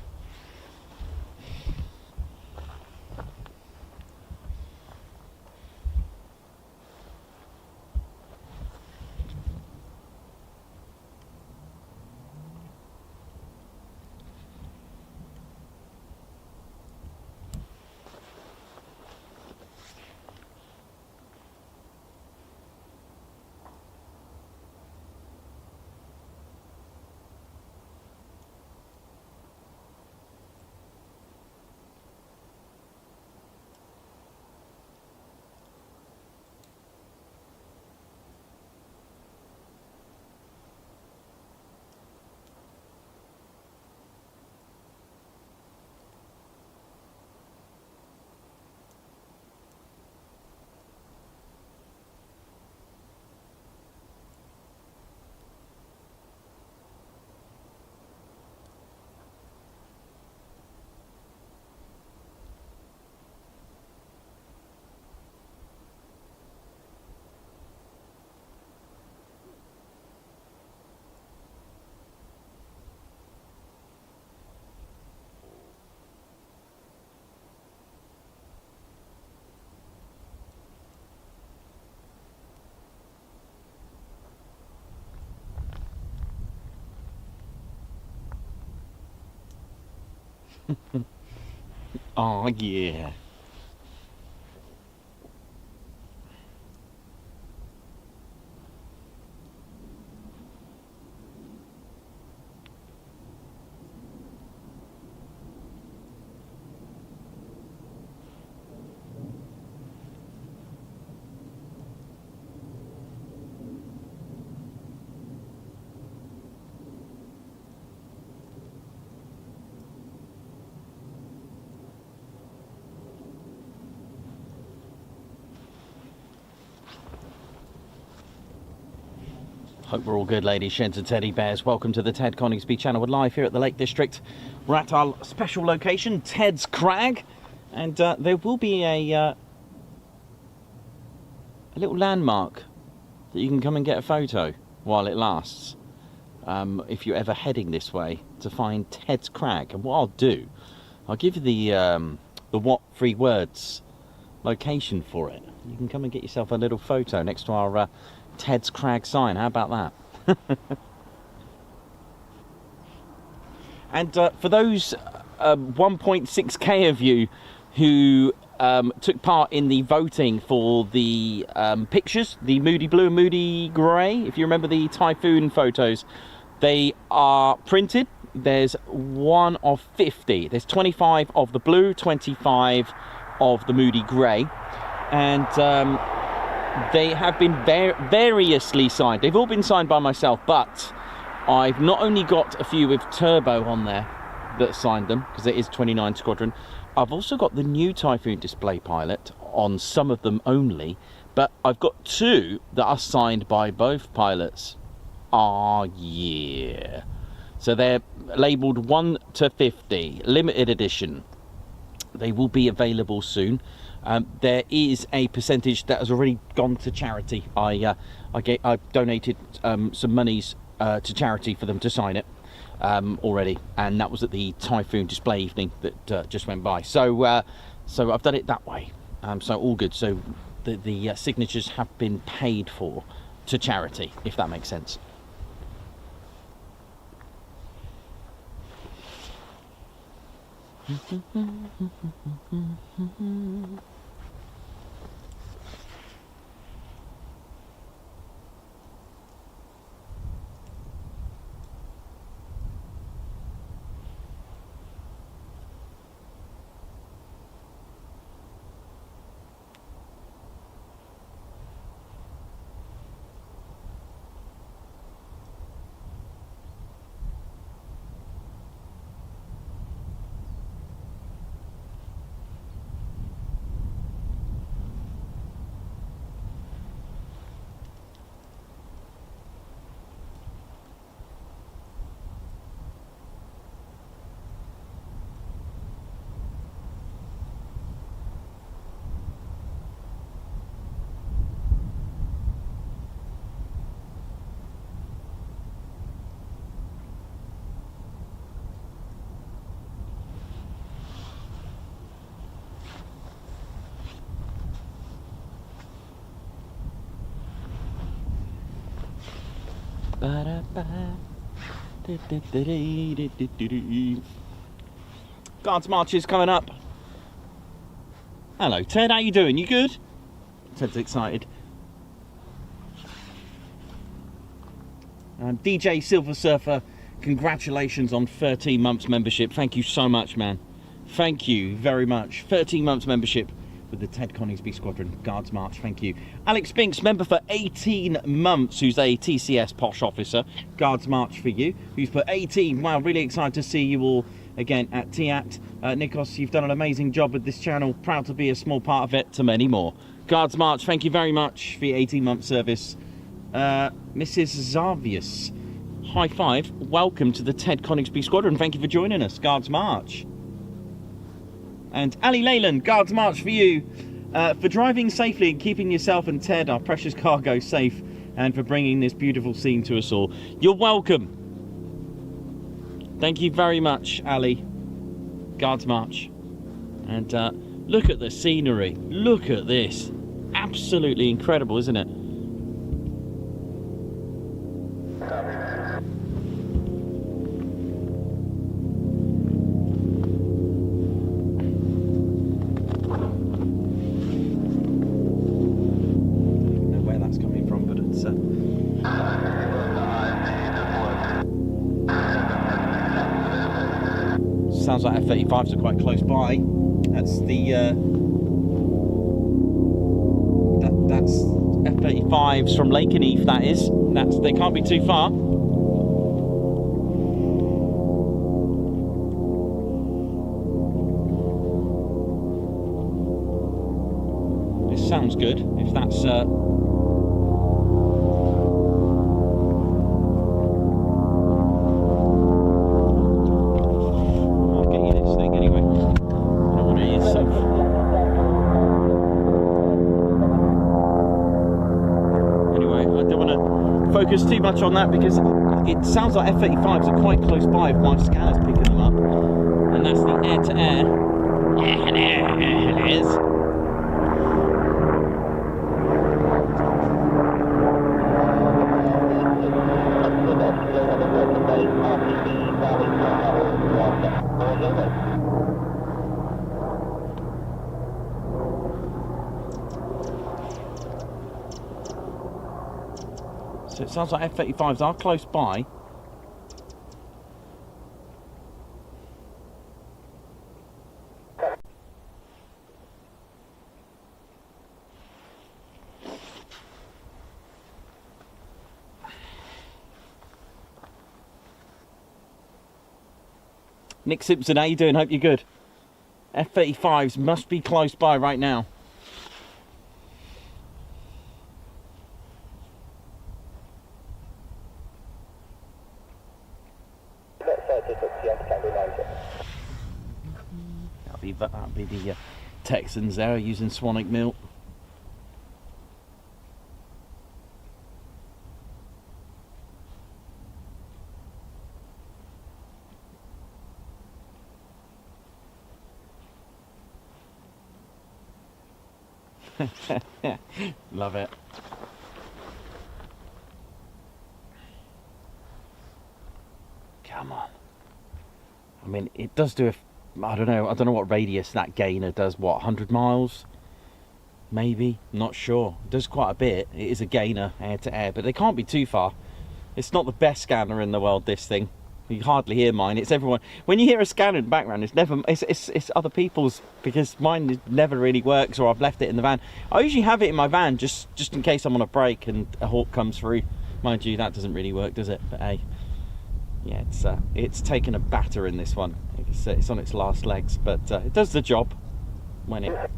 Oh yeah. Hope we're all good, ladies, gents and teddy bears. Welcome to the Ted Coningsby channel. We're live here at the Lake District. We're at our special location, Ted's Crag, and there will be a little landmark that you can come and get a photo while it lasts. If you're ever heading this way to find Ted's Crag, and what I'll do, I'll give you the what 3 words location for it. You can come and get yourself a little photo next to our Ted's Crag sign. How about that? And for those 1.6k of you who took part in the voting for the pictures, the Moody Blue and Moody Grey, if you remember the Typhoon photos, they are printed. There's 1 of 50. There's 25 of the blue, 25 of the Moody Grey, and they have been variously signed. They've all been signed by myself, but I've not only got a few with Turbo on there that signed them, because it is 29 Squadron. I've also got the new Typhoon display pilot on some of them only, but I've got 2 that are signed by both pilots. Ah, yeah. So they're labelled 1 to 50, limited edition. They will be available soon. There is a percentage that has already gone to charity. I donated some monies to charity for them to sign it already, and that was at the Typhoon display evening that just went by. So so I've done it that way. So all good. So the signatures have been paid for to charity, if that makes sense. Guards March is coming up. Hello Ted, how you doing? You good? Ted's excited. DJ Silver Surfer, congratulations on 13 months membership. Thank you so much, man. Thank you very much. 13 months membership with the Ted Coningsby Squadron. Guards March, thank you. Alex Binks, member for 18 months, who's a TCS posh officer. Guards March for you. Who's put 18. Wow, really excited to see you all again at TAT. Nikos, you've done an amazing job with this channel. Proud to be a small part of it, to many more. Guards March, thank you very much for your 18-month service. Mrs. Zavius, high five. Welcome to the Ted Coningsby Squadron. Thank you for joining us. Guards March. And Ali Leyland, Guards March for you, for driving safely and keeping yourself and Ted, our precious cargo, safe, and for bringing this beautiful scene to us all. You're welcome. Thank you very much, Ali. Guards March. And look at the scenery. Look at this. Absolutely incredible, isn't it? Sounds like F-35s are quite close by. That's the that's F-35s from Lakenheath. That is. They can't be too far. This sounds good. If that's focus too much on that because it sounds like F-85s are quite close by if my scanner's picking them up. And that's the air-to-air. Yeah, there it is. So it sounds like F-85s are close by. Nick Simpson, how you doing? Hope you're good. F-35s must be close by right now. That'll be the Texans there using Swanick Mill. Love it. Come on. I mean, it does do I don't know what radius that gainer does. What, 100 miles? Maybe, not sure. It does quite a bit. It is a gainer air to air, but they can't be too far. It's not the best scanner in the world, this thing. You hardly hear mine. It's everyone. When you hear a scanner in the background, it's never. It's other people's, because mine never really works, or I've left it in the van. I usually have it in my van just in case I'm on a break and a hawk comes through. Mind you, that doesn't really work, does it? But hey, yeah, it's taken a batter in this one. It's on its last legs, but it does the job when it.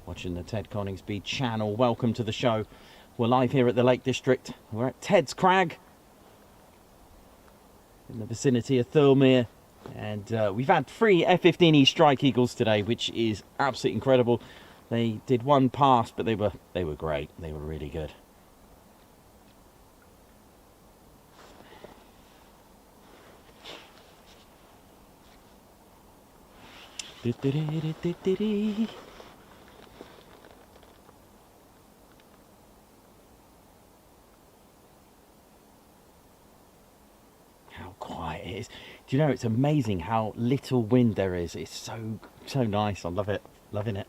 Watching the Ted Coningsby channel. Welcome to the show. We're live here at the Lake District. We're at Ted's Crag in the vicinity of Thirlmere, and we've had 3 F-15E Strike Eagles today, which is absolutely incredible. They did one pass, but they were great. They were really good. Quiet it is. Do you know, it's amazing how little wind there is. It's so nice. I love it. Loving it.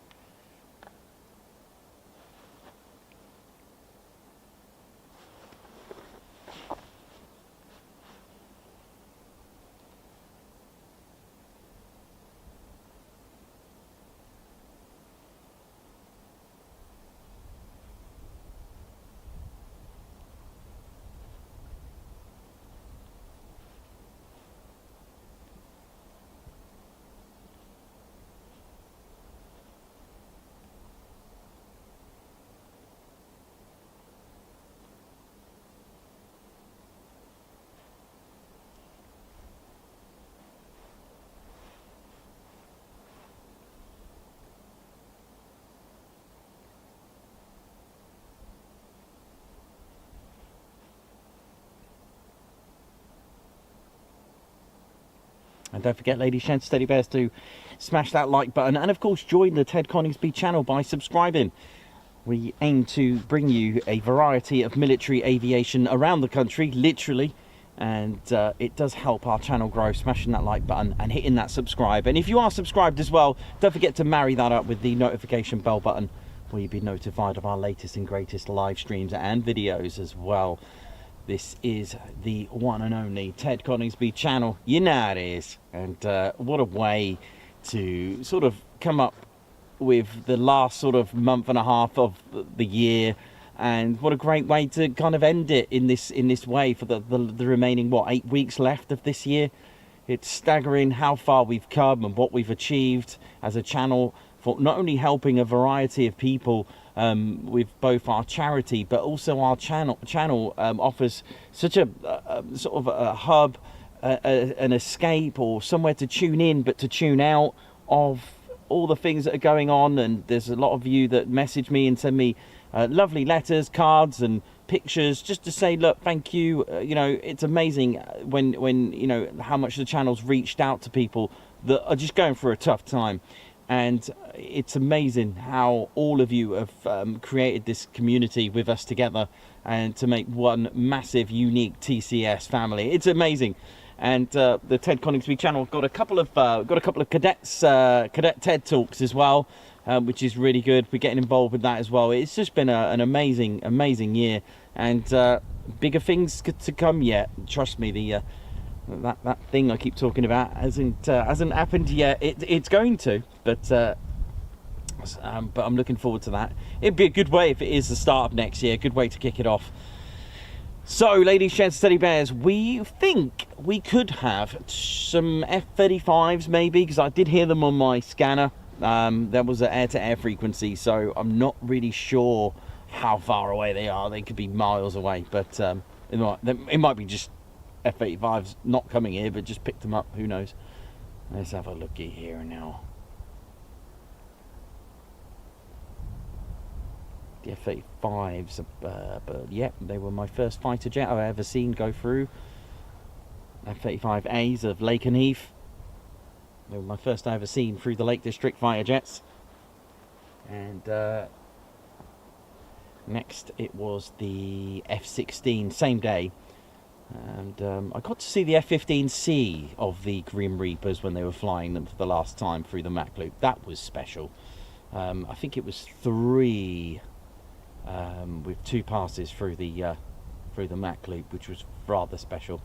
And don't forget, ladies, gents, teddy bears, to smash that like button. And, of course, join the Ted Coningsby channel by subscribing. We aim to bring you a variety of military aviation around the country, literally. And it does help our channel grow, smashing that like button and hitting that subscribe. And if you are subscribed as well, don't forget to marry that up with the notification bell button, where you'll be notified of our latest and greatest live streams and videos as well. This is the one and only Ted Coningsby channel. You know it is. And what a way to sort of come up with the last sort of month and a half of the year And what a great way to kind of end it in this way for the remaining, what, 8 weeks left of this year. It's staggering how far we've come and what we've achieved as a channel, for not only helping a variety of people with both our charity, but also our channel offers such a sort of a hub, an escape, or somewhere to tune in but to tune out of all the things that are going on. And there's a lot of you that message me and send me lovely letters, cards and pictures, just to say, look, thank you. You know, it's amazing when you know how much the channel's reached out to people that are just going through a tough time. And it's amazing how all of you have created this community with us together, and to make one massive, unique TCS family. It's amazing. And the Ted Coningsby channel got a couple of cadets, cadet TED talks as well, which is really good. We're getting involved with that as well. It's just been an amazing year, and bigger things to come yet. Trust me, the that thing I keep talking about hasn't happened yet. It's going to, but I'm looking forward to that. It'd be a good way if it is the start of next year. A good way to kick it off. So, ladies, gents, teddy bears, we think we could have some F-35s maybe, because I did hear them on my scanner. There was an air-to-air frequency, so I'm not really sure how far away they are. They could be miles away, but it might be just F-85s not coming here, but just picked them up. Who knows? Let's have a looky here now. The F-85s, but yeah, they were my first fighter jet I've ever seen go through. F-85As of Lakenheath. They were my first I ever seen through the Lake District fighter jets. And next it was the F-16, same day. And I got to see the F-15C of the Grim Reapers when they were flying them for the last time through the Mach Loop. That was special. I think it was 3 with 2 passes through the Mach Loop, which was rather special.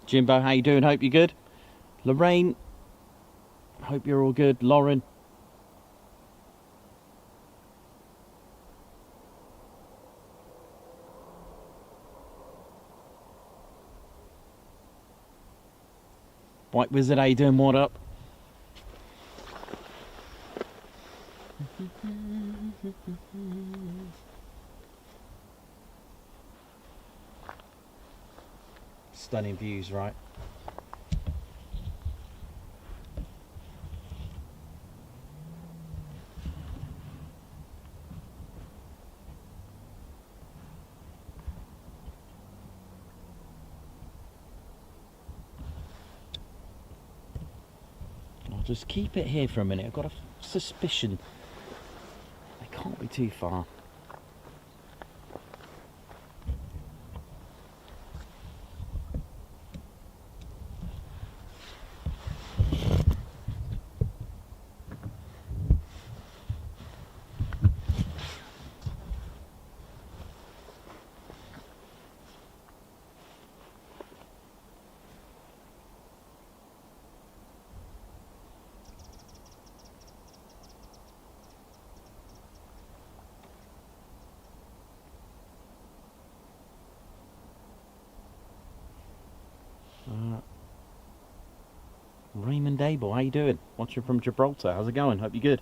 Jimbo, how you doing? Hope you're good. Lorraine, hope you're all good. Lauren. White Wizard, how you doing? What up? Stunning views, right? I'll just keep it here for a minute. I've got a suspicion they can't be too far. Raymond Abel, how you doing? Watching from Gibraltar. How's it going? Hope you're good.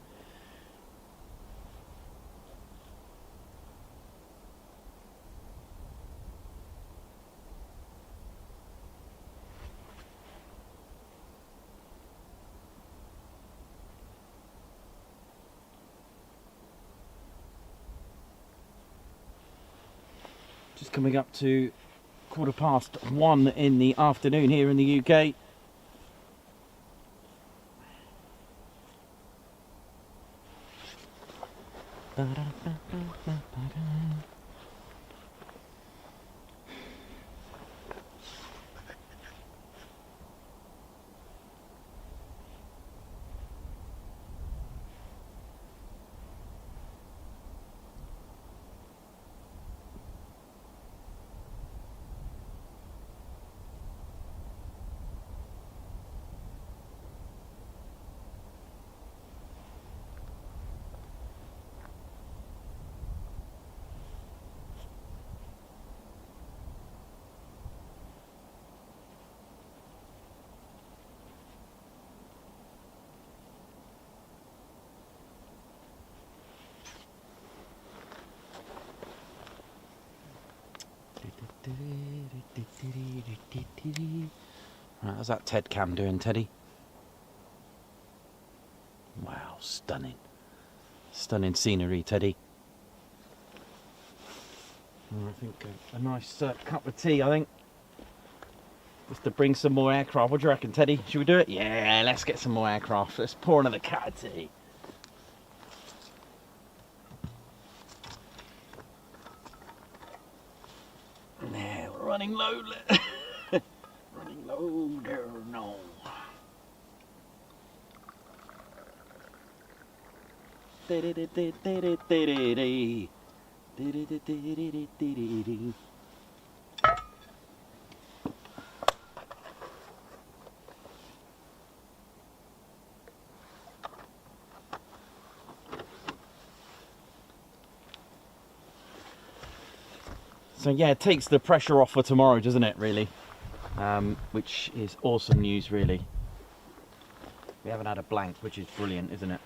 Just coming up to 1:15 in the afternoon here in the UK. Right, how's that Ted cam doing, Teddy? Wow, stunning. Stunning scenery, Teddy. I think a nice cup of tea, I think. Just to bring some more aircraft. What do you reckon, Teddy? Should we do it? Yeah, let's get some more aircraft. Let's pour another cup of tea. Yeah, we're running low. Running low there, no. So yeah, it takes the pressure off for tomorrow, doesn't it, really? Which is awesome news, really. We haven't had a blank, which is brilliant, isn't it?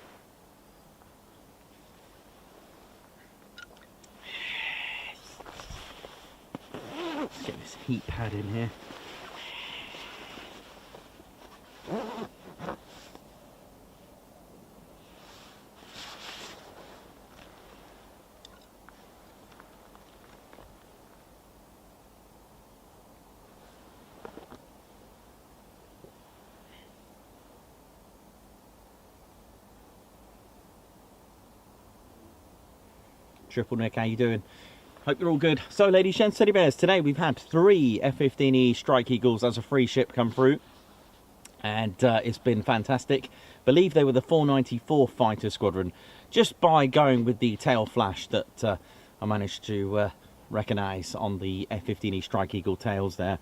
Let's get this heat pad in here. Triple Nick, how you doing? Hope you're all good. So, ladies, gents, teddy bears, today we've had 3 F-15E Strike Eagles as a free ship come through, and it's been fantastic. Believe they were the 494 fighter squadron, just by going with the tail flash that I managed to recognise on the F-15E Strike Eagle tails there.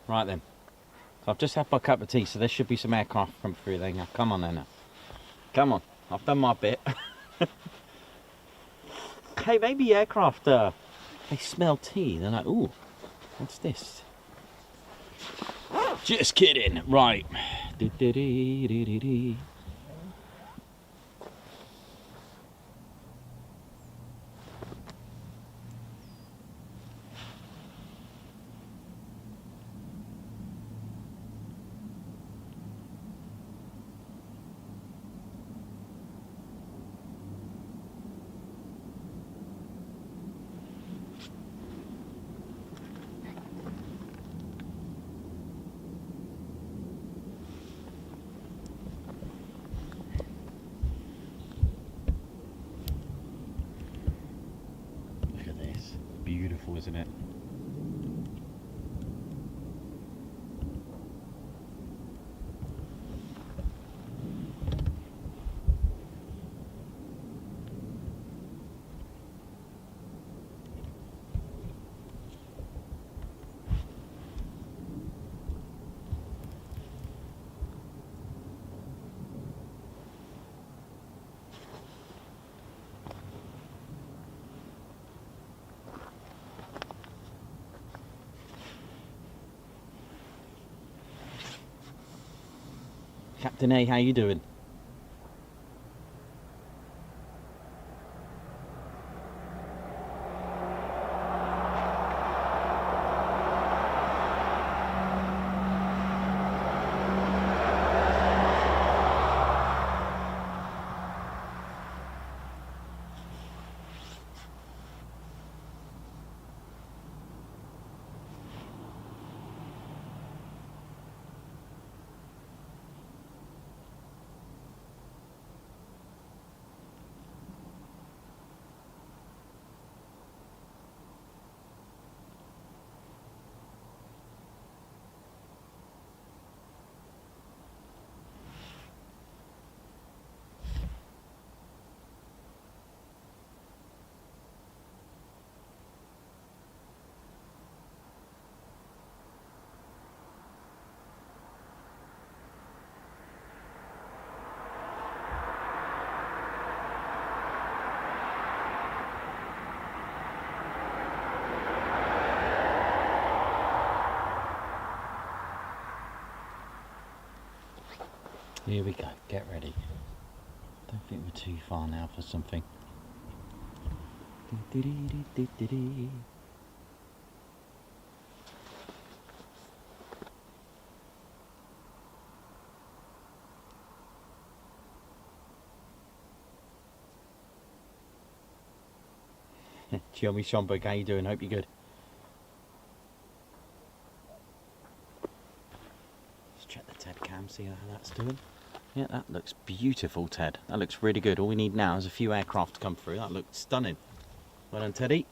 Right then, so I've just had my cup of tea, so there should be some aircraft come through there now. Come on then now. Come on, I've done my bit. Hey, maybe aircraft, they smell tea. They're like, ooh, what's this? Just kidding. Right. Look at this. Beautiful, isn't it? Captain A, how you doing? Here we go, get ready. Don't think we're too far now for something. Chiomi Schomburg, how you doing? Hope you're good. Let's check the Ted cam, see how that's doing. Yeah, that looks beautiful, Ted. That looks really good. All we need now is a few aircraft to come through. That looks stunning. Well done, Teddy.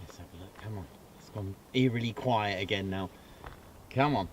Let's have a look, come on. It's gone eerily quiet again now. Come on.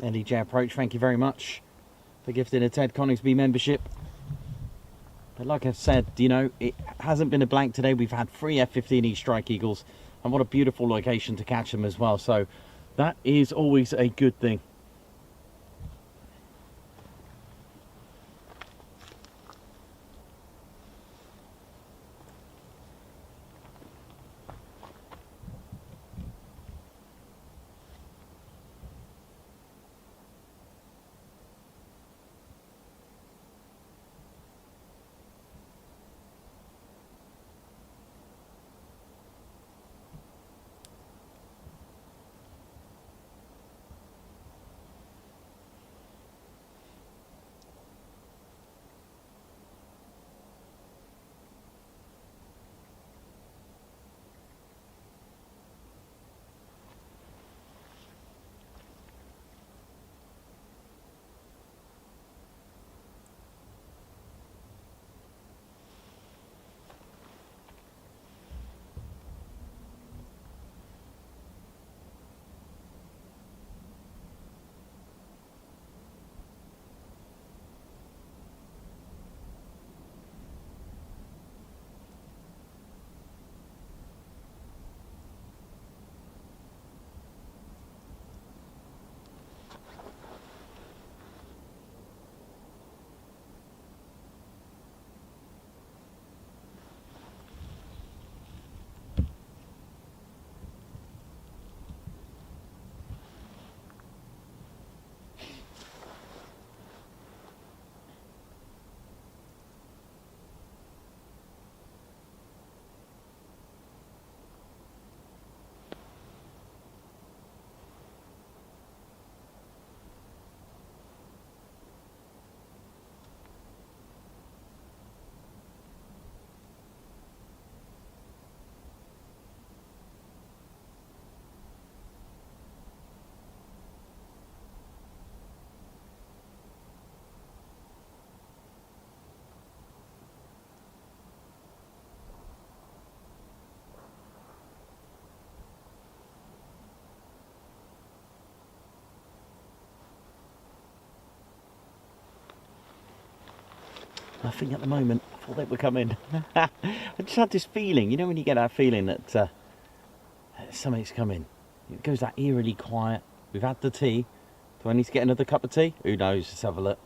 LEJ Approach, thank you very much for gifting a Ted Coningsby membership. But like I've said, you know, it hasn't been a blank today. We've had 3 F-15E Strike Eagles, and what a beautiful location to catch them as well. So that is always a good thing. Nothing at the moment. I thought they were coming. I just had this feeling, you know when you get that feeling that something's coming. It goes that eerily quiet. We've had the tea. Do I need to get another cup of tea? Who knows? Let's have a look.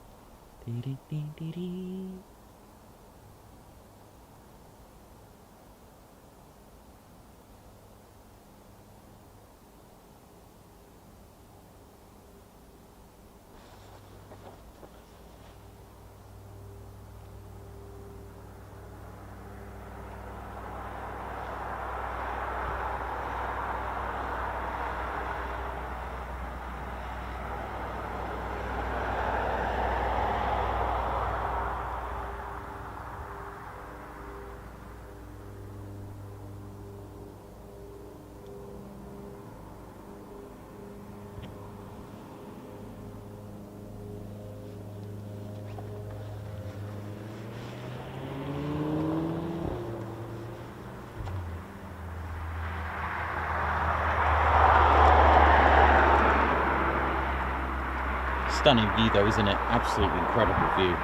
Stunning view though, isn't it? Absolutely incredible view.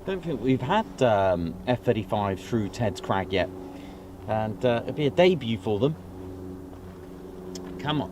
don't think we've had F-35 through Ted's Crag yet, and it'll be a debut for them. Come on.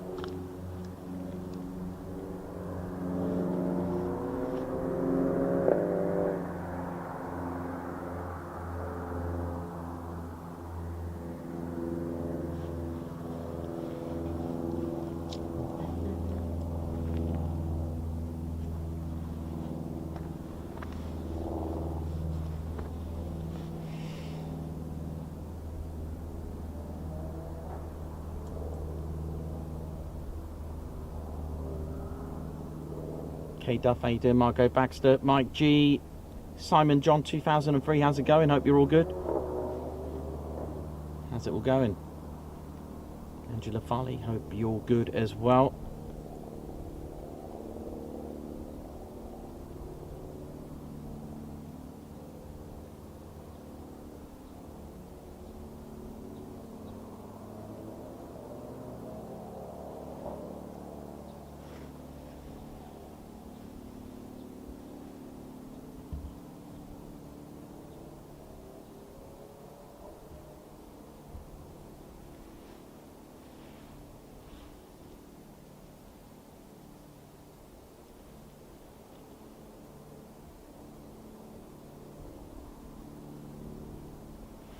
K Duff, how you doing? Margot Baxter, Mike G, Simon John 2003, how's it going? Hope you're all good. How's it all going? Angela Farley, hope you're good as well.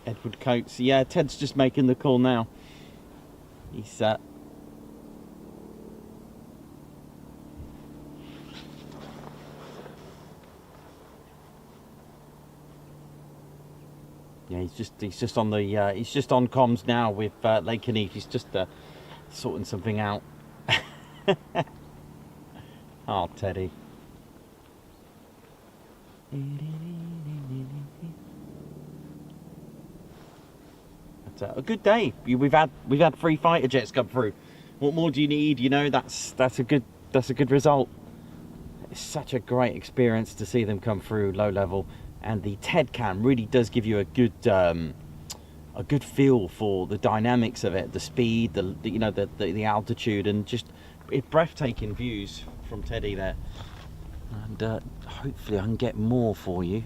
Edward Coates, yeah, Ted's just making the call now. He's yeah, he's just on the he's just on comms now with Lakenheath. He's just sorting something out. Oh, Teddy. A good day. We've had 3 fighter jets come through. What more do you need? You know, that's a good result. It's such a great experience to see them come through low level, and the Ted cam really does give you a good feel for the dynamics of it, the speed, the altitude, and just breathtaking views from Teddy there. And hopefully I can get more for you.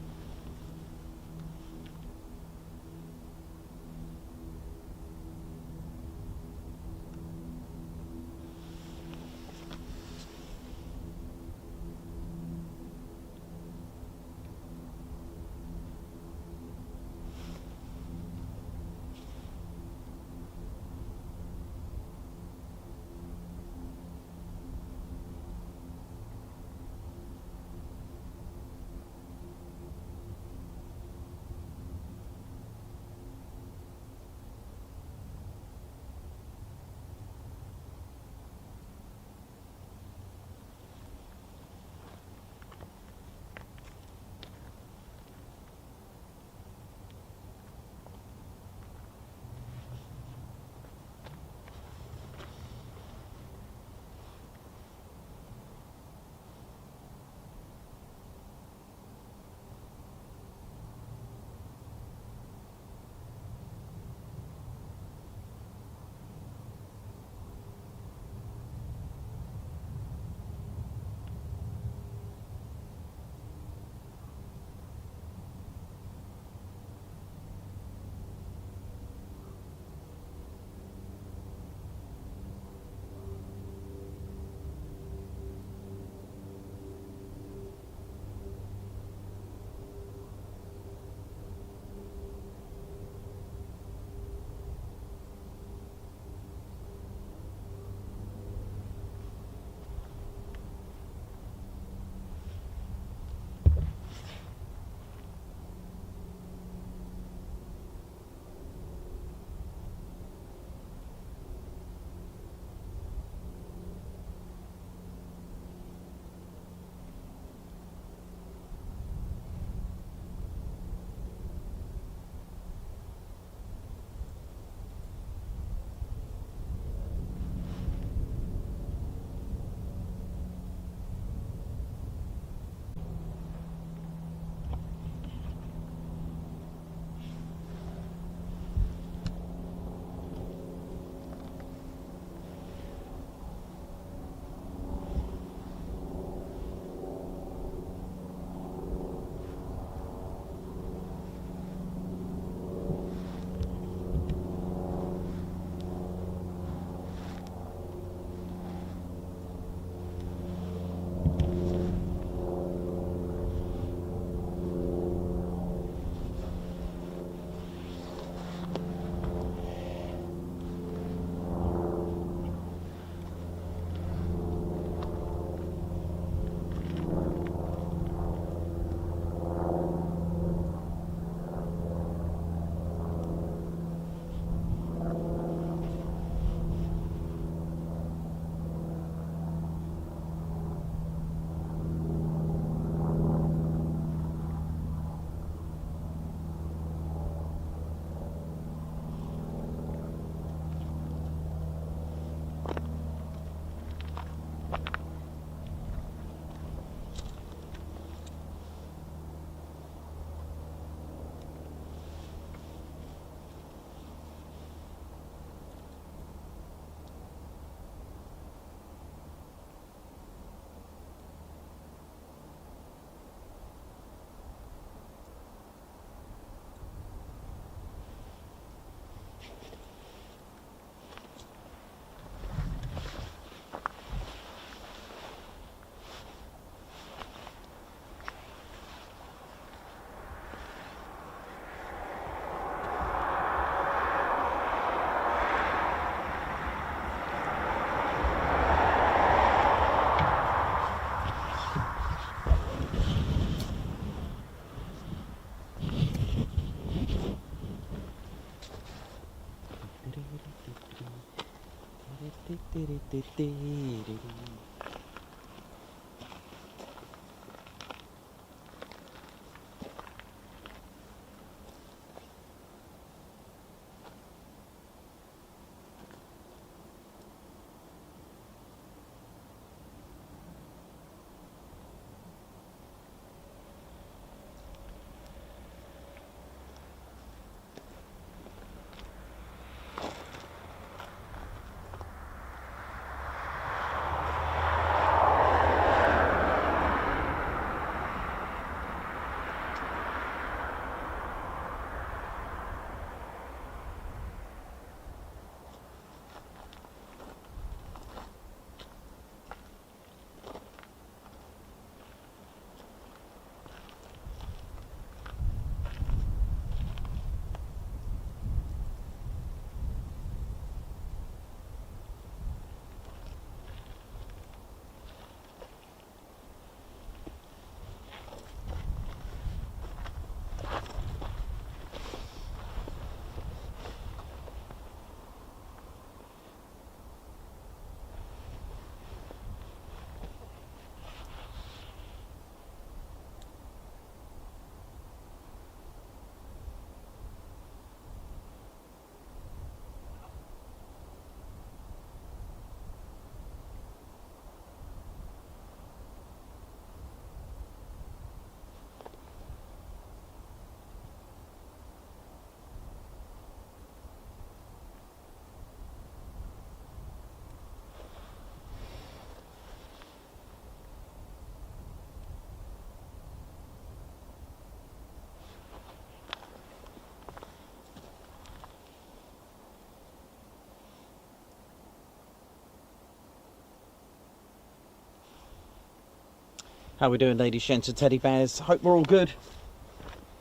How we doing, ladies, gents and teddy bears? Hope we're all good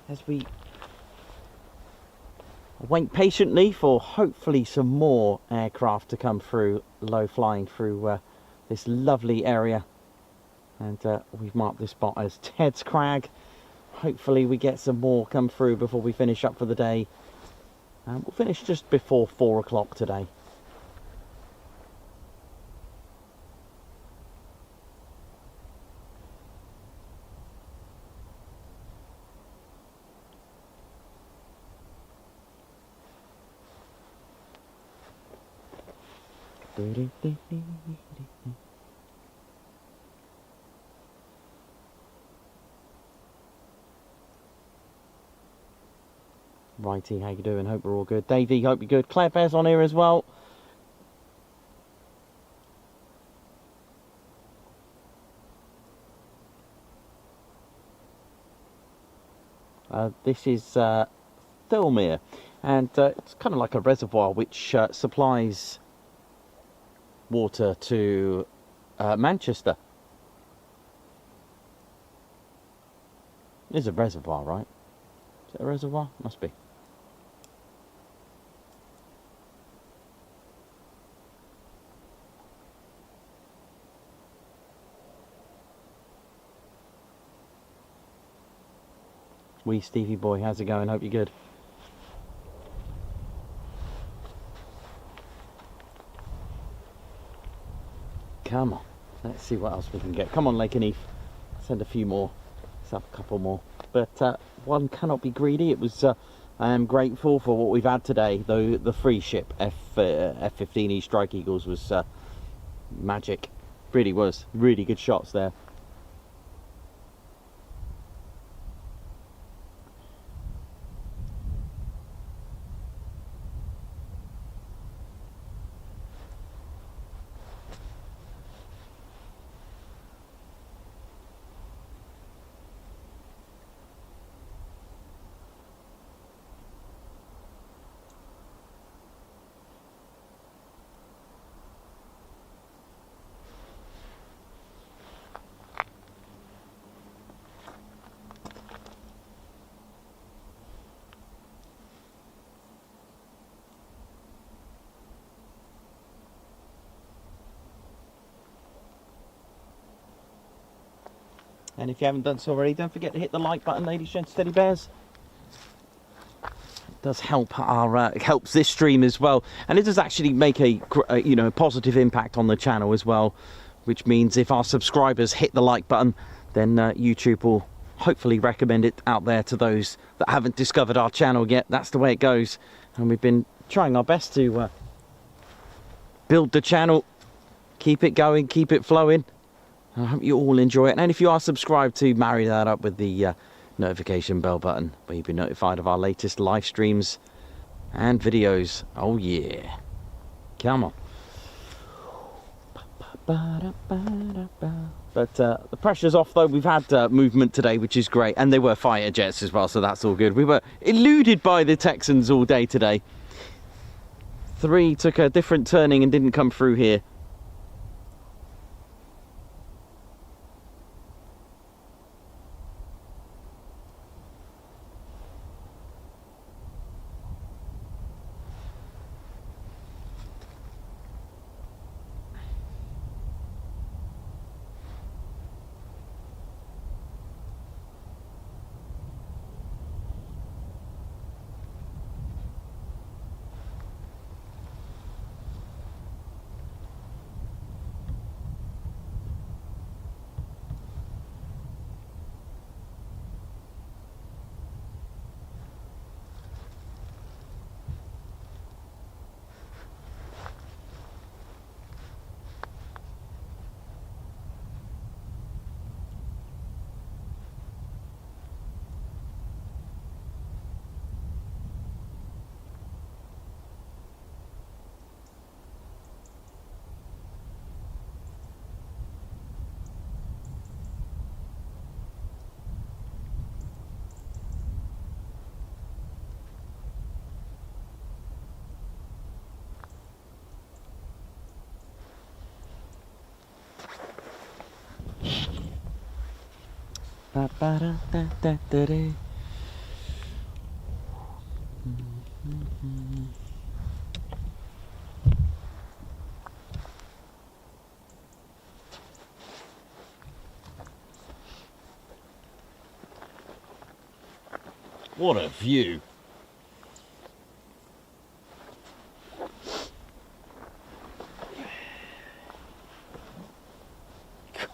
as we wait patiently for hopefully some more aircraft to come through, low flying through this lovely area. And we've marked this spot as Ted's Crag. Hopefully we get some more come through before we finish up for the day. We'll finish just before 4 o'clock today. Righty, how you doing? Hope we're all good. Davey, hope you're good. Claire Bear's on here as well. This is Thirlmere, and it's kind of like a reservoir which supplies water to Manchester. It's a reservoir, right? Is it a reservoir? Must be. Wee Stevie boy, how's it going? Hope you're good. Come on, let's see what else we can get. Come on, Lakenheath, send a few more. Let's have a couple more. But one cannot be greedy. It was. I am grateful for what we've had today. Though the free ship F-15E Strike Eagles was magic. Really was. Really good shots there. And if you haven't done so already, don't forget to hit the like button, ladies, gents, teddy bears. does help our helps this stream as well, and it does actually make a positive impact on the channel as well, which means if our subscribers hit the like button, then YouTube will hopefully recommend it out there to those that haven't discovered our channel yet. That's the way it goes, and we've been trying our best to build the channel, keep it going, keep it flowing. I hope you all enjoy it, and if you are subscribed, to marry that up with the notification bell button, where you'll be notified of our latest live streams and videos. Oh yeah, come on. But the pressure's off though. We've had movement today, which is great, and they were fighter jets as well, so that's all good. We were eluded by the Texans all day today. 3 took a different turning and didn't come through here. What a view.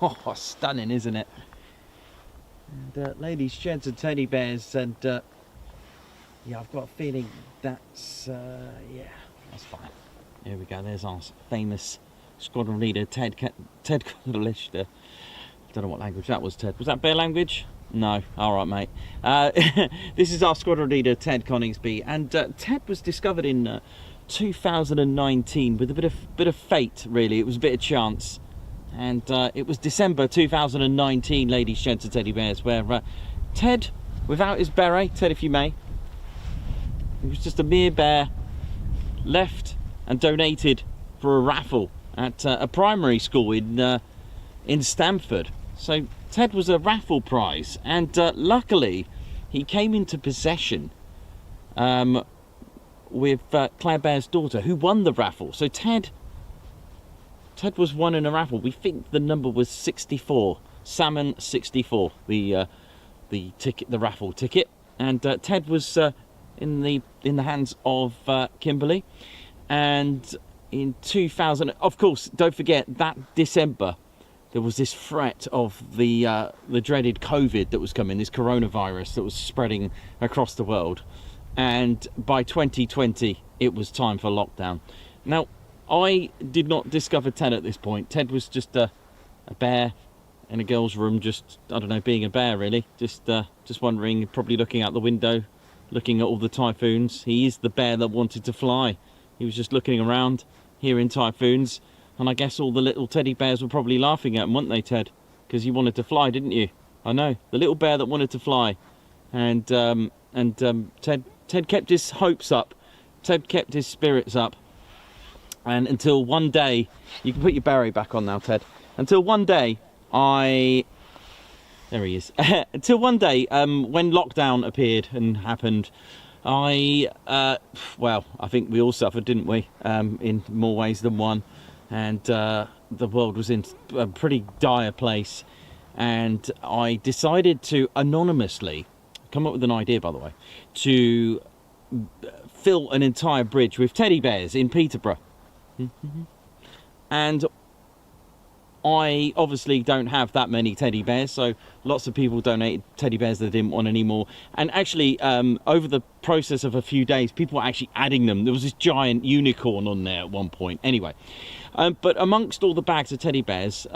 Oh, stunning, isn't it? And ladies, gents and teddy bears, and yeah, I've got a feeling that's yeah, that's fine. Here we go. There's our famous squadron leader, Ted Coningsby. I don't know what language that was, Ted. Was that bear language? No. All right, mate. This is our squadron leader, Ted Coningsby, and Ted was discovered in 2019 with a bit of fate, really. It was a bit of chance. And it was December 2019, ladies, gents and teddy bears, where Ted, without his beret, Ted if you may, he was just a mere bear, left and donated for a raffle at a primary school in Stamford. So Ted was a raffle prize, and luckily he came into possession with Claire Bear's daughter, who won the raffle. So Ted was won in a raffle. We think the number was 64, Salmon 64, the ticket, the raffle ticket, and Ted was in the hands of Kimberly. And in 2000, of course, don't forget that December there was this threat of the dreaded COVID that was coming, this coronavirus that was spreading across the world, and by 2020 it was time for lockdown. Now, I did not discover Ted at this point. Ted was just a bear in a girl's room, just, I don't know, being a bear really, just wondering, probably looking out the window, looking at all the typhoons. He is the bear that wanted to fly. He was just looking around, hearing typhoons, and I guess all the little teddy bears were probably laughing at him, weren't they, Ted? Because you wanted to fly, didn't you? I know, the little bear that wanted to fly. And Ted kept his hopes up. Ted kept his spirits up. And until one day, you can put your beret back on now, Ted. Until one day, there he is. Until one day, when lockdown appeared and happened, well, I think we all suffered, didn't we? In more ways than one. And the world was in a pretty dire place. And I decided to anonymously come up with an idea, by the way, to fill an entire bridge with teddy bears in Peterborough. And I obviously don't have that many teddy bears, so lots of people donated teddy bears they didn't want anymore. And actually, over the process of a few days, people were actually adding them. There was this giant unicorn on there at one point. Anyway, but amongst all the bags of teddy bears,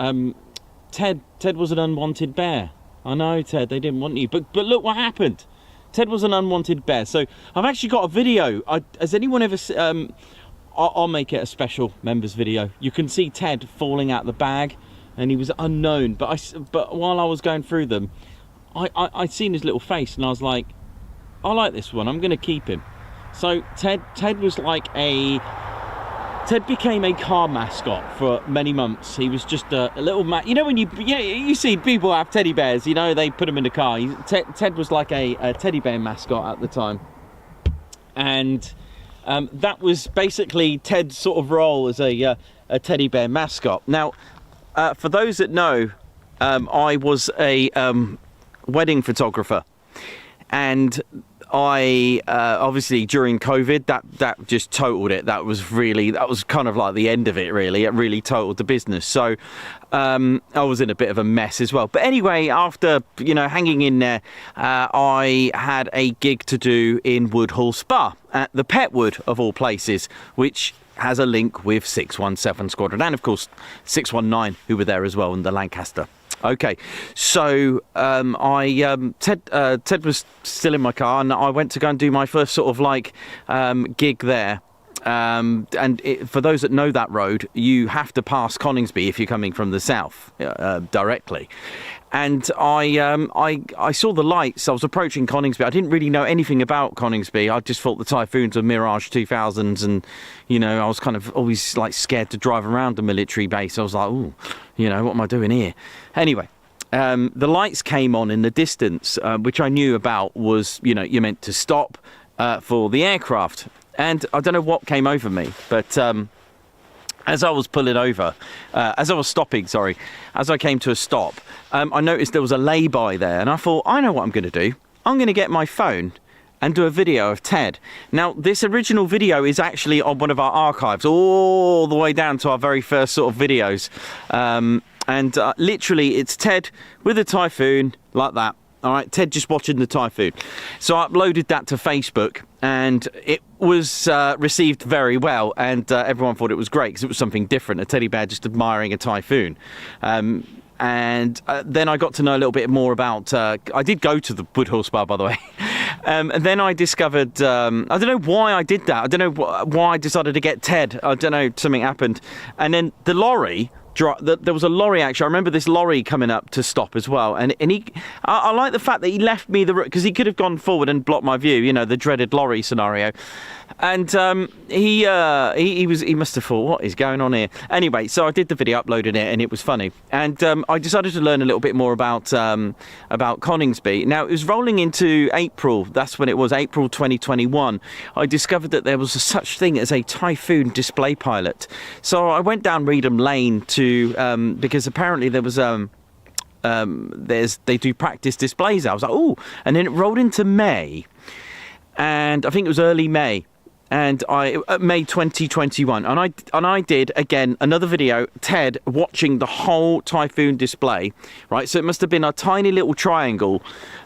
Ted was an unwanted bear. I know, Ted, they didn't want you, but look what happened. Ted was an unwanted bear. So I've actually got a video. Has anyone ever... I'll make it a special members video. You can see Ted falling out the bag, and he was unknown. But while I was going through them, I'd seen his little face, and I was like, I like this one. I'm going to keep him. So Ted was like Ted became a car mascot for many months. He was just a little you know when you see people have teddy bears, you know, they put them in the car. Ted was like a teddy bear mascot at the time, and that was basically Ted's sort of role as a teddy bear mascot. Now, for those that know, I was a wedding photographer, and I obviously during COVID that just totaled it. That was kind of like the end of it, really. It really totaled the business. So I was in a bit of a mess as well. But anyway, after hanging in there, I had a gig to do in Woodhall Spa at the Petwood of all places, which has a link with 617 Squadron and of course 619 who were there as well, and the Lancaster. Okay, so Ted was still in my car, and I went to go and do my first sort of like gig there. For those that know that road, you have to pass Coningsby if you're coming from the south directly. And I saw the lights. I was approaching Coningsby. I didn't really know anything about Coningsby. I just thought the Typhoons were Mirage 2000s, and I was kind of always like scared to drive around the military base. I was like, oh, what am I doing here? Anyway, the lights came on in the distance, which I knew about was you're meant to stop for the aircraft. And I don't know what came over me, but as I was pulling over, as I came to a stop, I noticed there was a lay-by there, and I thought, I know what I'm going to do. I'm going to get my phone and do a video of Ted. Now, this original video is actually on one of our archives, all the way down to our very first sort of videos. And literally, it's Ted with a Typhoon, like that. All right, Ted just watching the Typhoon. So I uploaded that to Facebook, and it was received very well, and everyone thought it was great because it was something different, a teddy bear just admiring a Typhoon. And then I got to know a little bit more about... I did go to the Woodhall Spa, by the way. And then I discovered... I don't know why I did that. I don't know why I decided to get Ted. I don't know, something happened. And then the lorry... There was a lorry, actually. I remember this lorry coming up to stop as well. And I like the fact that he left me because he could have gone forward and blocked my view, the dreaded lorry scenario. And he must have thought, what is going on here? Anyway, so I did the video, uploaded it, and it was funny. And I decided to learn a little bit more about Coningsby. Now, it was rolling into April. That's when it was, April 2021. I discovered that there was such thing as a Typhoon display pilot. So I went down Reedham Lane because apparently there was they do practice displays. I was like, oh, and then it rolled into May, and I think it was early May. And May 2021, and I did again another video, Ted watching the whole Typhoon display, right? So it must have been a tiny little triangle,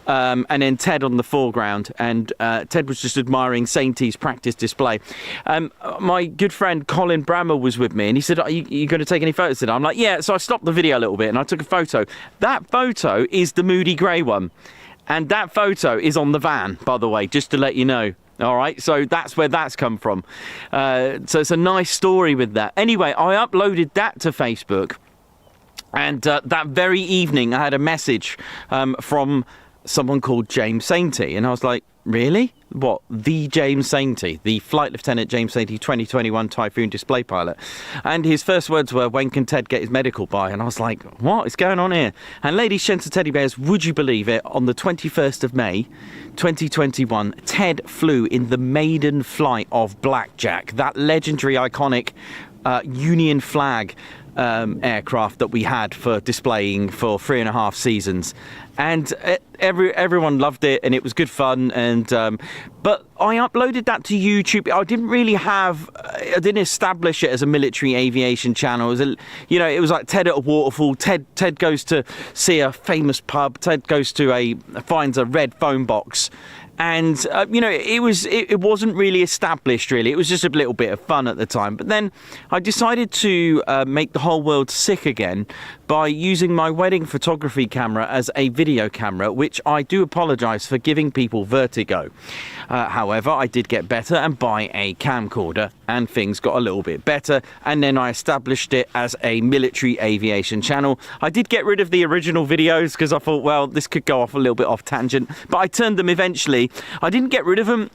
and then Ted on the foreground, and Ted was just admiring Saintie's practice display. My good friend Colin Brammer was with me, and he said, "Are you going to take any photos today?" I'm like, "Yeah." So I stopped the video a little bit, and I took a photo. That photo is the moody grey one, and that photo is on the van, by the way, just to let you know. All right, so that's where that's come from. So it's a nice story with that. Anyway, I uploaded that to Facebook, and that very evening I had a message from someone called James Saintie, and I was like, really? What? The James Saintie, the Flight Lieutenant James Saintie 2021 Typhoon display pilot. And his first words were, when can Ted get his medical by? And I was like, what is going on here? And ladies, gents and teddy bears, would you believe it? On the 21st of May 2021, Ted flew in the maiden flight of Blackjack, that legendary, iconic Union flag aircraft that we had for displaying for 3.5 seasons, and everyone loved it, and it was good fun. And but I uploaded that to YouTube. I didn't establish it as a military aviation channel. It was like Ted at a waterfall. Ted goes to see a famous pub. Ted goes to finds a red phone box. And it wasn't really established, really. It was just a little bit of fun at the time. But then I decided to make the whole world sick again by using my wedding photography camera as a video camera, which I do apologise for giving people vertigo. However, I did get better and buy a camcorder, and things got a little bit better. And then I established it as a military aviation channel. I did get rid of the original videos because I thought, well, this could go off a little bit off tangent. But I turned them eventually. I didn't get rid of them.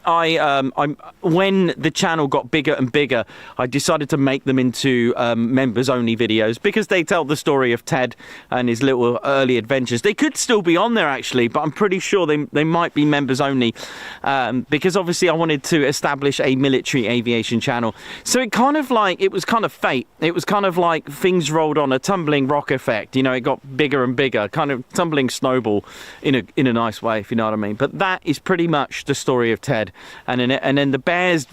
When the channel got bigger and bigger, I decided to make them into members-only videos because they tell the story of Ted and his little early adventures. They could still be on there, actually, but I'm pretty sure they might be members-only because obviously I wanted to establish a military aviation channel. So it was kind of fate. It was kind of like things rolled on, a tumbling rock effect. It got bigger and bigger, kind of tumbling snowball in a nice way, if you know what I mean. But that is pretty much the story of Ted. And then the bears,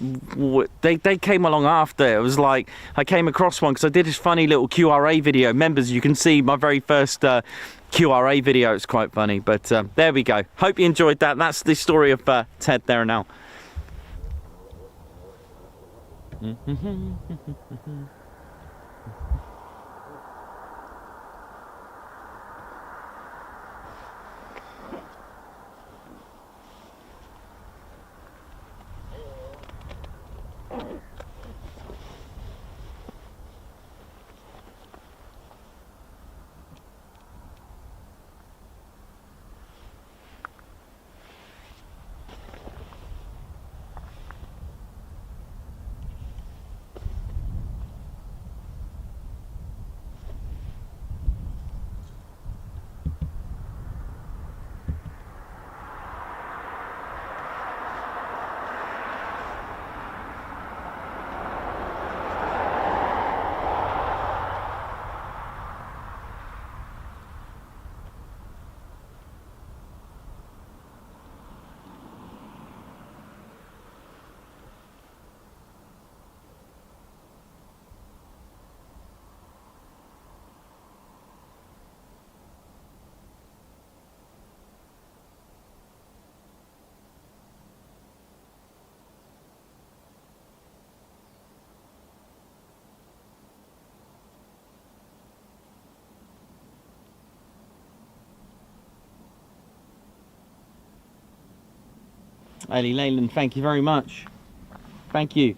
they came along after. It was like I came across one because I did this funny little QRA video. Members, you can see my very first QRA video. It's quite funny, but there we go. Hope you enjoyed that. That's the story of Ted there now. Ellie Leyland, thank you very much. Thank you.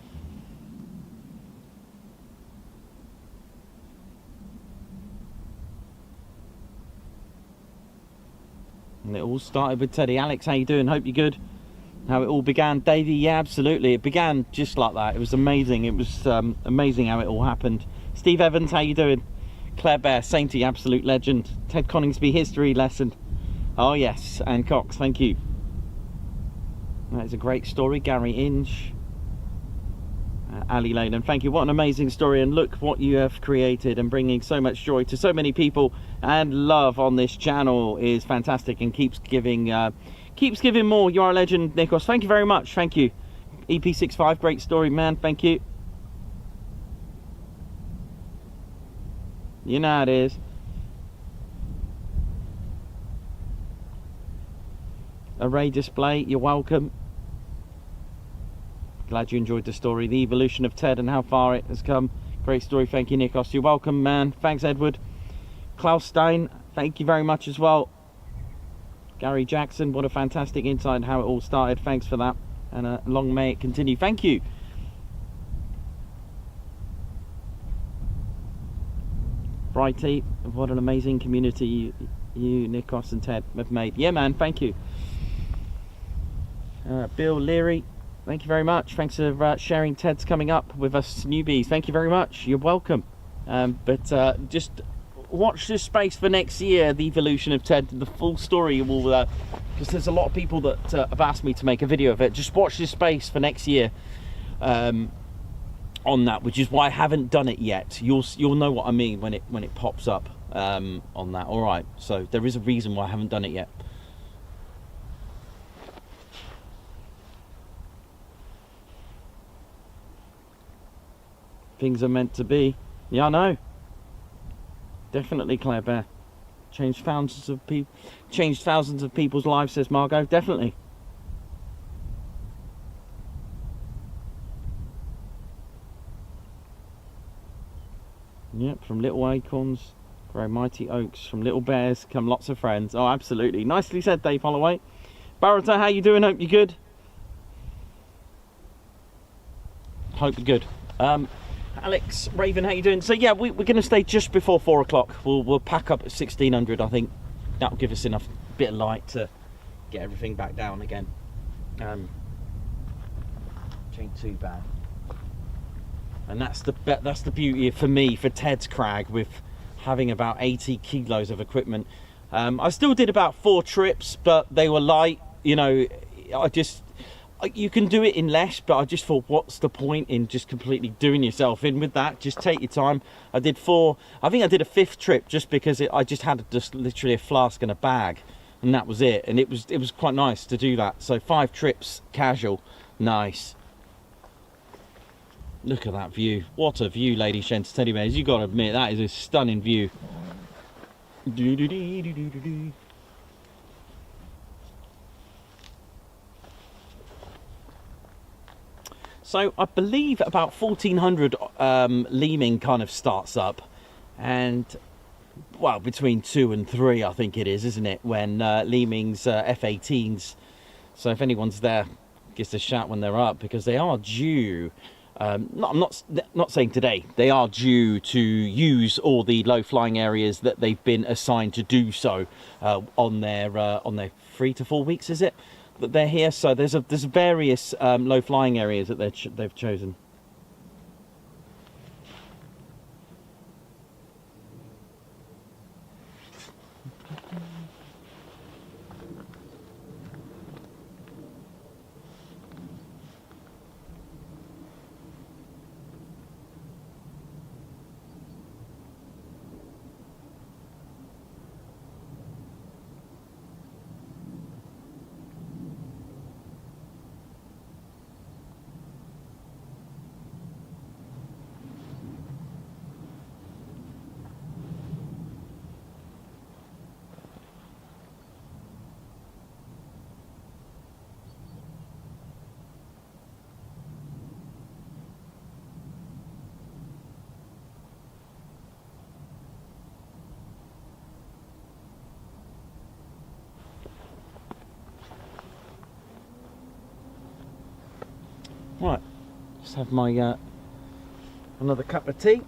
And it all started with Teddy. Alex, how you doing? Hope you're good. How it all began. Davey, yeah, absolutely. It began just like that. It was amazing. It was amazing how it all happened. Steve Evans, how you doing? Claire Bear, Sainty, absolute legend. Ted Coningsby, history lesson. Oh yes, and Cox, thank you. That is a great story. Gary Inge, Ali Lane, and thank you. What an amazing story, and look what you have created, and bringing so much joy to so many people, and love on this channel is fantastic, and keeps giving more. You are a legend, Nikos. Thank you very much. Thank you. EP65, great story, man. Thank you. You know how it is. Array display, you're welcome. Glad you enjoyed the story, the evolution of Ted and how far it has come. Great story, thank you, Nikos. You're welcome, man. Thanks, Edward. Klaus Stein, thank you very much as well. Gary Jackson, what a fantastic insight on how it all started. Thanks for that, and long may it continue. Thank you. Brighty, what an amazing community you, Nikos and Ted have made. Yeah, man, thank you. Bill Leary, thank you very much. Thanks for sharing Ted's coming up with us newbies. Thank you very much. You're welcome. But just watch this space for next year, the evolution of Ted. The full story will, because there's a lot of people that have asked me to make a video of it. Just watch this space for next year. on that, which is why I haven't done it yet. You'll know what I mean when it pops up on that. All right, so there is a reason why I haven't done it yet. Things are meant to be. Yeah, I know. Definitely, Claire Bear. Changed thousands of people's lives, says Margot. Definitely. Yep, from little acorns grow mighty oaks. From little bears come lots of friends. Oh, absolutely. Nicely said, Dave Holloway. Barrata, how you doing? Hope you're good. Hope you're good. Alex Raven, how you doing? So yeah, we're going to stay just before 4 o'clock. We'll pack up at 1600. I think that'll give us enough bit of light to get everything back down again. Ain't too bad. And that's the beauty for me, for Ted's Crag, with having about 80 kilos of equipment. I still did about 4 trips, but they were light. You know, you can do it in less, but I just thought, what's the point in just completely doing yourself in with that? Just take your time. I did 4. I think I did a 5th trip just because I just had just literally a flask and a bag, and that was it. And it was quite nice to do that. So 5 trips, casual, nice. Look at that view. What a view, ladies, gents, teddy bears. You got to admit, that is a stunning view. So I believe about 1400 Leeming kind of starts up, and well, between 2 and 3 I think it is, isn't it, when Leeming's F-18s. So if anyone's there, gives a shout when they're up, because they are due. I'm not saying today. They are due to use all the low flying areas that they've been assigned to do so on their 3 to 4 weeks, is it, that they're here. So there's various low flying areas that they've chosen. Right, just have my another cup of tea.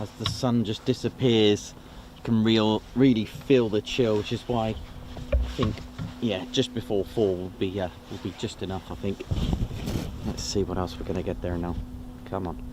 As the sun just disappears, you can really feel the chill, which is why I think, yeah, just before 4 will be just enough, I think. Let's see what else we're gonna get there now. Come on.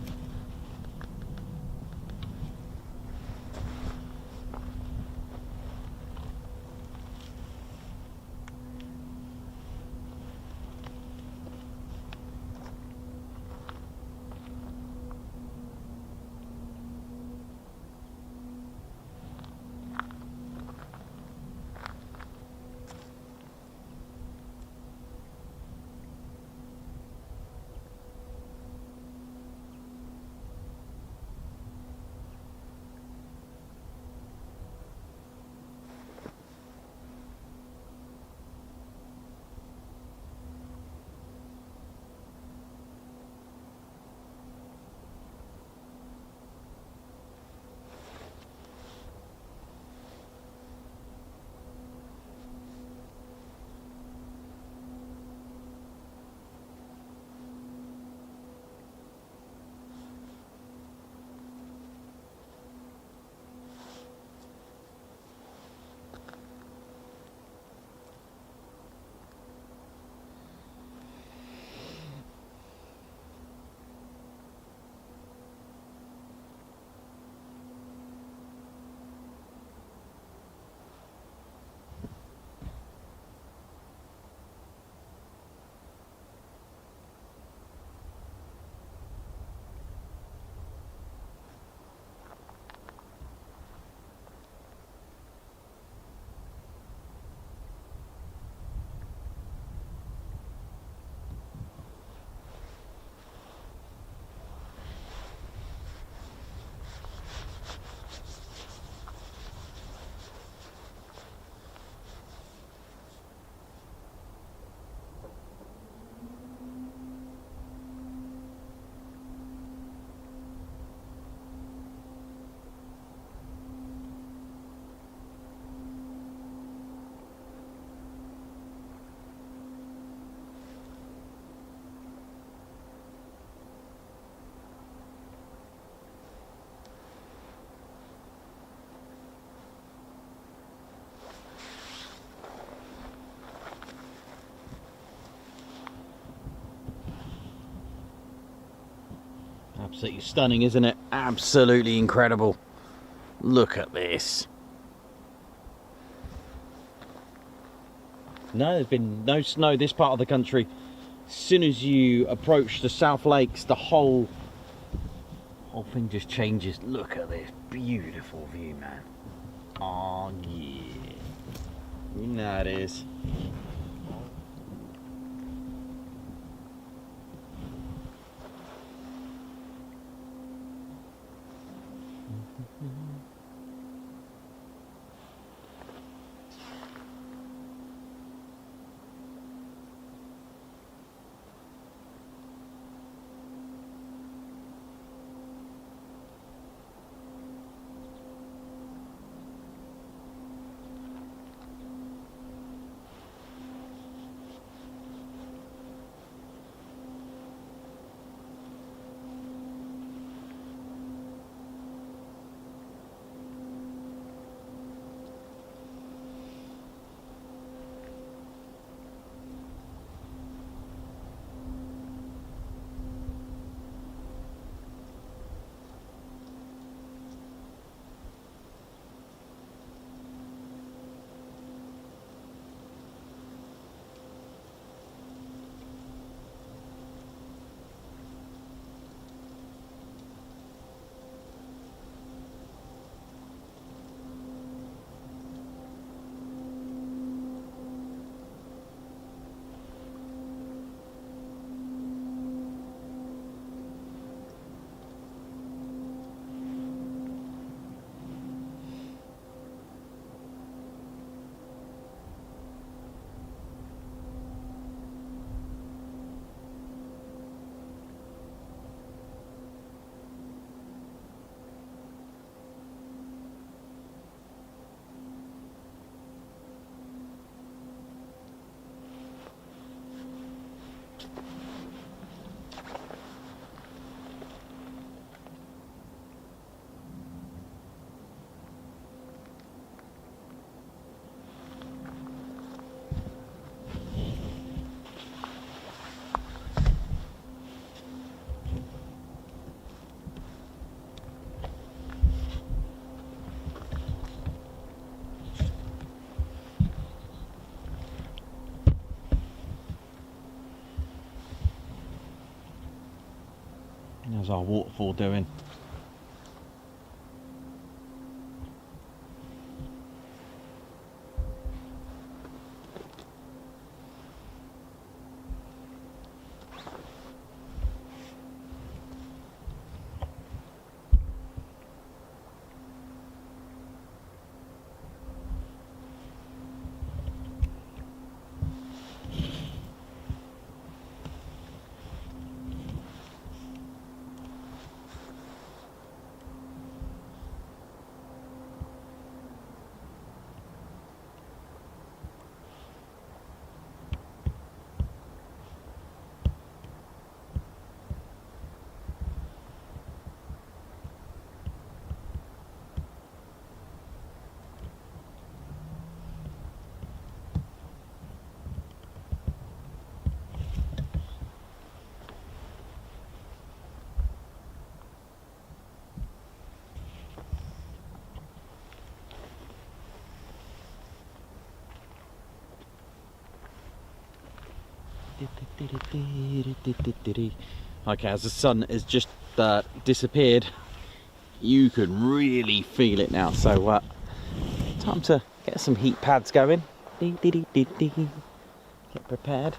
Absolutely stunning, isn't it? Absolutely incredible. Look at this. No, there's been no snow this part of the country. As soon as you approach the South Lakes, the whole thing just changes. Look at this beautiful view, man. Oh yeah. You know it is. How's our waterfall doing? Okay, as the sun has just disappeared, you can really feel it now. So time to get some heat pads going. Get prepared.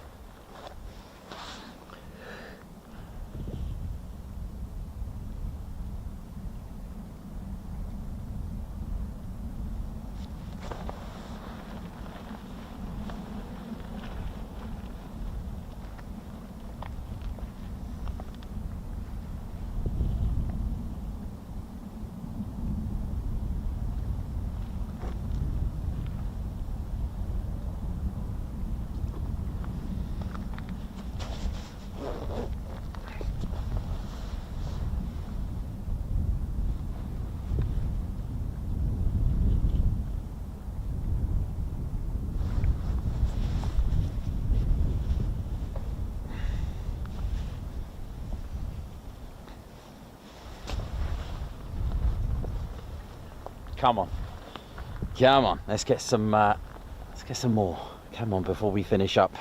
Come on, come on. Let's get some more. Come on, before we finish up.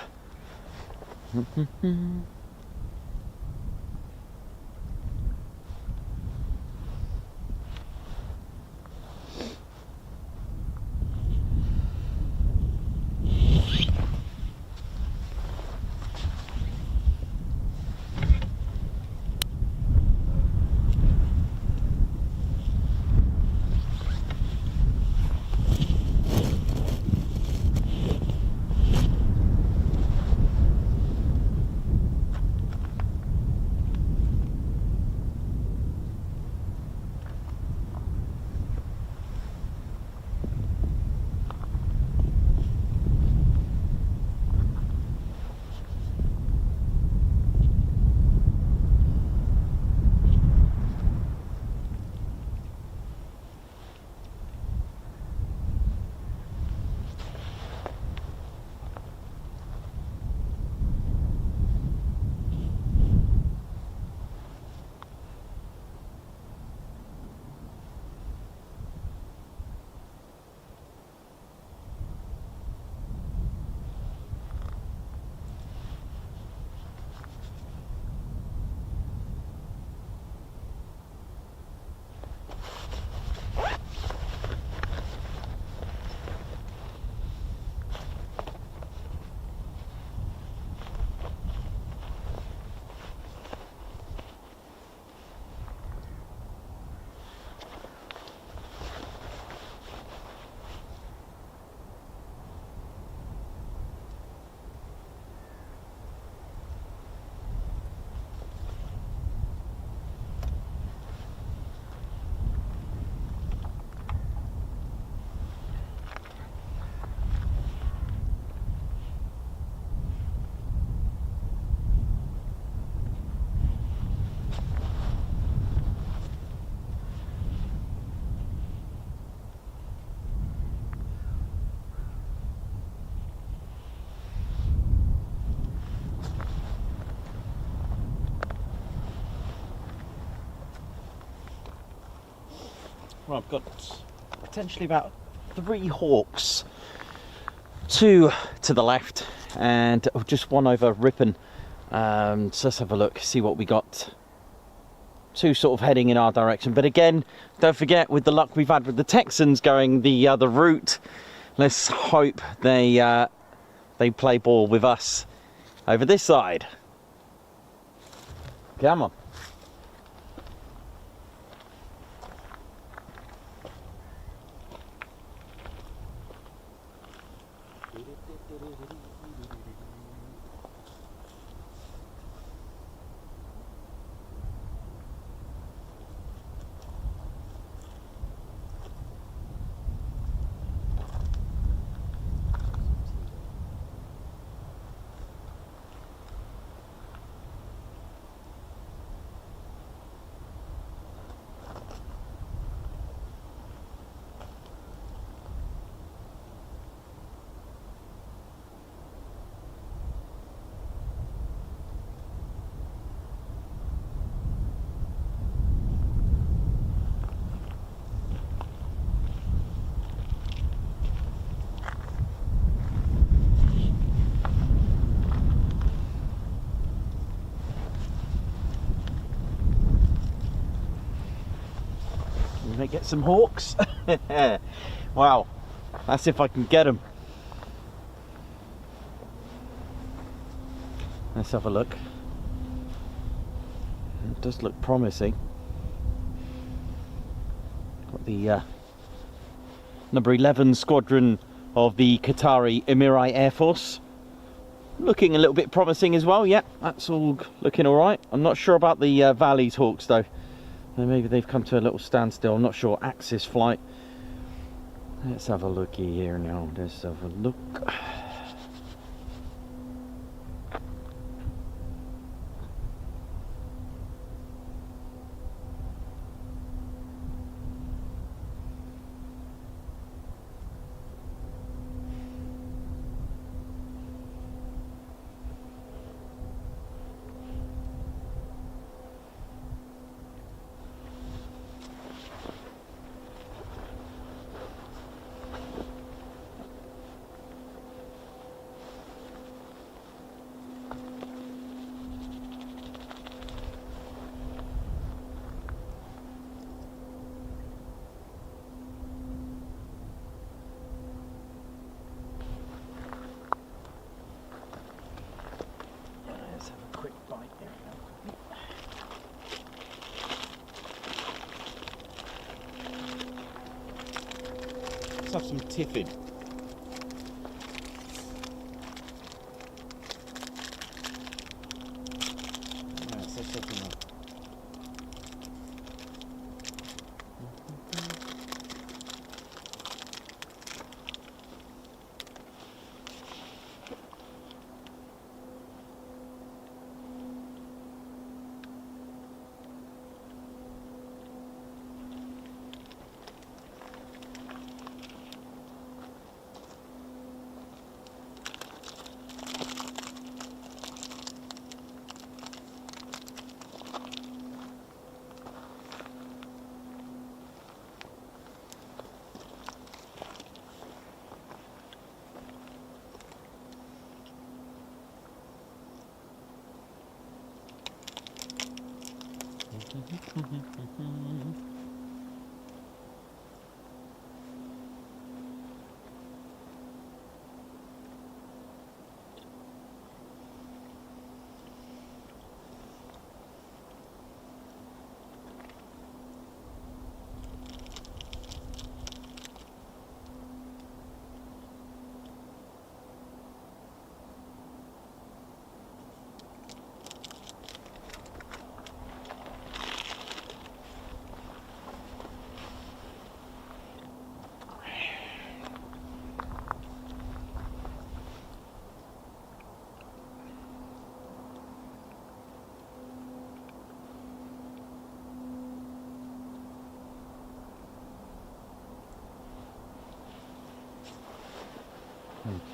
Well, I've got potentially about 3 hawks, 2 to the left and just 1 over Ripon. So let's have a look, see what we got. two sort of heading in our direction. But again, don't forget, with the luck we've had with the Texans going the other route, let's hope they play ball with us over this side. Come on. We may get some hawks. Wow, that's if I can get them. Let's have a look. It does look promising. Got the number 11 squadron of the Qatari Emirati Air Force. Looking a little bit promising as well. Yeah, that's all looking all right. I'm not sure about the Valleys hawks though. Maybe they've come to a little standstill. I'm not sure. Axis flight. Let's have a looky here now. Let's have a look. Have some tiffin.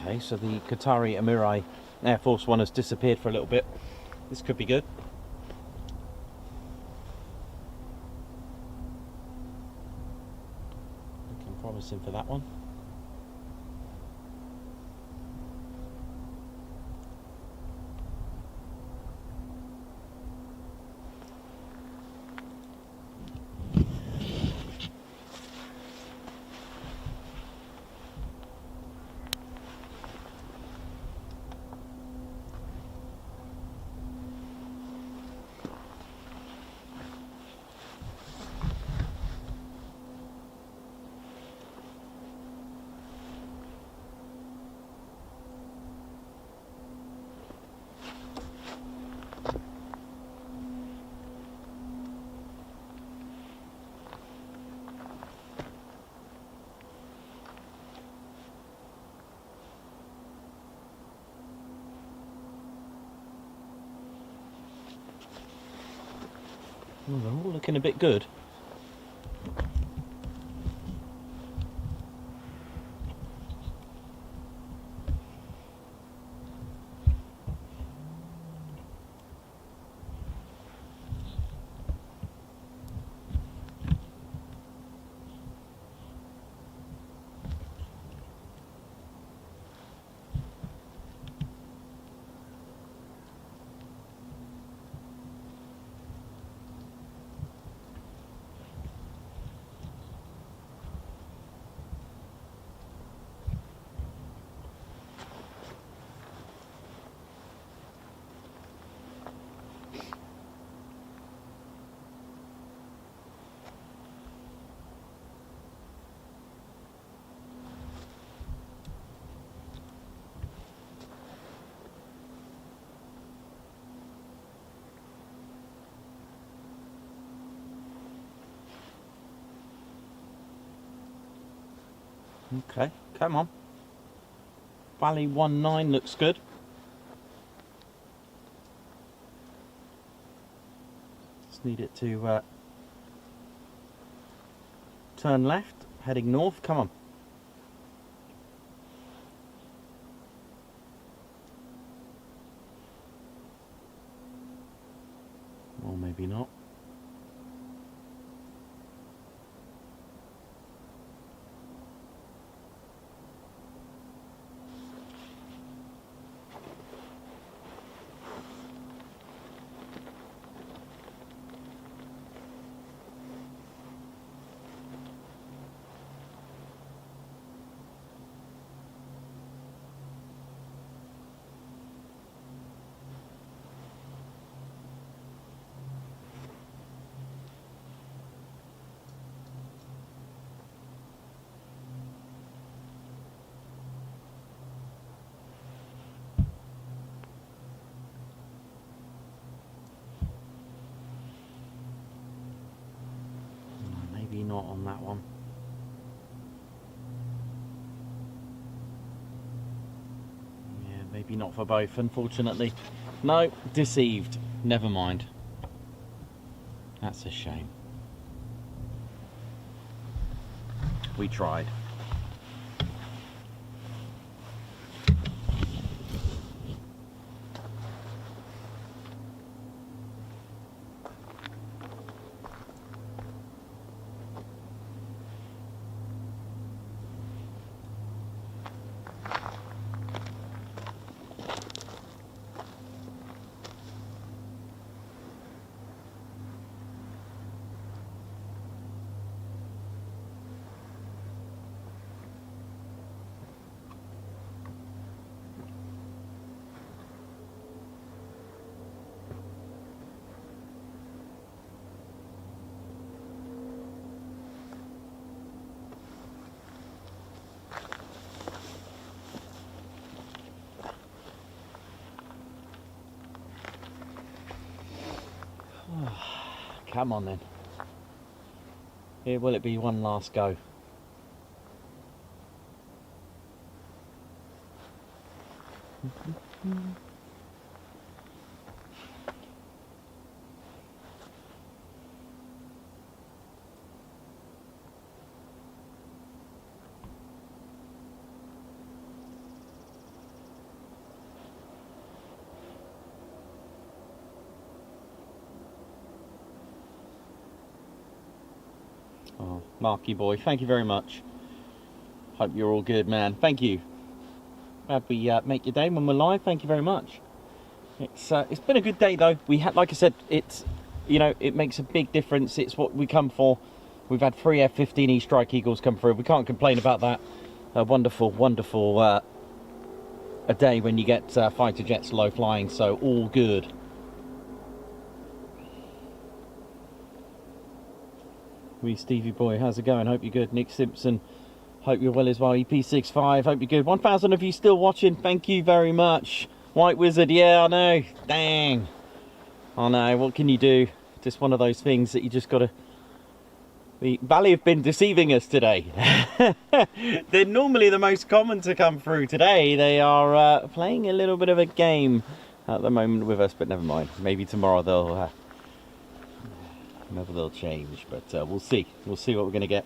Okay, so the Qatari Emirati Air Force one has disappeared for a little bit. This could be good. Looking promising for that one. Well, they're all looking a bit good. Okay, come on. Valley 19 looks good. Just need it to turn left, heading north. Come on. Or maybe not. Maybe not on that one. Yeah, maybe not for both, unfortunately. No, deceived. Never mind. That's a shame. We tried. Come on then. Here will it be one last go. Oh, Marky boy, thank you very much. Hope you're all good, man. Thank you. Glad we make your day when we're live. Thank you very much. It's been a good day though. We had, like I said, it's, you know, it makes a big difference. It's what we come for. We've had 3 F-15E Strike Eagles come through. We can't complain about that. A wonderful, wonderful a day when you get fighter jets low flying. So all good. Wee Stevie boy, how's it going? Hope you're good. Nick Simpson, hope you're well as well. EP65, hope you're good. 1,000 of you still watching. Thank you very much. White Wizard, yeah, I know. Dang. I know, what can you do? Just one of those things that you just gotta... The Valley have been deceiving us today. They're normally the most common to come through. Today they are playing a little bit of a game at the moment with us, but never mind. Maybe tomorrow Maybe they'll change, but we'll see. We'll see what we're going to get.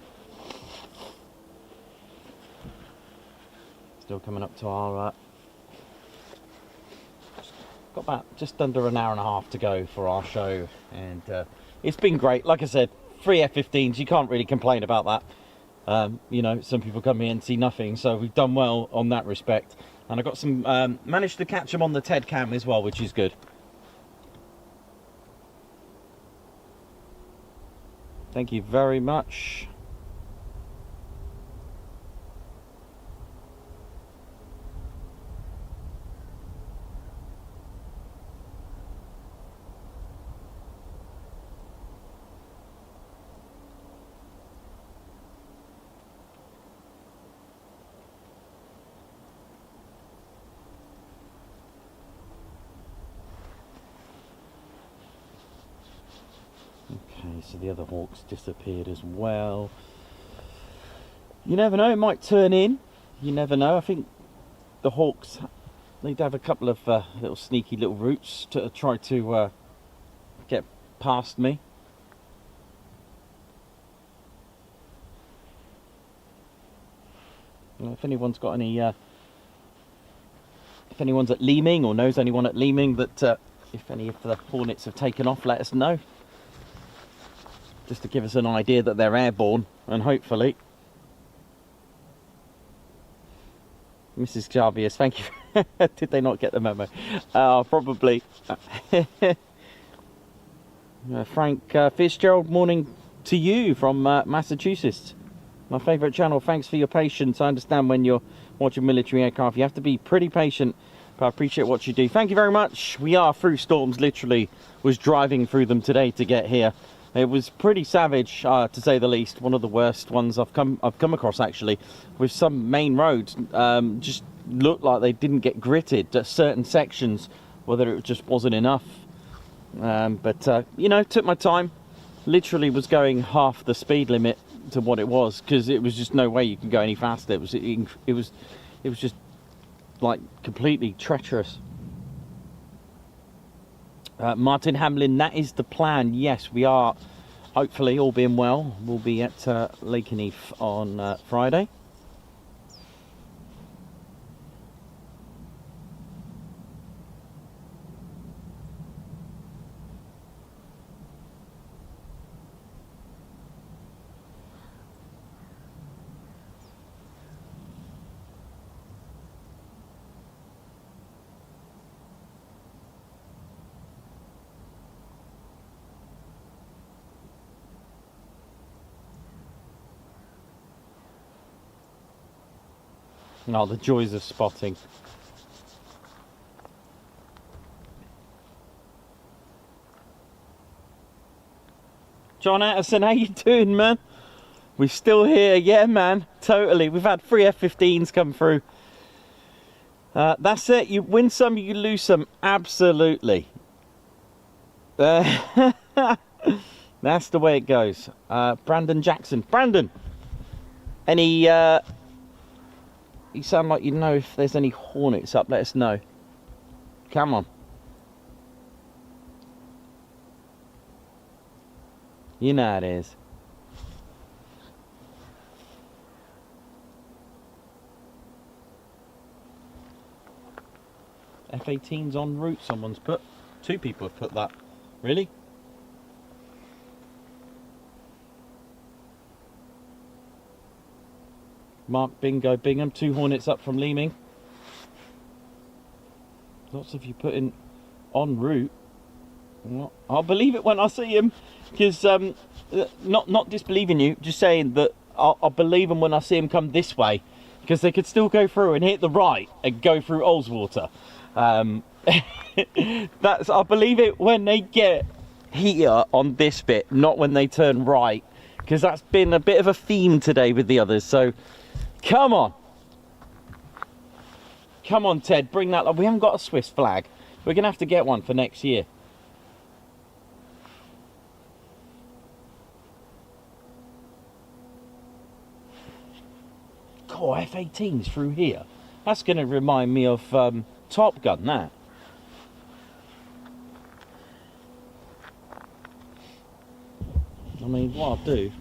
Still coming up to our... got about just under an hour and a half to go for our show. And it's been great. Like I said, 3 F-15s. You can't really complain about that. You know, some people come here and see nothing. So we've done well on that respect. And I got some... managed to catch them on the Ted cam as well, which is good. Thank you very much. So the other Hawks disappeared as well. You never know, it might turn in. You never know. I think the Hawks, they'd have a couple of little sneaky little routes to try to get past me. You know, if anyone's got any, if anyone's at Leeming or knows anyone at Leeming that if any of the Hornets have taken off, let us know. Just to give us an idea that they're airborne, and hopefully. Mrs. Jarvis, thank you. Did they not get the memo? Probably. Frank Fitzgerald, morning to you from Massachusetts. My favourite channel, thanks for your patience. I understand when you're watching military aircraft, you have to be pretty patient, but I appreciate what you do. Thank you very much. We are through storms, literally. Was driving through them today to get here. It was pretty savage, to say the least. One of the worst ones I've come across, actually, with some main roads. Just looked like they didn't get gritted at certain sections, whether it just wasn't enough. But you know, took my time. Literally was going half the speed limit to what it was, because it was just no way you can go any faster. It was just like completely treacherous. Martin Hamlin, that is the plan. Yes, we are, hopefully, all being well, we'll be at Lakenheath on Friday. Oh, the joys of spotting. John Atterson, how you doing, man? We're still here, yeah, man, totally. We've had 3 F-15s come through. That's it, you win some, you lose some, absolutely. That's the way it goes. Brandon Jackson. Brandon, any... you sound like you know if there's any Hornets up, let us know. Come on. You know how it is. F-18's en route, someone's put. 2 people have put that. Really? Mark Bingo Bingham, 2 Hornets up from Leeming. Lots of you put in en route. Well, I'll believe it when I see him, because not disbelieving you, just saying that I'll believe him when I see him come this way, because they could still go through and hit the right and go through Olswater. I'll believe it when they get here on this bit, not when they turn right, because that's been a bit of a theme today with the others. So come on, Ted, bring that up. We haven't got a Swiss flag. We're gonna have to get one for next year. Oh, F-18s through here. That's gonna remind me of Top Gun, that. I mean, what I'll do...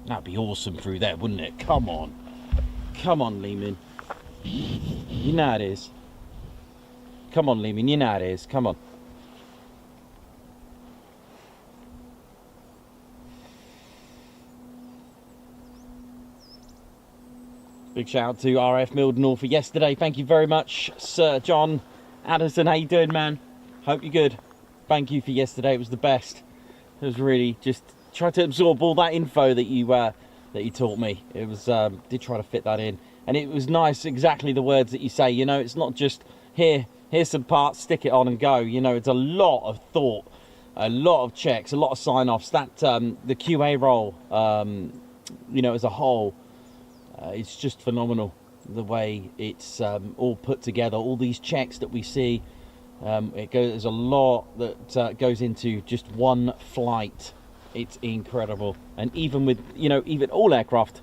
That'd be awesome through there, wouldn't it? Come on. Come on, Lehman. You know it is. Come on, Lehman, you know it is. Come on. Big shout out to RF Mildenhall for yesterday. Thank you very much, Sir John Addison. How you doing, man? Hope you're good. Thank you for yesterday. It was the best. It was really just try to absorb all that info that you taught me. It was did try to fit that in, and it was nice. Exactly the words that you say. You know, it's not just here's some parts, stick it on and go. You know, it's a lot of thought, a lot of checks, a lot of sign-offs. That the QA role, you know, as a whole. It's just phenomenal the way it's all put together. All these checks that we see, there's a lot that goes into just one flight. It's incredible, and even with even all aircraft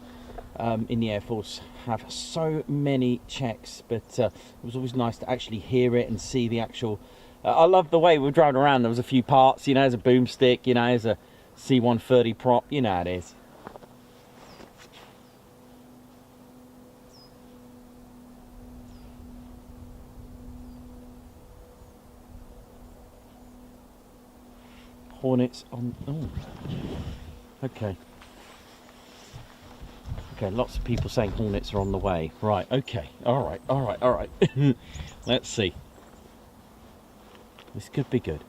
in the Air Force have so many checks. But it was always nice to actually hear it and see the actual. I love the way we were driving around. There was a few parts, you know, there's a boomstick, you know, there's a C-130 prop, you know how it is. Hornets on. Oh, okay. Okay, lots of people saying Hornets are on the way. Right, okay. All right. Let's see. This could be good.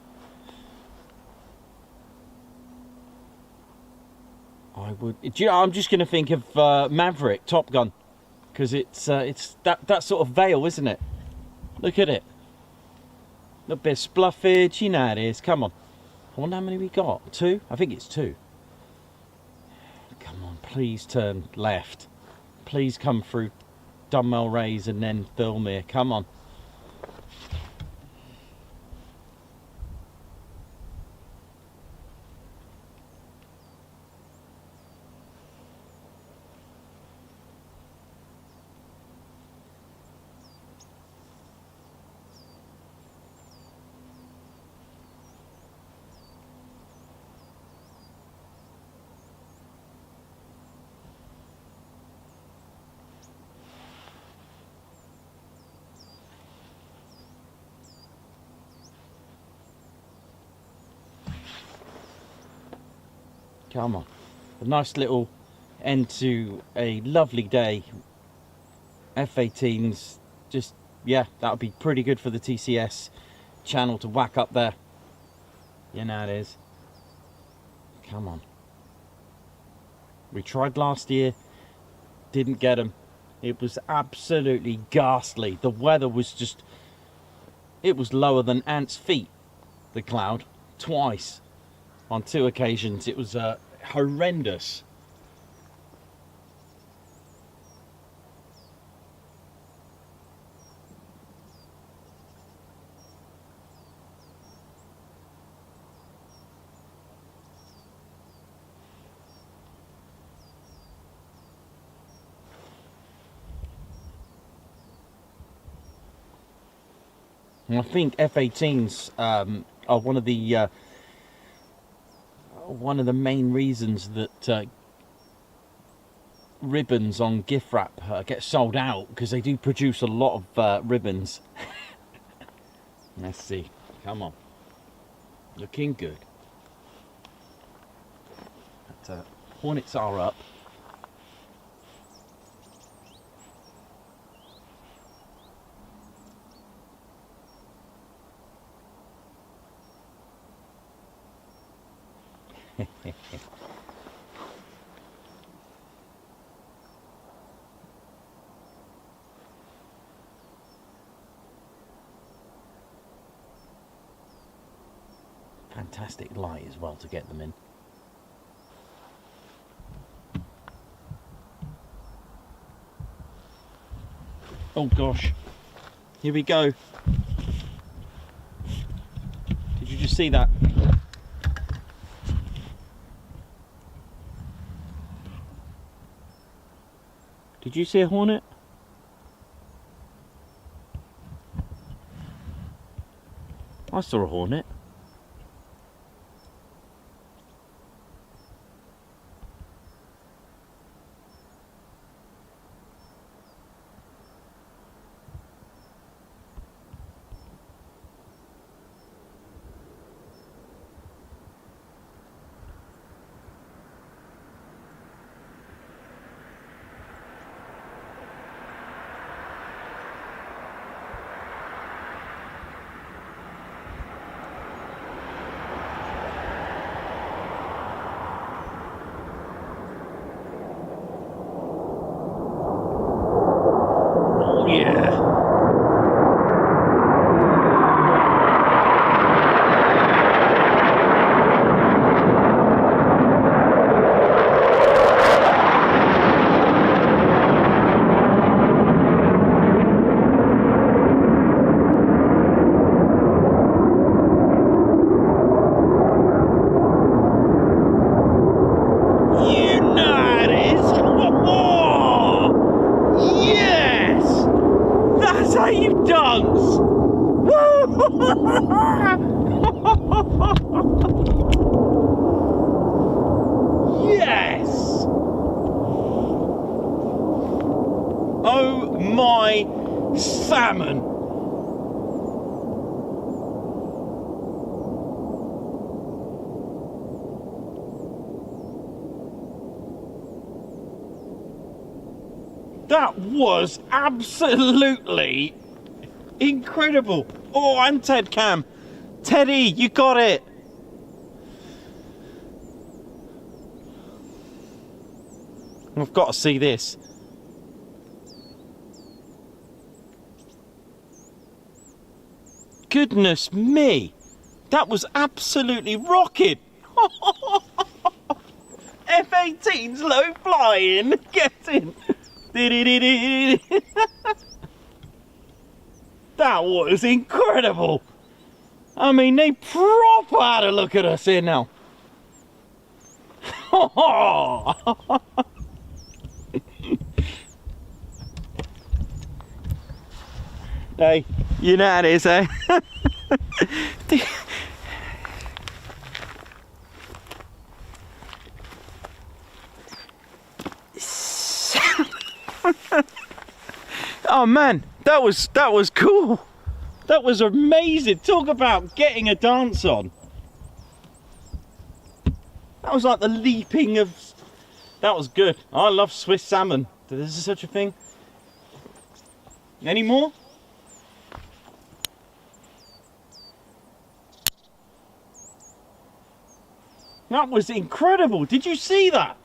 I'm just going to think of Maverick, Top Gun, because it's that sort of veil, isn't it? Look at it. A little bit of spluffage, you know how it is. Come on. I wonder how many we got. 2? I think it's 2. Come on, please turn left. Please come through Dunmel Rays and then Thirlmere. Come on. Come on. A nice little end to a lovely day. F-18s, just, yeah, that would be pretty good for the TCS channel to whack up there. You know it is. Come on. We tried last year, didn't get them. It was absolutely ghastly. The weather was just, it was lower than ants' feet, the cloud, twice. On 2 occasions. It was horrendous. And I think F-18s are one of the main reasons that ribbons on gift wrap get sold out, because they do produce a lot of ribbons. Let's see. Come on. Looking good. But, Hornets are up. Fantastic light as well to get them in. Oh gosh, here we go. Did you just see that? Did you see a Hornet? I saw a Hornet. Yes! Oh my salmon! That was absolutely incredible. Oh, and Ted Cam. Teddy, you got it. I've got to see this. Goodness me. That was absolutely rocking. F-18's low flying. Get in. That was incredible. I mean, they proper had a look at us here now. Hey, you know how it is, eh? Oh man, that was cool. That was amazing. Talk about getting a dance on. That was like the leaping of... That was good. I love Swiss salmon. Is there such a thing? Any more? That was incredible. Did you see that?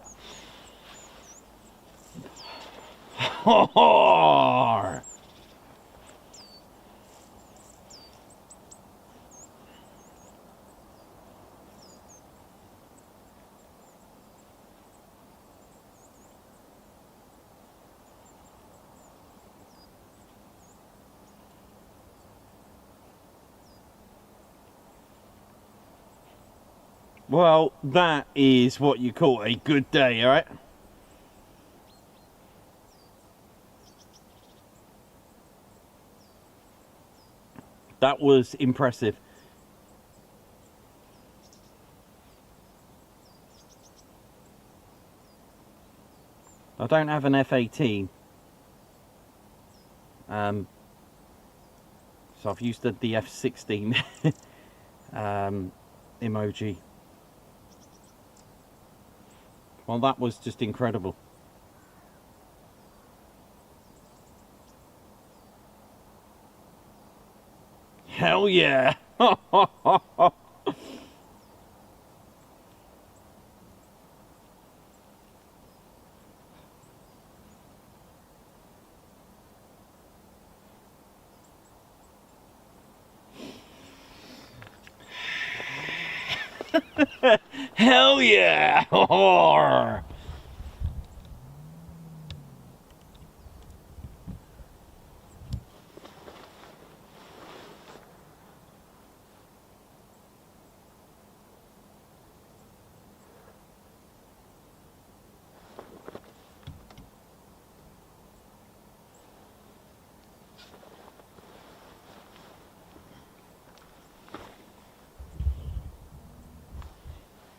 Well, that is what you call a good day, alright? That was impressive. I don't have an F-18. So I've used the F-16 emoji. Well, that was just incredible. Hell yeah! Hell yeah!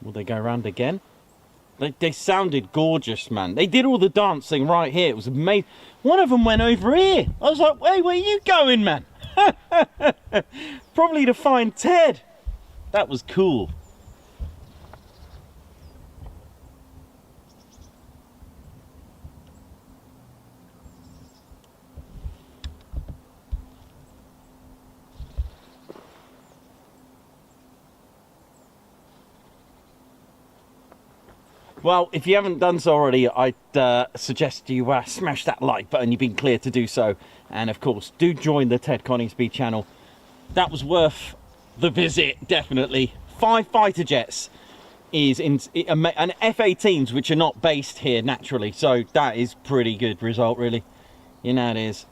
Will they go around again? They sounded gorgeous, man. They did all the dancing right here. It was amazing. One of them went over here. I was like, hey, where are you going, man? Probably to find Ted. That was cool. Well, if you haven't done so already, I'd suggest you smash that like button. You've been cleared to do so. And of course, do join the Ted Coningsby channel. That was worth the visit, definitely. 5 fighter jets is in and F-18s, which are not based here naturally. So that is pretty good result, really. You know it is.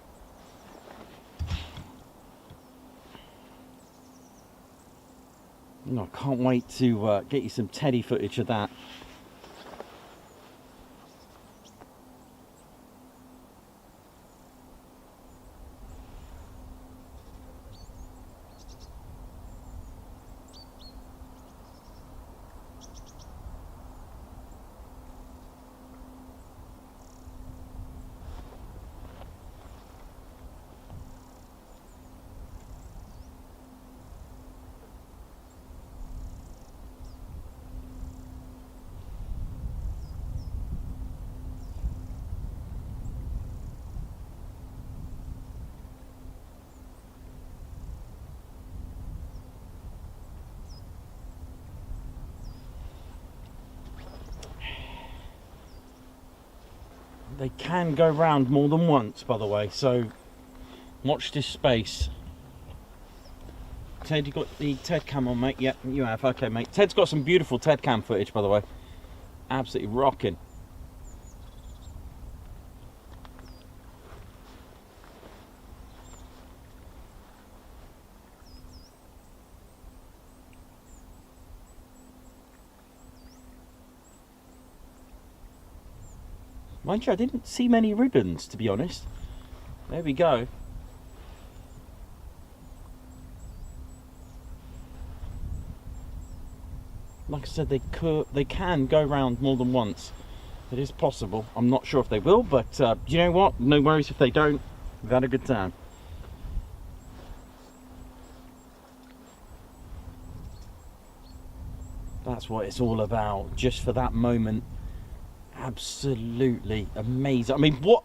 I can't wait to get you some Teddy footage of that. They can go round more than once, by the way, so watch this space. Ted, you got the Ted cam on, mate? Yep, you have. Okay, mate. Ted's got some beautiful Ted cam footage, by the way. Absolutely rocking. Mind you, I didn't see many ribbons, to be honest. There we go. Like I said, they can go round more than once. It is possible. I'm not sure if they will, but you know what? No worries if they don't. We've had a good time. That's what it's all about. Just for that moment. Absolutely amazing.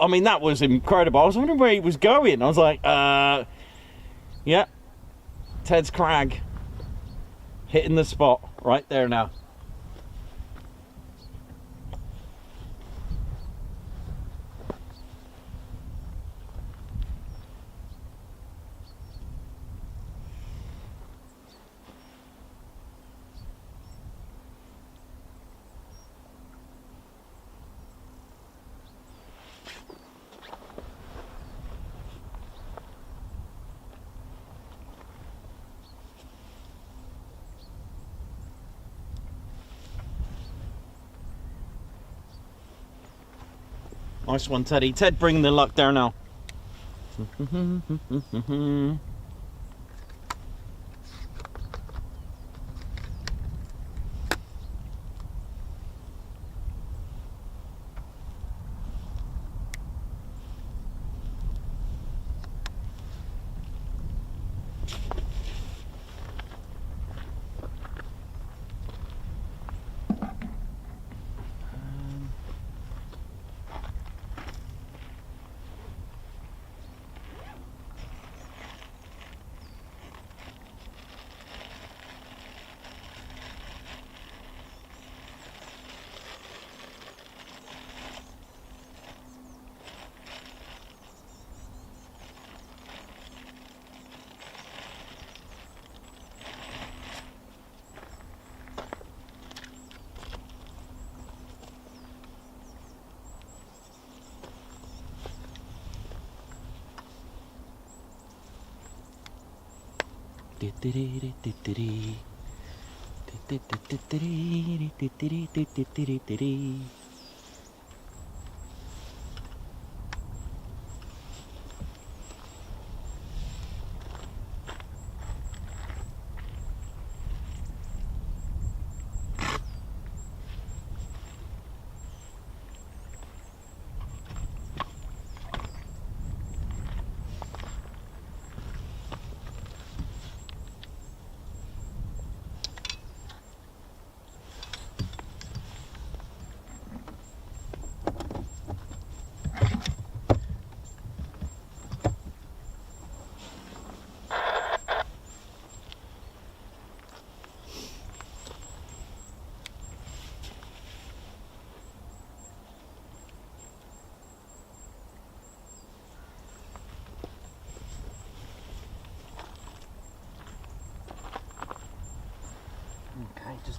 I mean, that was incredible. I was wondering where he was going. I was like, yeah, Ted's Crag hitting the spot right there now. Nice one, Teddy. Ted, bring the luck there now.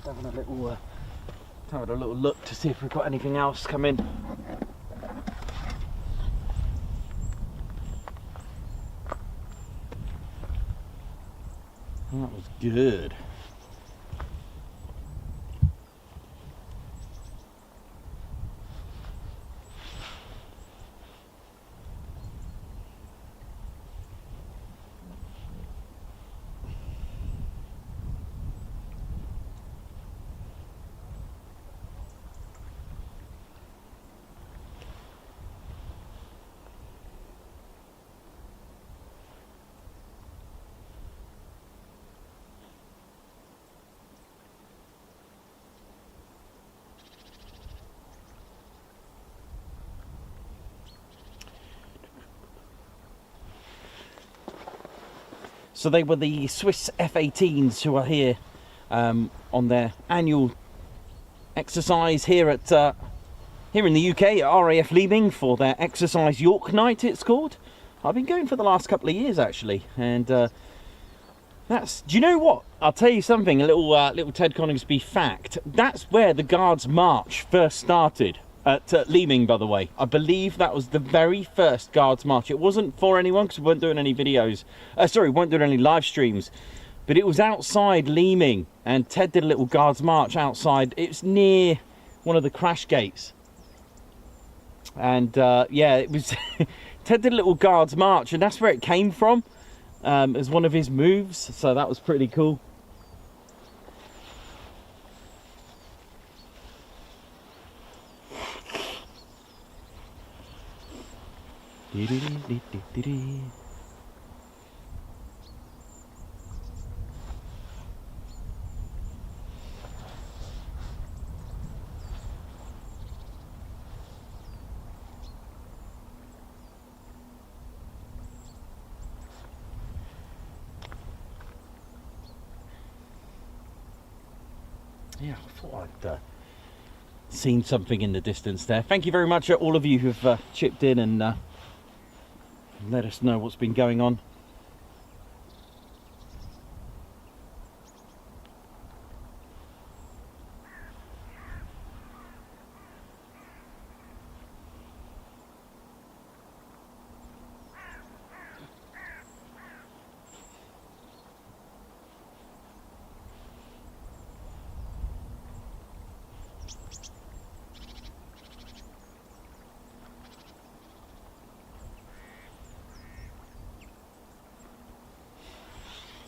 having a little look to see if we've got anything else come in. That was good. So they were the Swiss F-18s who are here on their annual exercise here at here in the UK at RAF Leeming for their exercise York Night, it's called. I've been going for the last couple of years actually, and that's, do you know what? I'll tell you something, a little Ted Coningsby fact. That's where the Guards March first started. At Leeming, by the way. I believe that was the very first Guards March. It wasn't for anyone because we weren't doing any videos. Sorry, we weren't doing any live streams. But it was outside Leeming, and Ted did a little Guards March outside. It's near one of the crash gates. And yeah, it was Ted did a little Guards March, and that's where it came from as one of his moves. So that was pretty cool. Yeah, I thought I'd seen something in the distance there. Thank you very much all of you who've chipped in and let us know what's been going on.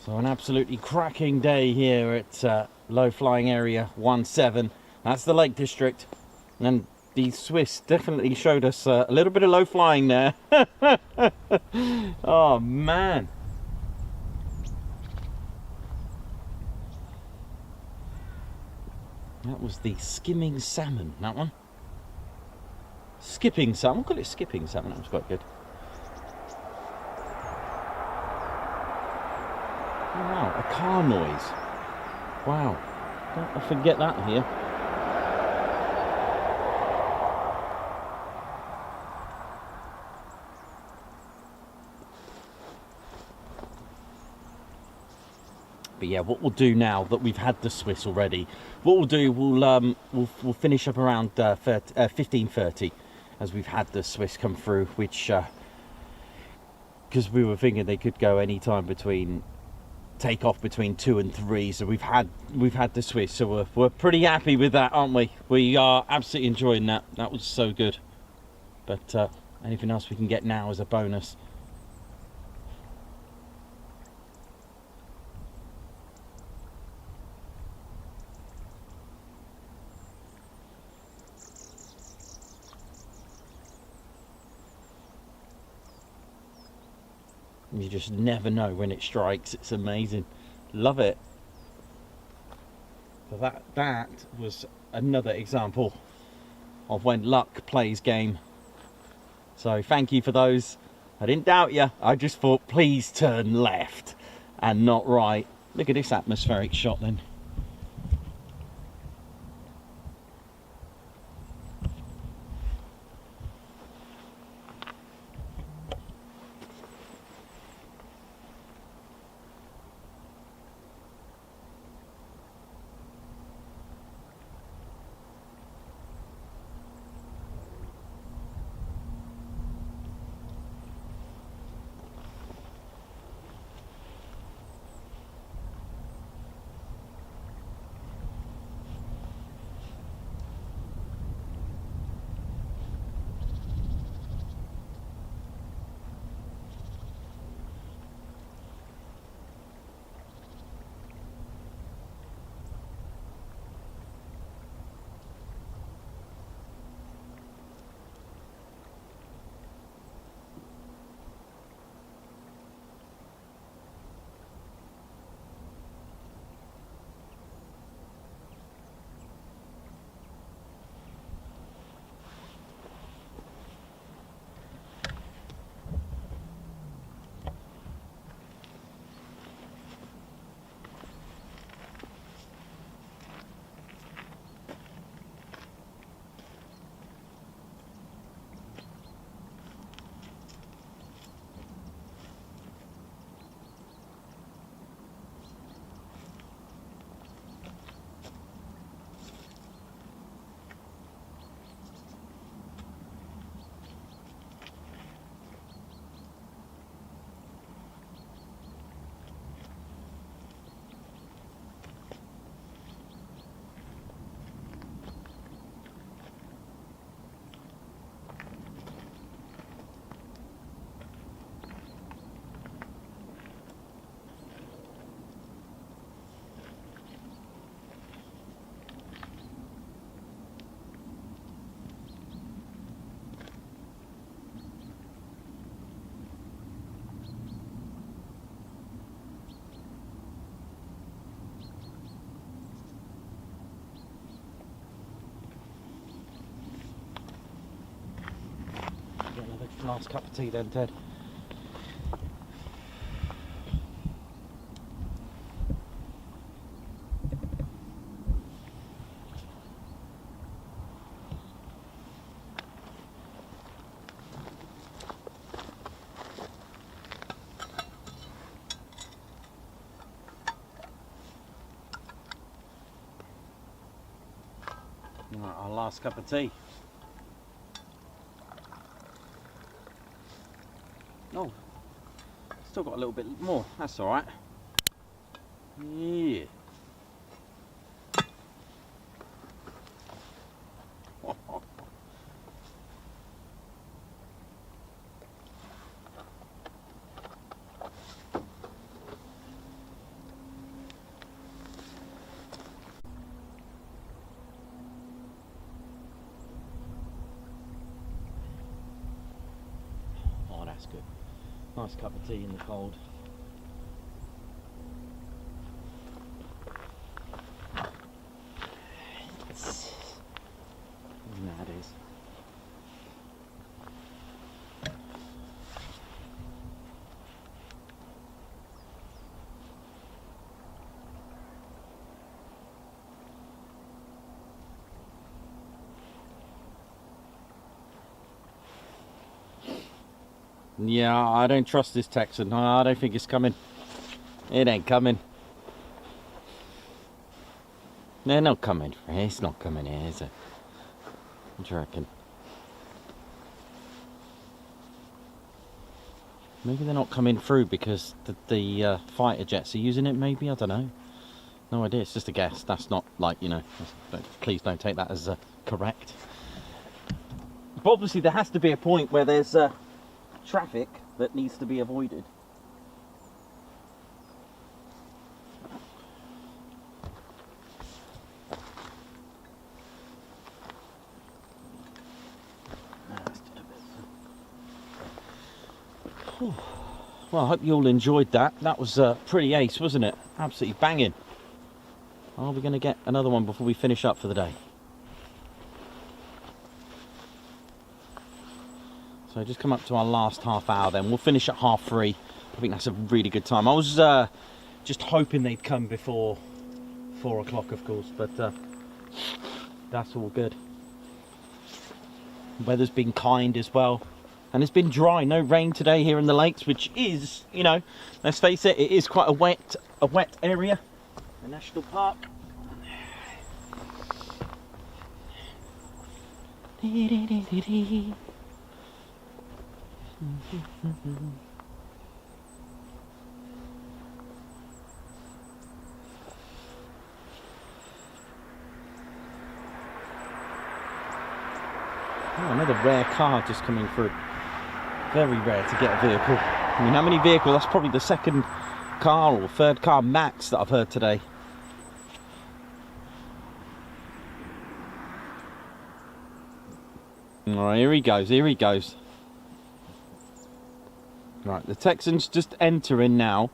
So an absolutely cracking day here at low flying area 17. That's the Lake District, and the Swiss definitely showed us a little bit of low flying there. Oh man. That was the skimming salmon, that one. Skipping salmon, we'll call it skipping salmon, that was quite good. Oh, wow, a car noise. Wow, don't often get that here. But yeah, what we'll do now that we've had the Swiss already, what we'll do, we'll finish up around 15:30, as we've had the Swiss come through, which because we were thinking they could go any time between take off between 2 and 3, so we've had the Swiss, so we're pretty happy with that, aren't we? We are absolutely enjoying that. That was so good. But anything else we can get now is a bonus. You just never know when it strikes. It's amazing. Love it. So that was another example of when luck plays game. So thank you for those. I didn't doubt you. I just thought, please turn left and not right. Look at this atmospheric shot then. Last cup of tea then, Ted. Right, our last cup of tea. Oh, still got a little bit more. That's all right. Yeah. Oh, that's good. Nice cup of tea in the cold. That is. Yeah, I don't trust this Texan. I don't think it's coming. It ain't coming. They're not coming. It's not coming here, is it? What do you reckon? Maybe they're not coming through because the fighter jets are using it, maybe? I don't know. No idea. It's just a guess. That's not like, you know, please don't take that as correct. But obviously there has to be a point where there's traffic that needs to be avoided. Well, I hope you all enjoyed that. That was pretty ace, wasn't it? Absolutely banging. Are we going to get another one before we finish up for the day? So just come up to our last half hour then. We'll finish at 3:30. I think that's a really good time. I was just hoping they'd come before 4 o'clock, of course, but that's all good. Weather's been kind as well. And it's been dry, no rain today here in the lakes, which is, you know, let's face it, it is quite a wet area, a national park. Oh, another rare car just coming through. Very rare to get a vehicle. I mean, how many vehicles? That's probably the second car or third car max that I've heard today. Alright, here he goes, here he goes. Right, the Texan's just entering now.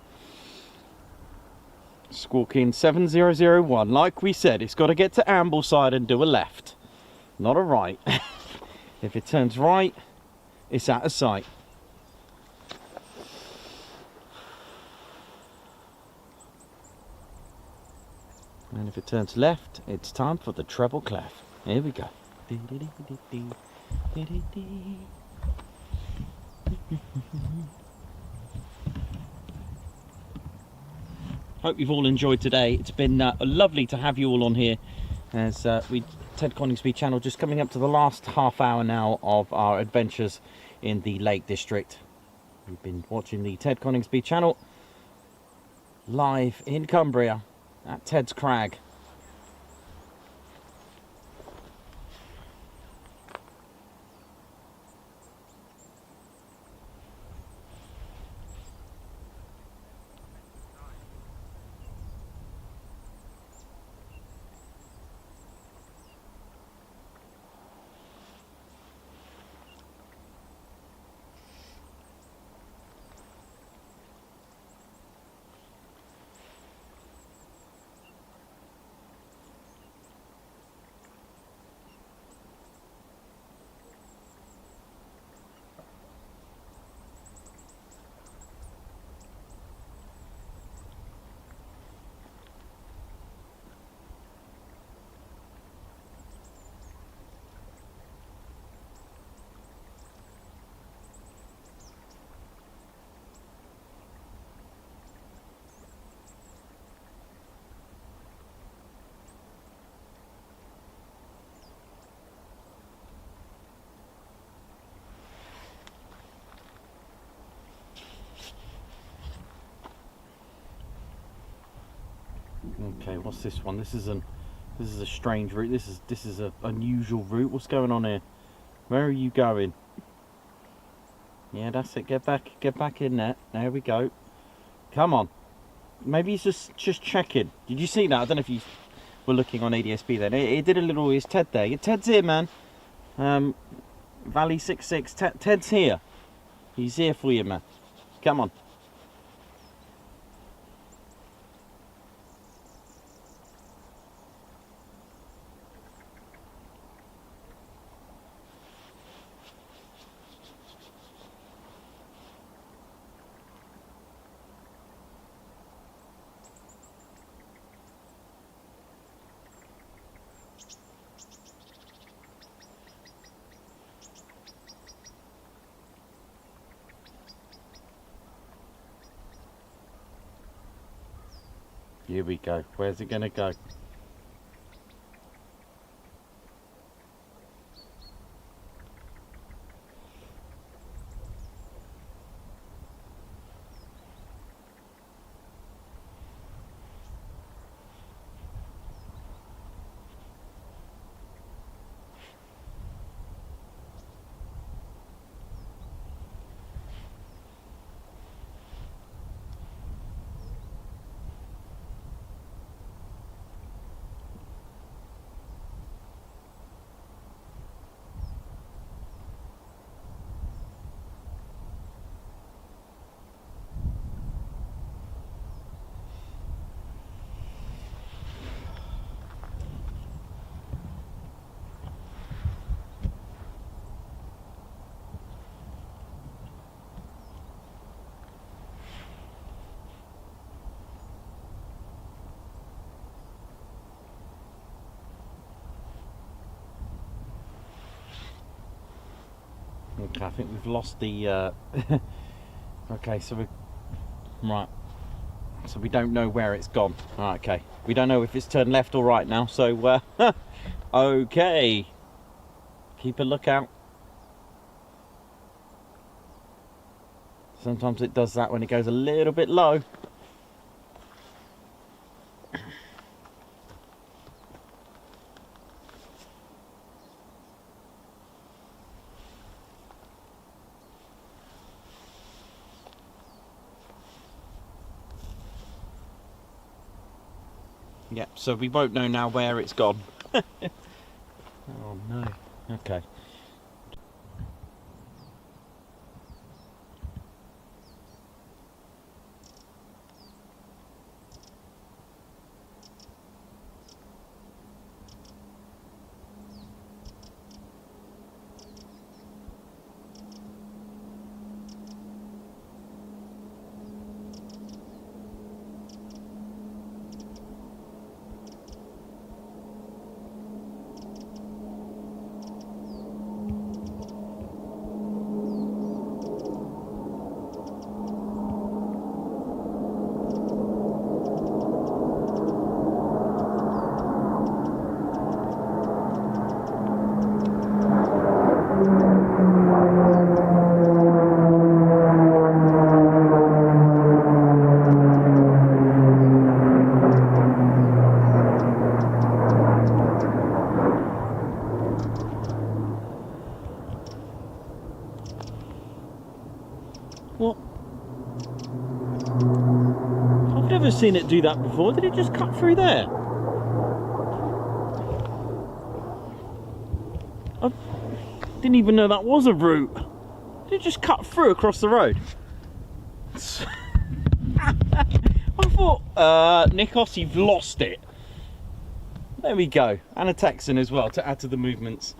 Squawking 7001. Like we said, it's got to get to Ambleside and do a left, not a right. If it turns right, it's out of sight. And if it turns left, it's time for the treble clef. Here we go. Hope you've all enjoyed today. It's been lovely to have you all on here as Ted Coningsby channel, just coming up to the last half hour now of our adventures in the Lake District. We've been watching the Ted Coningsby channel live in Cumbria at Ted's Crag. Okay, what's this one? This is a strange route. This is a unusual route. What's going on here? Where are you going? Yeah, that's it. Get back in there. There we go. Come on. Maybe he's just checking. Did you see that? I don't know if you were looking on ADSB then. It did a little. Is Ted there? Yeah, Ted's here, man. Valley 66. Ted's here. He's here for you, man. Come on. Here we go. Where's it gonna go? Okay, I think we've lost the okay, so we right, so we don't know where it's gone. Alright, okay, we don't know if it's turned left or right now, so okay, keep a lookout. Sometimes it does that when it goes a little bit low. Yep, so we won't know now where it's gone. Oh no. Okay. What? I've never seen it do that before. Did it just cut through there? I didn't even know that was a route. Did it just cut through across the road? I thought, Nikos, you've lost it. There we go. And a Texan as well to add to the movements.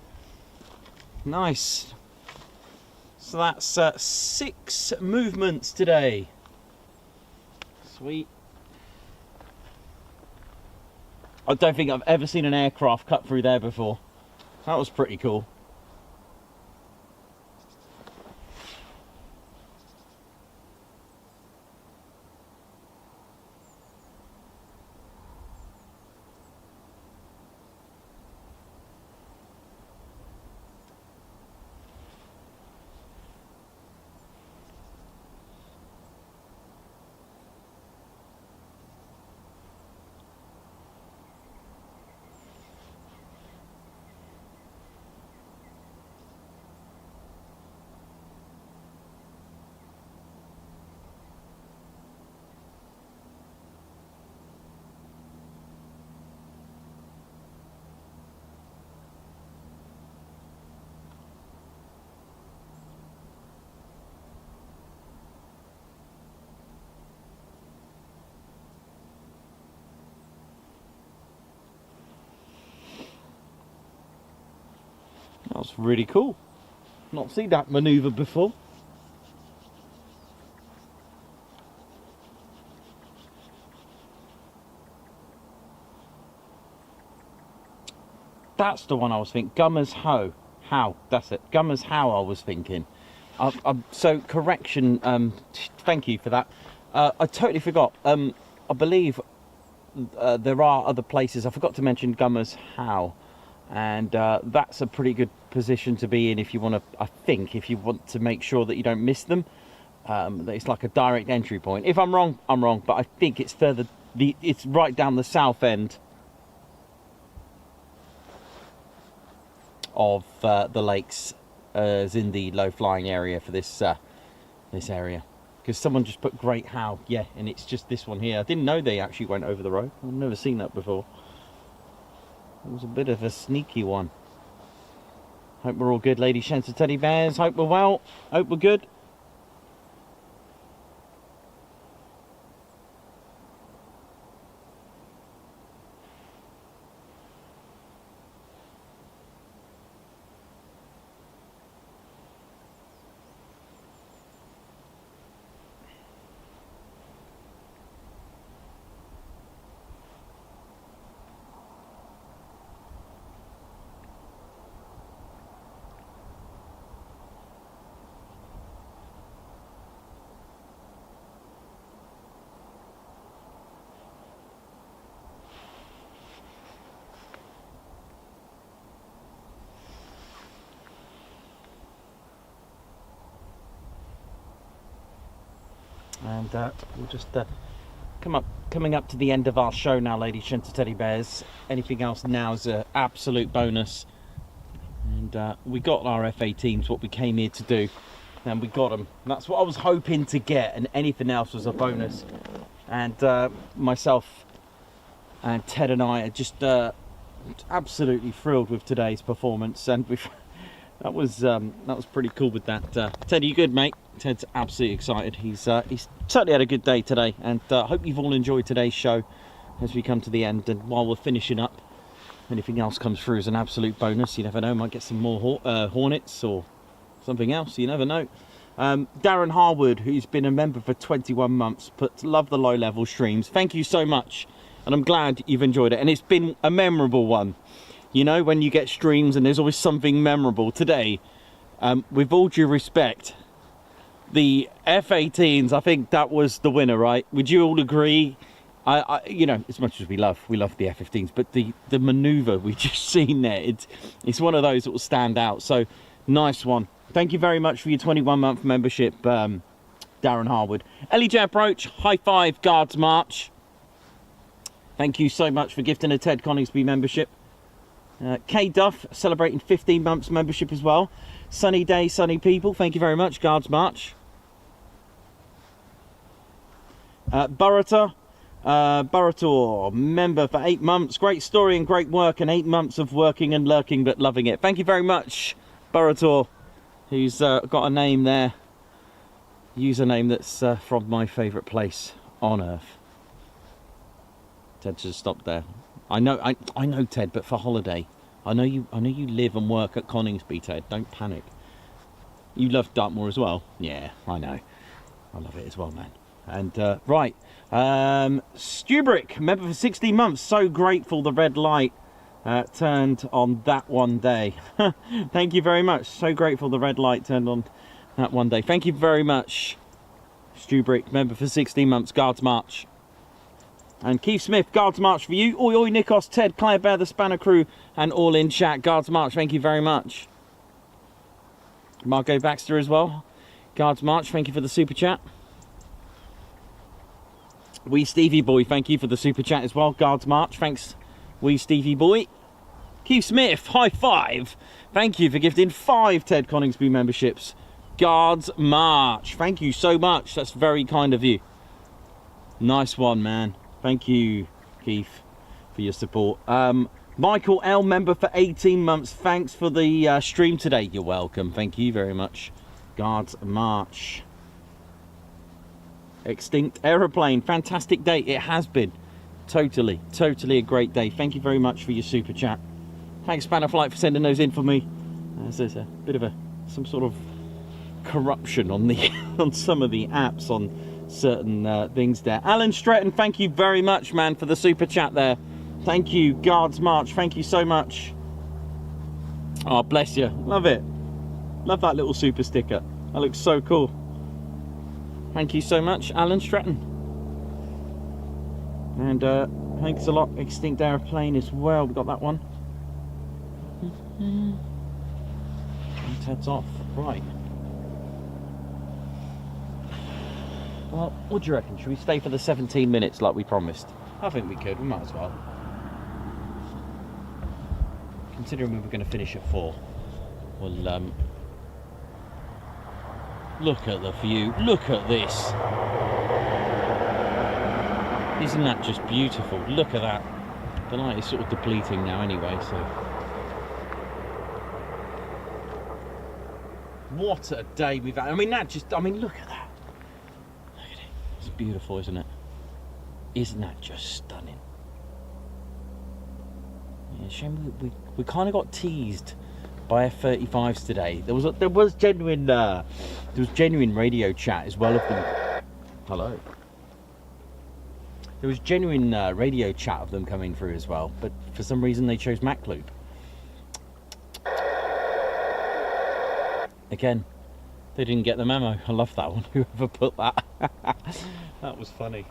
Nice. So that's 6 movements today. Sweet. I don't think I've ever seen an aircraft cut through there before. That was pretty cool. That was really cool. Not seen that manoeuvre before. That's the one I was thinking. Gummers How. That's it. Gummers How I was thinking. So correction. Thank you for that. I totally forgot. I believe there are other places. I forgot to mention Gummers How, and that's a pretty good position to be in if you want to. I think if you want to make sure that you don't miss them. It's like a direct entry point. If I'm wrong, I'm wrong. But I think it's further. It's right down the south end of the lakes, as in the low flying area for this this area, because someone just put Great How, yeah, and it's just this one here. I didn't know they actually went over the road. I've never seen that before. It was a bit of a sneaky one. Hope we're all good, ladies, gents and teddy bears. Hope we're well. Hope we're good. And we'll just coming up to the end of our show now, ladies, gents and teddy bears. Anything else now is an absolute bonus. And we got our F-18s, what we came here to do, and we got them. That's what I was hoping to get, and anything else was a bonus. And myself and Ted and I are just absolutely thrilled with today's performance, and that was pretty cool with that. Ted, are you good, mate? Ted's absolutely excited. He's certainly had a good day today, and hope you've all enjoyed today's show as we come to the end. And while we're finishing up, anything else comes through as an absolute bonus. You never know, might get some more Hornets or something else, you never know. Darren Harwood, who's been a member for 21 months, love the low level streams. Thank you so much, and I'm glad you've enjoyed it, and it's been a memorable one. You know, when you get streams and there's always something memorable. Today, with all due respect, the F-18s, I think that was the winner, right? Would you all agree? You know, as much as we love the F-15s, but the manoeuvre we just seen there, it's one of those that will stand out. So nice one. Thank you very much for your 21-month membership, Darren Harwood. Ellie J Approach, high five, Guards March. Thank you so much for gifting a Ted Coningsby membership. K Duff celebrating 15 months membership as well. Sunny day, sunny people. Thank you very much, Guards March. Burrator, member for 8 months. Great story and great work, and 8 months of working and lurking but loving it. Thank you very much, Burrator, who's got a name there, username that's from my favourite place on earth. Ted just stopped there. I know Ted, but for holiday. I know you live and work at Coningsby, Ted. Don't panic. You love Dartmoor as well? Yeah, I know. I love it as well, man. And right, Stubrick, member for 16 months. So grateful the red light turned on that one day. Thank you very much. So grateful the red light turned on that one day. Thank you very much, Stubrick, member for 16 months. Guards March. And Keith Smith, Guards March for you. Oi, oi, Nikos, Ted, Claire Bear, the Spanner crew, and all in chat. Guards March, thank you very much. Margot Baxter as well. Guards March, thank you for the super chat. Wee Stevie Boy, thank you for the super chat as well. Guards March, thanks, Wee Stevie Boy. Keith Smith, high five. Thank you for gifting 5 Ted Coningsby memberships. Guards March, thank you so much. That's very kind of you. Nice one, man. Thank you, Keith, for your support. Michael L, member for 18 months. Thanks for the stream today. You're welcome. Thank you very much. Guards March. Extinct Aeroplane. Fantastic day. It has been. Totally a great day. Thank you very much for your super chat. Thanks, Spanner Flight, for sending those in for me. There's a bit of some sort of corruption on the on some of the apps on certain things there. Alan Stretton, thank you very much, man, for the super chat there. Thank you. Guards March, thank you so much. Oh, bless you. Love it. Love that little super sticker. That looks so cool. Thank you so much, Alan Stratton. And thanks a lot, Extinct Aeroplane as well. We got that one. And Ted's off. Right. Well, what do you reckon? Should we stay for the 17 minutes like we promised? I think we could. We might as well. Considering we were going to finish at 4. Well, look at the view. Look at this. Isn't that just beautiful? Look at that. The light is sort of depleting now anyway, so. What a day we've had. I mean, look at that. Look at it. It's beautiful, isn't it? Isn't that just stunning? Yeah, shame we kind of got teased by F-35s today. There was genuine radio chat as well of them. Hello. There was genuine radio chat of them coming through as well, but for some reason they chose Mach Loop. Again, they didn't get the memo. I love that one. Whoever put that. That was funny.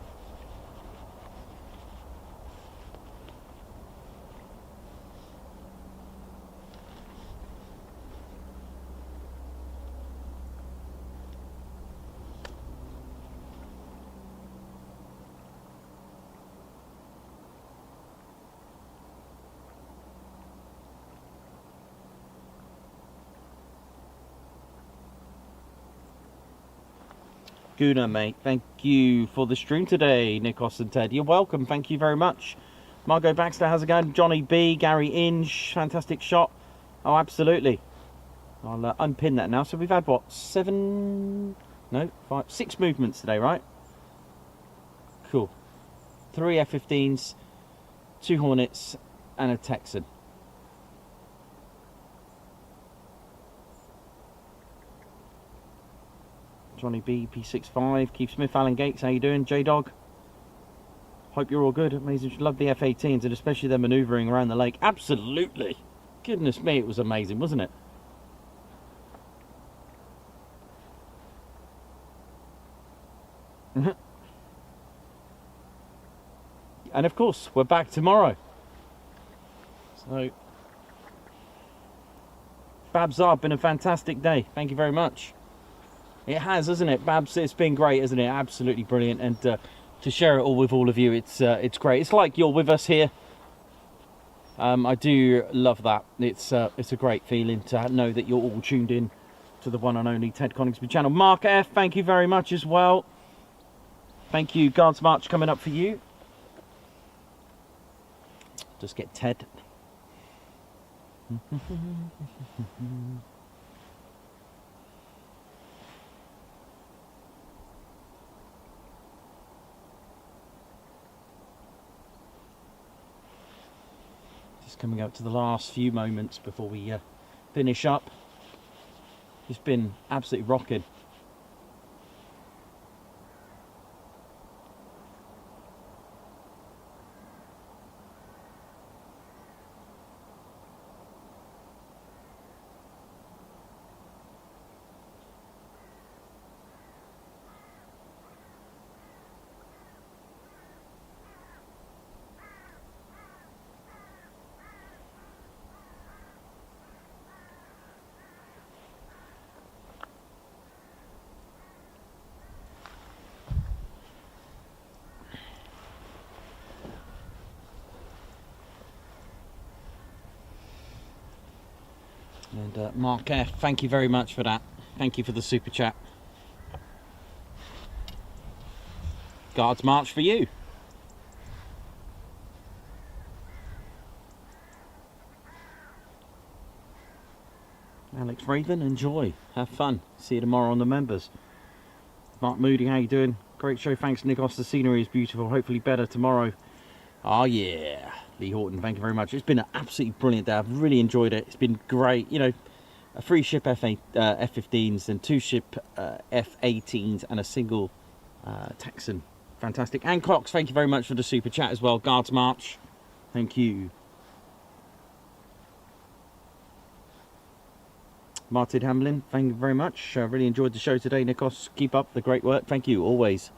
Guna, mate, thank you for the stream today, Nikos and Ted. You're welcome, thank you very much. Margot Baxter, how's it going? Johnny B, Gary Inge, fantastic shot. Oh, absolutely. I'll unpin that now. So we've had, what, 6 movements today, right? Cool. 3 F-15s, 2 Hornets, and a Texan. Johnny B, P65, Keith Smith, Alan Gates, how you doing? J-Dog, hope you're all good. Amazing, love the F-18s and especially their manoeuvring around the lake. Absolutely. Goodness me, it was amazing, wasn't it? And of course, we're back tomorrow. So, Babs, been a fantastic day. Thank you very much. It has, hasn't it, Babs? It's been great, isn't it? Absolutely brilliant, and to share it all with all of you, it's great. It's like you're with us here. I do love that. It's a great feeling to know that you're all tuned in to the one and only Ted Coningsby channel. Mark F, thank you very much as well. Thank you. Guards March coming up for you. Just get Ted. Coming up to the last few moments before we finish up. It's been absolutely rocking. And Mark F, thank you very much for that. Thank you for the super chat. Guards March for you. Alex Raven, enjoy. Have fun. See you tomorrow on the members. Mark Moody, how you doing? Great show, thanks Nikos. The scenery is beautiful. Hopefully better tomorrow. Oh yeah. Lee Horton, thank you very much. It's been an absolutely brilliant day. I've really enjoyed it. It's been great. You know, a 3 ship F-15s and 2 ship F-18s and a single Texan. Fantastic. And Cox, thank you very much for the super chat as well. Guards March, thank you. Martin Hamlin, thank you very much. Really enjoyed the show today, Nikos. Keep up the great work. Thank you, always.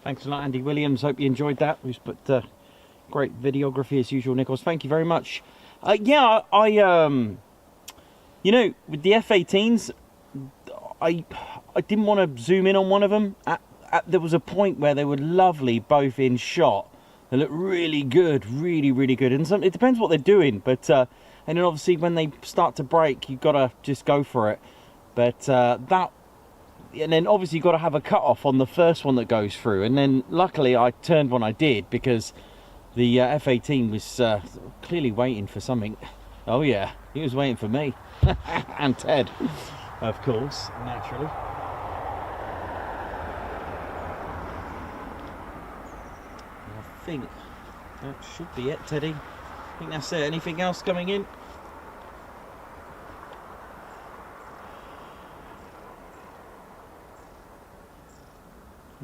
Thanks a lot, Andy Williams. Hope you enjoyed that. Who's put great videography as usual, Nichols. Thank you very much. Yeah, you know, with the F-18s, I didn't want to zoom in on one of them. There was a point where they were lovely, both in shot. They look really good, really good. And it depends what they're doing, but and then obviously when they start to break, you've got to just go for it. But and then obviously you've got to have a cut-off on the first one that goes through. And then luckily I turned when I did, because the F-18 was clearly waiting for something. Oh yeah, he was waiting for me. And Ted, of course, naturally. I think that should be it, Teddy. I think that's it. Anything else coming in?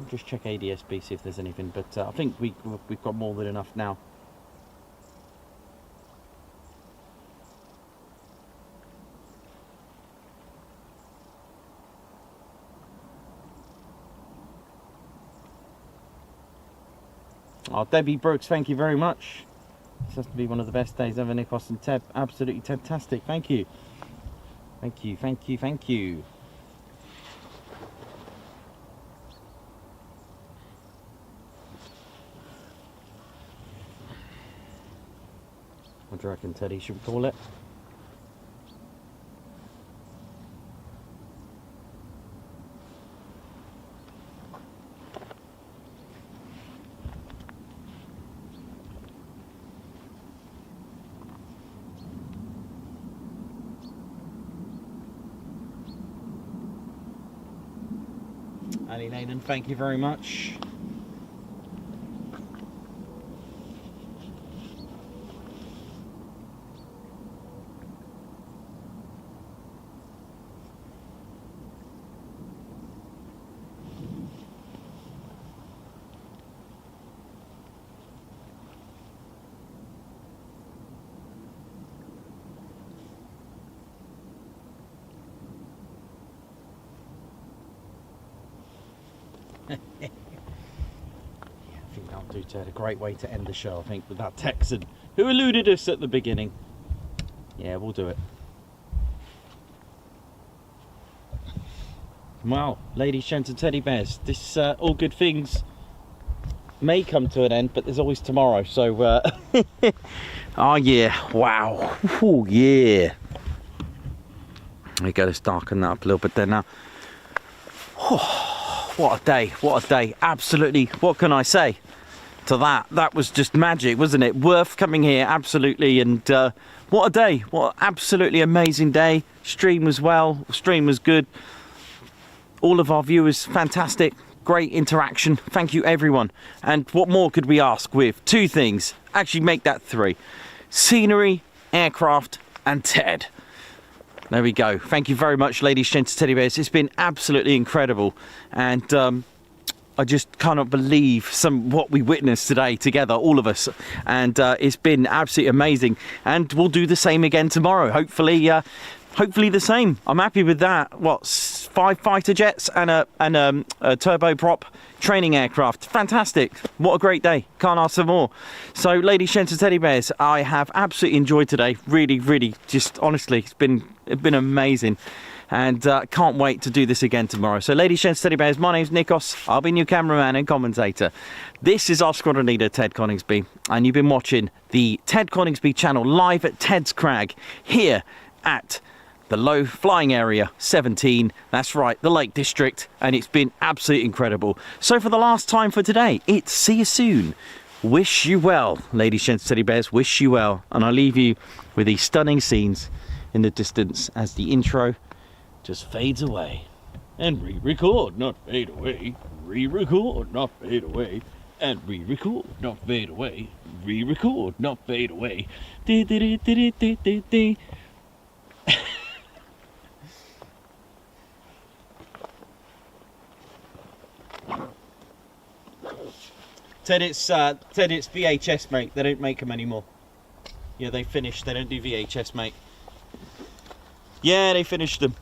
Just check ADSB, see if there's anything, but I think we've got more than enough now. Oh, Debbie Brooks, thank you very much. This has to be one of the best days ever, Nikos and Ted. Absolutely fantastic. Thank you. Thank you, thank you, thank you. What do you reckon, Teddy? Should we call it? Ali Naden, thank you very much. Yeah, I think that'll do, Ted. A great way to end the show, I think, with that Texan who eluded us at the beginning. Yeah, we'll do it. Well, ladies, gents and teddy bears, this all good things may come to an end, but there's always tomorrow. So oh yeah, wow. Oh yeah. We got to darken that up a little bit there now. Oh, what a day, what a day. Absolutely, what can I say to that? That was just magic, wasn't it? Worth coming here, absolutely. And what a day, what an absolutely amazing day. Stream was well, stream was good. All of our viewers, fantastic, great interaction. Thank you, everyone. And what more could we ask with two things? Actually, make that three. Scenery, aircraft, and Ted. There we go. Thank you very much, ladies, gents, teddy bears. It's been absolutely incredible. And I just cannot believe what we witnessed today together, all of us, and it's been absolutely amazing. And we'll do the same again tomorrow. Hopefully the same. I'm happy with that. What, 5 fighter jets and a turboprop training aircraft. Fantastic. What a great day. Can't ask for more. So, ladies, gents and teddy bears, I have absolutely enjoyed today. Really, just honestly, it's been amazing. And can't wait to do this again tomorrow. So, ladies, gents, teddy bears, my name's Nikos. I'll be your cameraman and commentator. This is our squadron leader, Ted Coningsby, and you've been watching the Ted Coningsby channel live at Ted's Crag here at the low flying area 17. That's right, the Lake District, and it's been absolutely incredible. So, for the last time for today, it's see you soon. Wish you well, ladies, gents, teddy bears. Wish you well, and I leave you with these stunning scenes in the distance as the intro just fades away. And re-record, not fade away. Re-record, not fade away. And re-record, not fade away. Re-record, not fade away. Dee-dee-dee-dee-dee-dee-dee. Ted, it's VHS, mate. They don't make them anymore. Yeah, they finished. They don't do VHS, mate. Yeah, they finished them.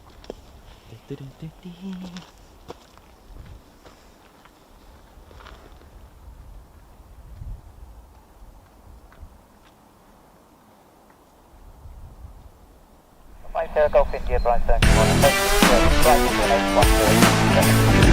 Golf India, Brian 71,